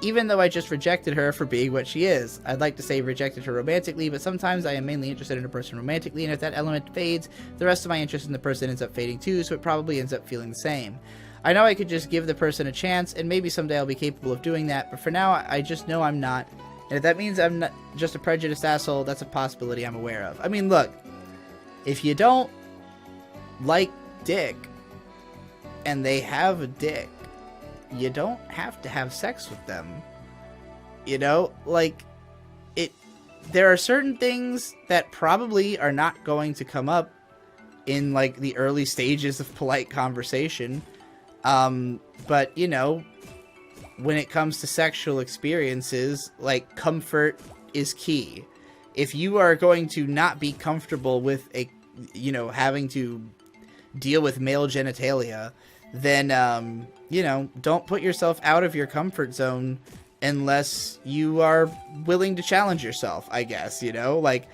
even though I just rejected her for being what she is? I'd like to say rejected her romantically, but sometimes I am mainly interested in a person romantically, and if that element fades, the rest of my interest in the person ends up fading too, so it probably ends up feeling the same. I know I could just give the person a chance, and maybe someday I'll be capable of doing that, but for now, I just know I'm not. And if that means I'm not just a prejudiced asshole, that's a possibility I'm aware of. I mean, look, if you don't like dick, and they have a dick, you don't have to have sex with them. You know, like, there are certain things that probably are not going to come up in, like, the early stages of polite conversation. But, you know, when it comes to sexual experiences, like, comfort is key. If you are going to not be comfortable with you know, having to deal with male genitalia, then, you know, don't put yourself out of your comfort zone unless you are willing to challenge yourself, I guess, you know? Like,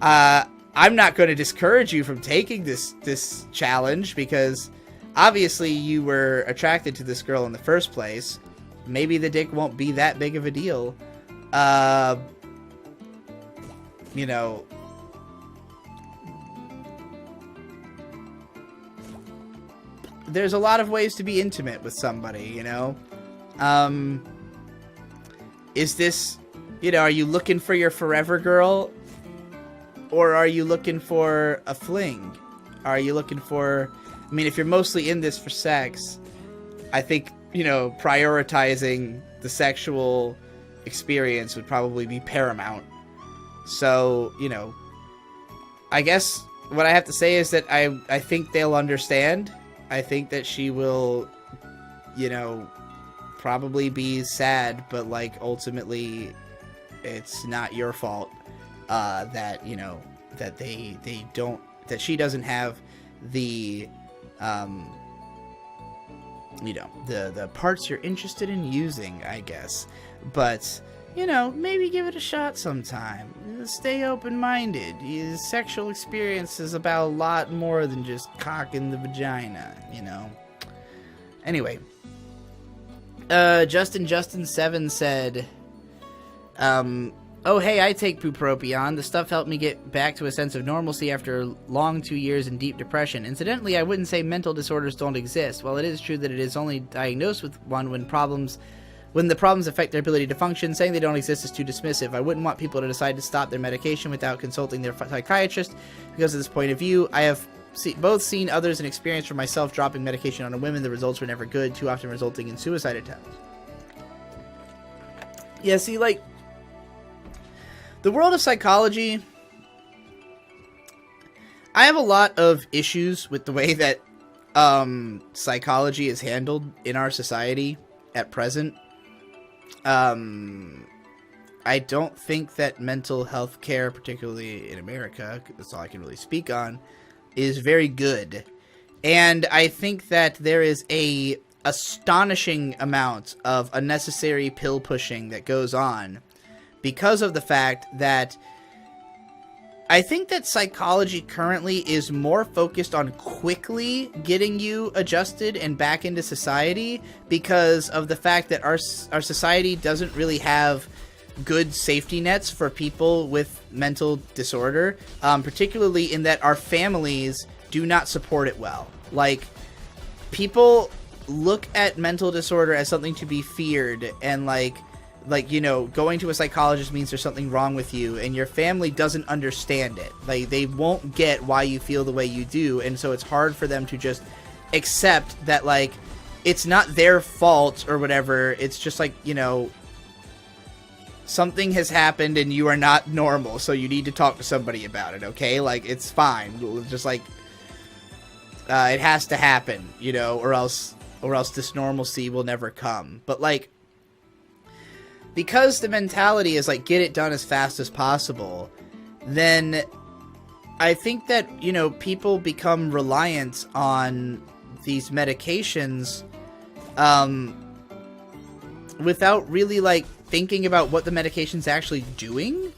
I'm not going to discourage you from taking this challenge, because obviously you were attracted to this girl in the first place. Maybe the dick won't be that big of a deal. You know, there's a lot of ways to be intimate with somebody, you know? Is this, you know, are you looking for your forever girl? Or are you looking for a fling? Are you looking for, I mean, if you're mostly in this for sex, I think, you know, prioritizing the sexual experience would probably be paramount. So, you know, I guess what I have to say is that I think they'll understand. I think that she will, you know, probably be sad, but, like, ultimately it's not your fault that, you know, that they don't, that she doesn't have the, you know, the parts you're interested in using, I guess. But, you know, maybe give it a shot sometime. Stay open-minded. Sexual experience is about a lot more than just cock in the vagina, you know. Anyway. Justin7 said, Oh, hey, I take bupropion. The stuff helped me get back to a sense of normalcy after a long 2 years in deep depression. Incidentally, I wouldn't say mental disorders don't exist. While it is true that it is only diagnosed with one when the problems affect their ability to function, saying they don't exist is too dismissive. I wouldn't want people to decide to stop their medication without consulting their psychiatrist because of this point of view. I have both seen others and experienced for myself dropping medication on a whim. The results were never good, too often resulting in suicide attempts. Yeah, see, like, the world of psychology, I have a lot of issues with the way that psychology is handled in our society at present. I don't think that mental health care, particularly in America, that's all I can really speak on, is very good. And I think that there is a astonishing amount of unnecessary pill pushing that goes on because of the fact that I think that psychology currently is more focused on quickly getting you adjusted and back into society because of the fact that our society doesn't really have good safety nets for people with mental disorder, particularly in that our families do not support it well. Like, people look at mental disorder as something to be feared, and like, you know, going to a psychologist means there's something wrong with you, and your family doesn't understand it. Like, they won't get why you feel the way you do, and so it's hard for them to just accept that, like, it's not their fault or whatever. It's just like, you know, something has happened and you are not normal, so you need to talk to somebody about it, okay? Like, it's fine. Just like, it has to happen, you know, or else this normalcy will never come. But, like, because the mentality is, like, get it done as fast as possible, then I think that, you know, people become reliant on these medications without really, like, thinking about what the medication's actually doing,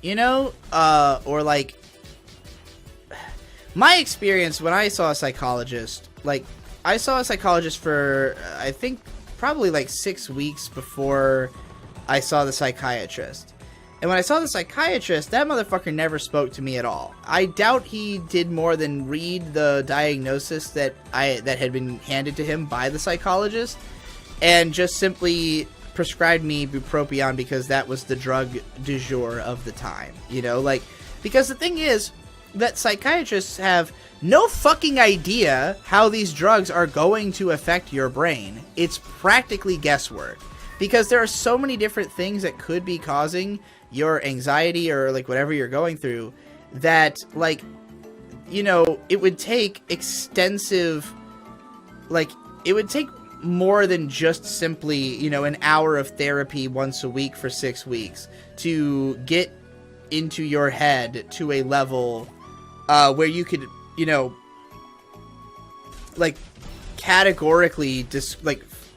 you know? Or, like, my experience when I saw a psychologist, like, I saw a psychologist for, I think, probably, like, 6 weeks before I saw the psychiatrist. And when I saw the psychiatrist, that motherfucker never spoke to me at all. I doubt he did more than read the diagnosis that had been handed to him by the psychologist and just simply prescribed me bupropion because that was the drug du jour of the time. You know, like, because the thing is that psychiatrists have no fucking idea how these drugs are going to affect your brain. It's practically guesswork. Because there are so many different things that could be causing your anxiety or, like, whatever you're going through that, like, you know, it would take extensive, like, it would take more than just simply, you know, an hour of therapy once a week for 6 weeks to get into your head to a level where you could, you know, like, categorically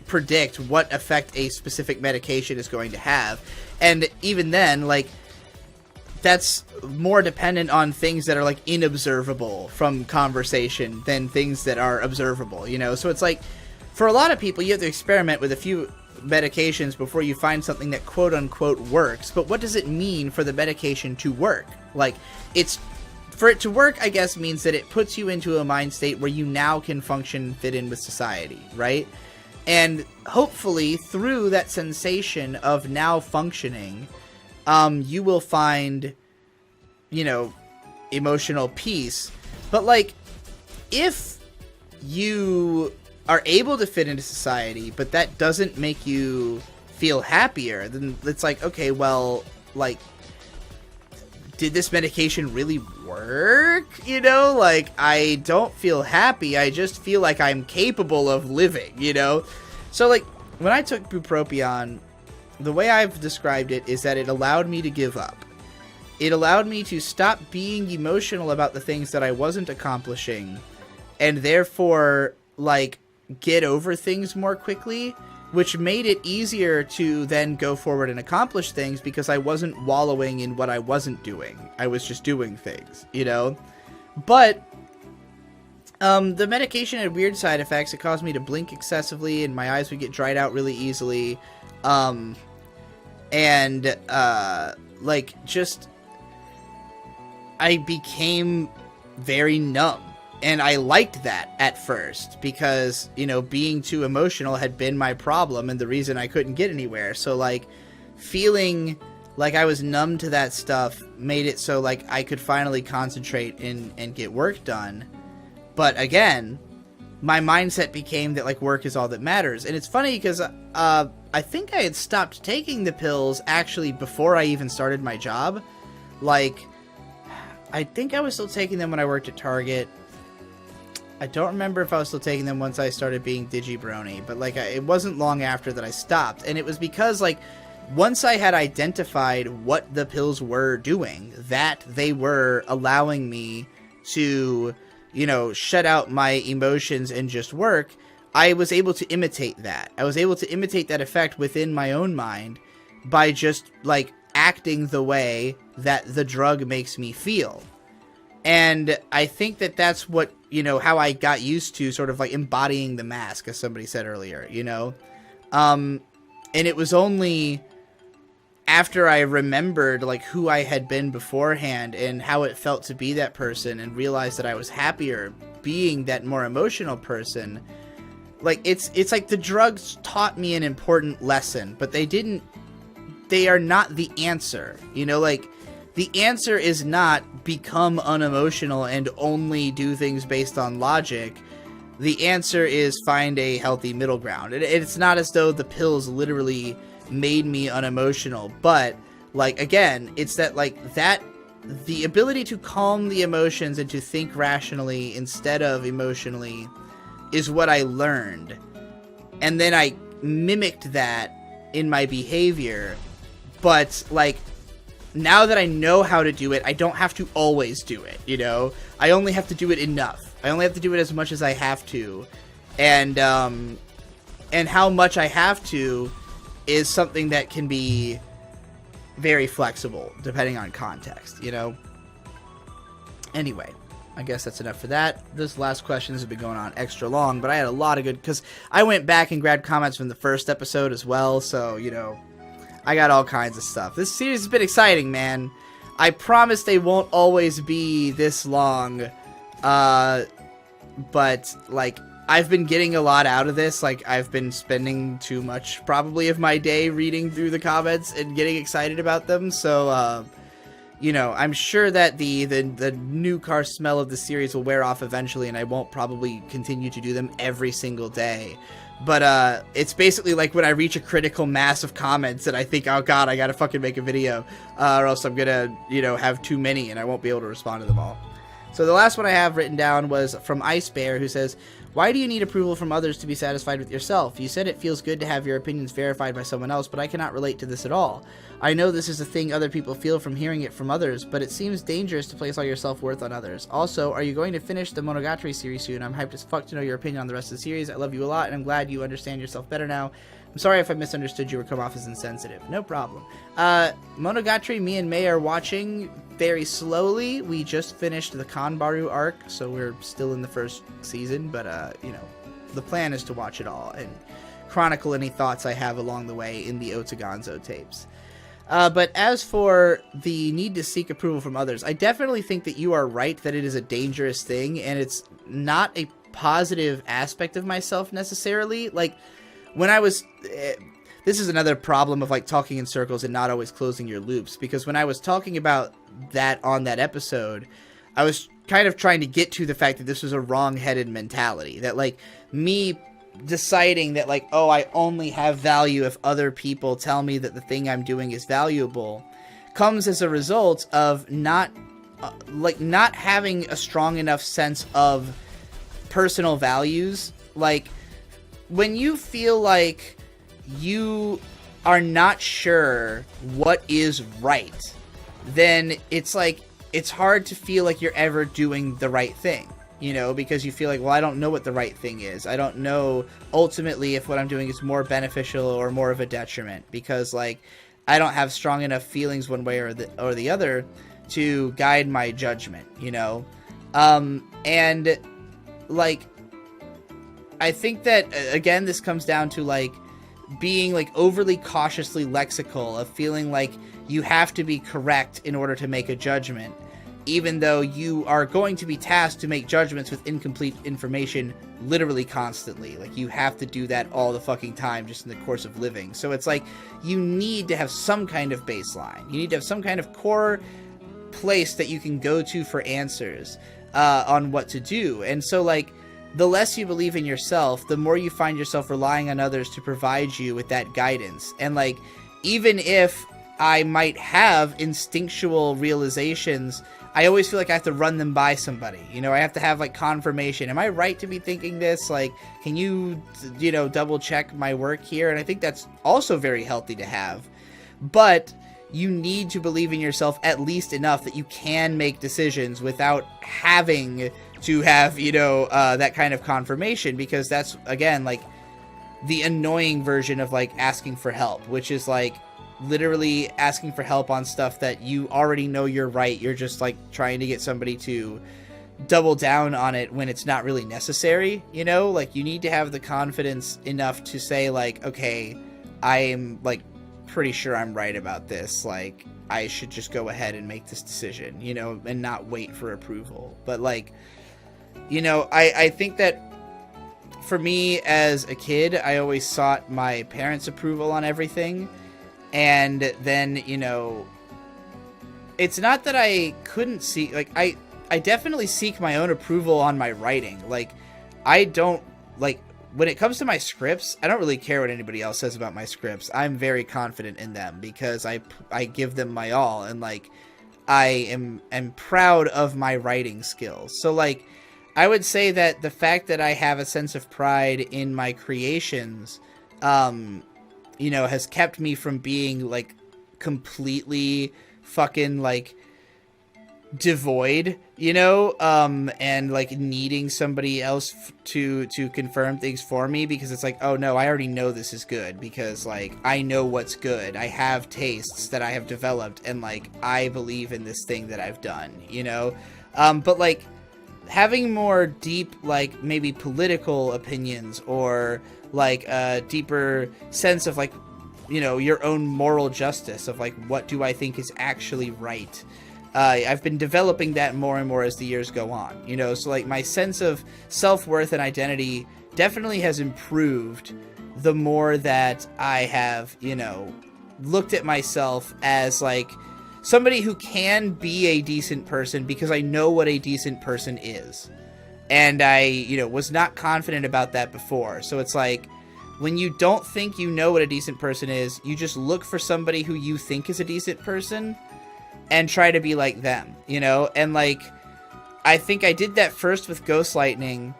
predict what effect a specific medication is going to have. And even then, like, that's more dependent on things that are, like, inobservable from conversation than things that are observable, you know? So it's like, for a lot of people, you have to experiment with a few medications before you find something that quote-unquote works. But what does it mean for the medication to work? Like, for it to work, I guess, means that it puts you into a mind state where you now can function, fit in with society, right? And hopefully, through that sensation of now functioning, you will find, you know, emotional peace. But, like, if you are able to fit into society, but that doesn't make you feel happier, then it's like, okay, well, like, did this medication really work? You know, like, I don't feel happy. I just feel like I'm capable of living, you know? So, like, when I took bupropion, the way I've described it is that it allowed me to give up. It allowed me to stop being emotional about the things that I wasn't accomplishing, and therefore, like, get over things more quickly, which made it easier to then go forward and accomplish things because I wasn't wallowing in what I wasn't doing. I was just doing things, you know? But the medication had weird side effects. It caused me to blink excessively, and my eyes would get dried out really easily. like, just, I became very numb. And I liked that at first because, you know, being too emotional had been my problem and the reason I couldn't get anywhere. So, like, feeling like I was numb to that stuff made it so, like, I could finally concentrate and get work done. But again, my mindset became that, like, work is all that matters. And it's funny because I think I had stopped taking the pills actually before I even started my job. Like, I think I was still taking them when I worked at Target. I don't remember if I was still taking them once I started being digi-brony, but, like, it wasn't long after that I stopped. And it was because, like, once I had identified what the pills were doing, that they were allowing me to, you know, shut out my emotions and just work, I was able to imitate that. I was able to imitate that effect within my own mind by just, like, acting the way that the drug makes me feel. And I think that that's what, you know, how I got used to sort of like embodying the mask, as somebody said earlier, you know? And it was only after I remembered, like, who I had been beforehand and how it felt to be that person and realized that I was happier being that more emotional person. Like, it's like the drugs taught me an important lesson, but they are not the answer, you know? Like, the answer is not become unemotional and only do things based on logic. The answer is find a healthy middle ground. It's not as though the pills literally made me unemotional, but, like, again, it's that, like, that the ability to calm the emotions and to think rationally instead of emotionally is what I learned. And then I mimicked that in my behavior, but, like, now that I know how to do it, I don't have to always do it, you know? I only have to do it enough. I only have to do it as much as I have to. And how much I have to is something that can be very flexible, depending on context, you know? Anyway, I guess that's enough for that. This last questions have been going on extra long, but I had a lot of good, because I went back and grabbed comments from the first episode as well, so, you know, I got all kinds of stuff. This series has been exciting, man. I promise they won't always be this long. But, like, I've been getting a lot out of this. Like, I've been spending too much, probably, of my day reading through the comments and getting excited about them. So, you know, I'm sure that the new car smell of the series will wear off eventually, and I won't probably continue to do them every single day. But, it's basically like when I reach a critical mass of comments and I think, oh god, I gotta fucking make a video, or else I'm gonna, you know, have too many and I won't be able to respond to them all. So the last one I have written down was from Ice Bear, who says, why do you need approval from others to be satisfied with yourself? You said it feels good to have your opinions verified by someone else, but I cannot relate to this at all. I know this is a thing other people feel from hearing it from others, but it seems dangerous to place all your self-worth on others. Also, are you going to finish the Monogatari series soon? I'm hyped as fuck to know your opinion on the rest of the series. I love you a lot, and I'm glad you understand yourself better now. I'm sorry if I misunderstood you or come off as insensitive. No problem. Monogatari, me and May are watching very slowly. We just finished the Kanbaru arc, so we're still in the first season, but, you know, the plan is to watch it all and chronicle any thoughts I have along the way in the Otagonzo tapes. But as for the need to seek approval from others, I definitely think that you are right that it is a dangerous thing, and it's not a positive aspect of myself necessarily. Like, when I was... this is another problem of, like, talking in circles and not always closing your loops, because when I was talking about that on that episode, I was kind of trying to get to the fact that this was a wrong-headed mentality. That, like, me deciding that, like, oh, I only have value if other people tell me that the thing I'm doing is valuable, comes as a result of not having a strong enough sense of personal values. Like, when you feel like you are not sure what is right, then it's like, it's hard to feel like you're ever doing the right thing, you know, because you feel like, well, I don't know what the right thing is. I don't know ultimately if what I'm doing is more beneficial or more of a detriment, because, like, I don't have strong enough feelings one way or the other to guide my judgment, you know? And, like, I think that, again, this comes down to, like, being like overly cautiously lexical, of feeling like you have to be correct in order to make a judgment, even though you are going to be tasked to make judgments with incomplete information literally constantly. Like, you have to do that all the fucking time just in the course of living. So it's like, you need to have some kind of baseline. You need to have some kind of core place that you can go to for answers on what to do. And so, like, the less you believe in yourself, the more you find yourself relying on others to provide you with that guidance. And, like, even if I might have instinctual realizations, I always feel like I have to run them by somebody. You know, I have to have, like, confirmation. Am I right to be thinking this? Like, can you, you know, double check my work here? And I think that's also very healthy to have. But you need to believe in yourself at least enough that you can make decisions without having to have, you know, that kind of confirmation, because that's, again, like, the annoying version of, like, asking for help, which is, like, literally asking for help on stuff that you already know you're right. You're just, like, trying to get somebody to double down on it when it's not really necessary, you know? Like, you need to have the confidence enough to say, like, okay, I am, like, pretty sure I'm right about this. Like, I should just go ahead and make this decision, you know, and not wait for approval. But, like, you know, I think that for me as a kid, I always sought my parents' approval on everything. And then, you know, it's not that I couldn't see, like, I definitely seek my own approval on my writing. Like, I don't, like, when it comes to my scripts, I don't really care what anybody else says about my scripts. I'm very confident in them because I give them my all, and, like, I am proud of my writing skills. So, like, I would say that the fact that I have a sense of pride in my creations, you know, has kept me from being, like, completely fucking, like, devoid, you know, and, like, needing somebody else to confirm things for me, because it's like, oh no, I already know this is good, because, like, I know what's good. I have tastes that I have developed, and, like, I believe in this thing that I've done, you know? But, like, having more deep, like, maybe political opinions, or, like, a deeper sense of, like, you know, your own moral justice of, like, what do I think is actually right? I've been developing that more and more as the years go on, you know? So, like, my sense of self-worth and identity definitely has improved the more that I have, you know, looked at myself as, like, somebody who can be a decent person, because I know what a decent person is. And I, you know, was not confident about that before. So it's like, when you don't think you know what a decent person is, you just look for somebody who you think is a decent person and try to be like them, you know? And, like, I think I did that first with Ghost Lightning,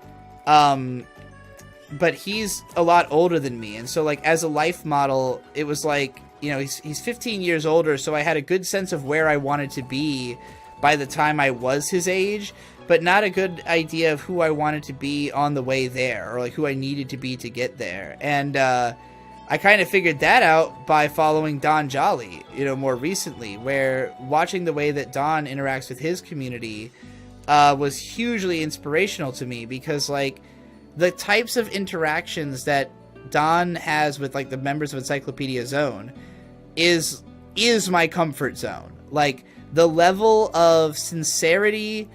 but he's a lot older than me. And so, like, as a life model, it was like, you know, he's 15 years older, so I had a good sense of where I wanted to be by the time I was his age, but not a good idea of who I wanted to be on the way there, or, like, who I needed to be to get there. And I kind of figured that out by following Don Jolly, you know, more recently, where watching the way that Don interacts with his community was hugely inspirational to me, because, like, the types of interactions that Don has with, like, the members of Encyclopedia Zone is my comfort zone. Like, the level of sincerity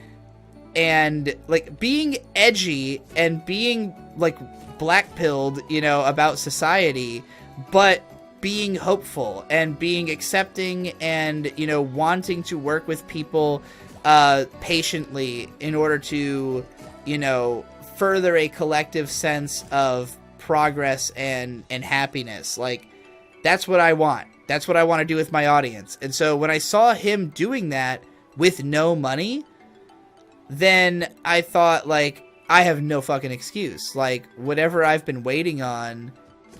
and, like, being edgy and being, like, black-pilled, you know, about society, but being hopeful and being accepting and, you know, wanting to work with people patiently in order to, you know, further a collective sense of progress and happiness. Like, that's what I want. That's what I want to do with my audience. And so when I saw him doing that with no money, then I thought, like, I have no fucking excuse. Like, whatever I've been waiting on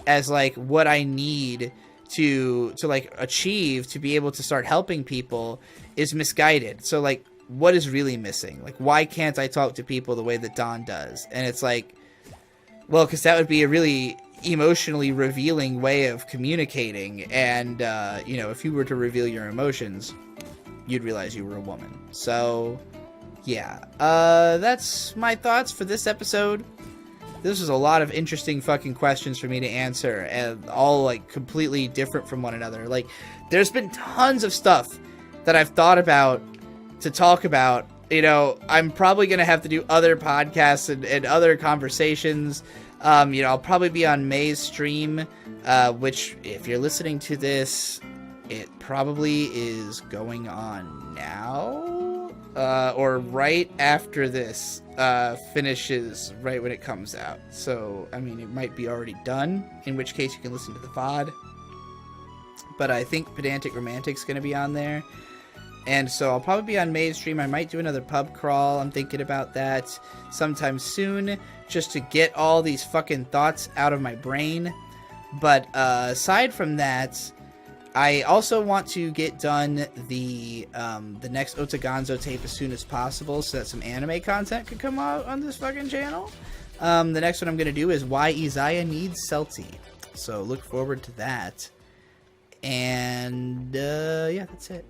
as, like, what I need to like, achieve to be able to start helping people is misguided. So, like, what is really missing? Like, why can't I talk to people the way that Don does? And it's like, well, because that would be a really emotionally revealing way of communicating. And, you know, if you were to reveal your emotions, you'd realize you were a woman. So, yeah. That's my thoughts for this episode. this was a lot of interesting fucking questions for me to answer, and all like completely different from one another. Like, there's been tons of stuff that I've thought about to talk about. You know, I'm probably gonna have to do other podcasts and other conversations. You know, I'll probably be on May's stream, which, if you're listening to this, it probably is going on now, or right after this finishes, right when it comes out. So, I mean, it might be already done, in which case you can listen to the VOD. But I think Pedantic Romantic's going to be on there. And so I'll probably be on May's stream. I might do another pub crawl. I'm thinking about that sometime soon, just to get all these fucking thoughts out of my brain. But aside from that, I also want to get done the next Otagonzo tape as soon as possible, so that some anime content could come out on this fucking channel. The next one I'm going to do is Why Izaya Needs Celti. So look forward to that. And yeah, that's it.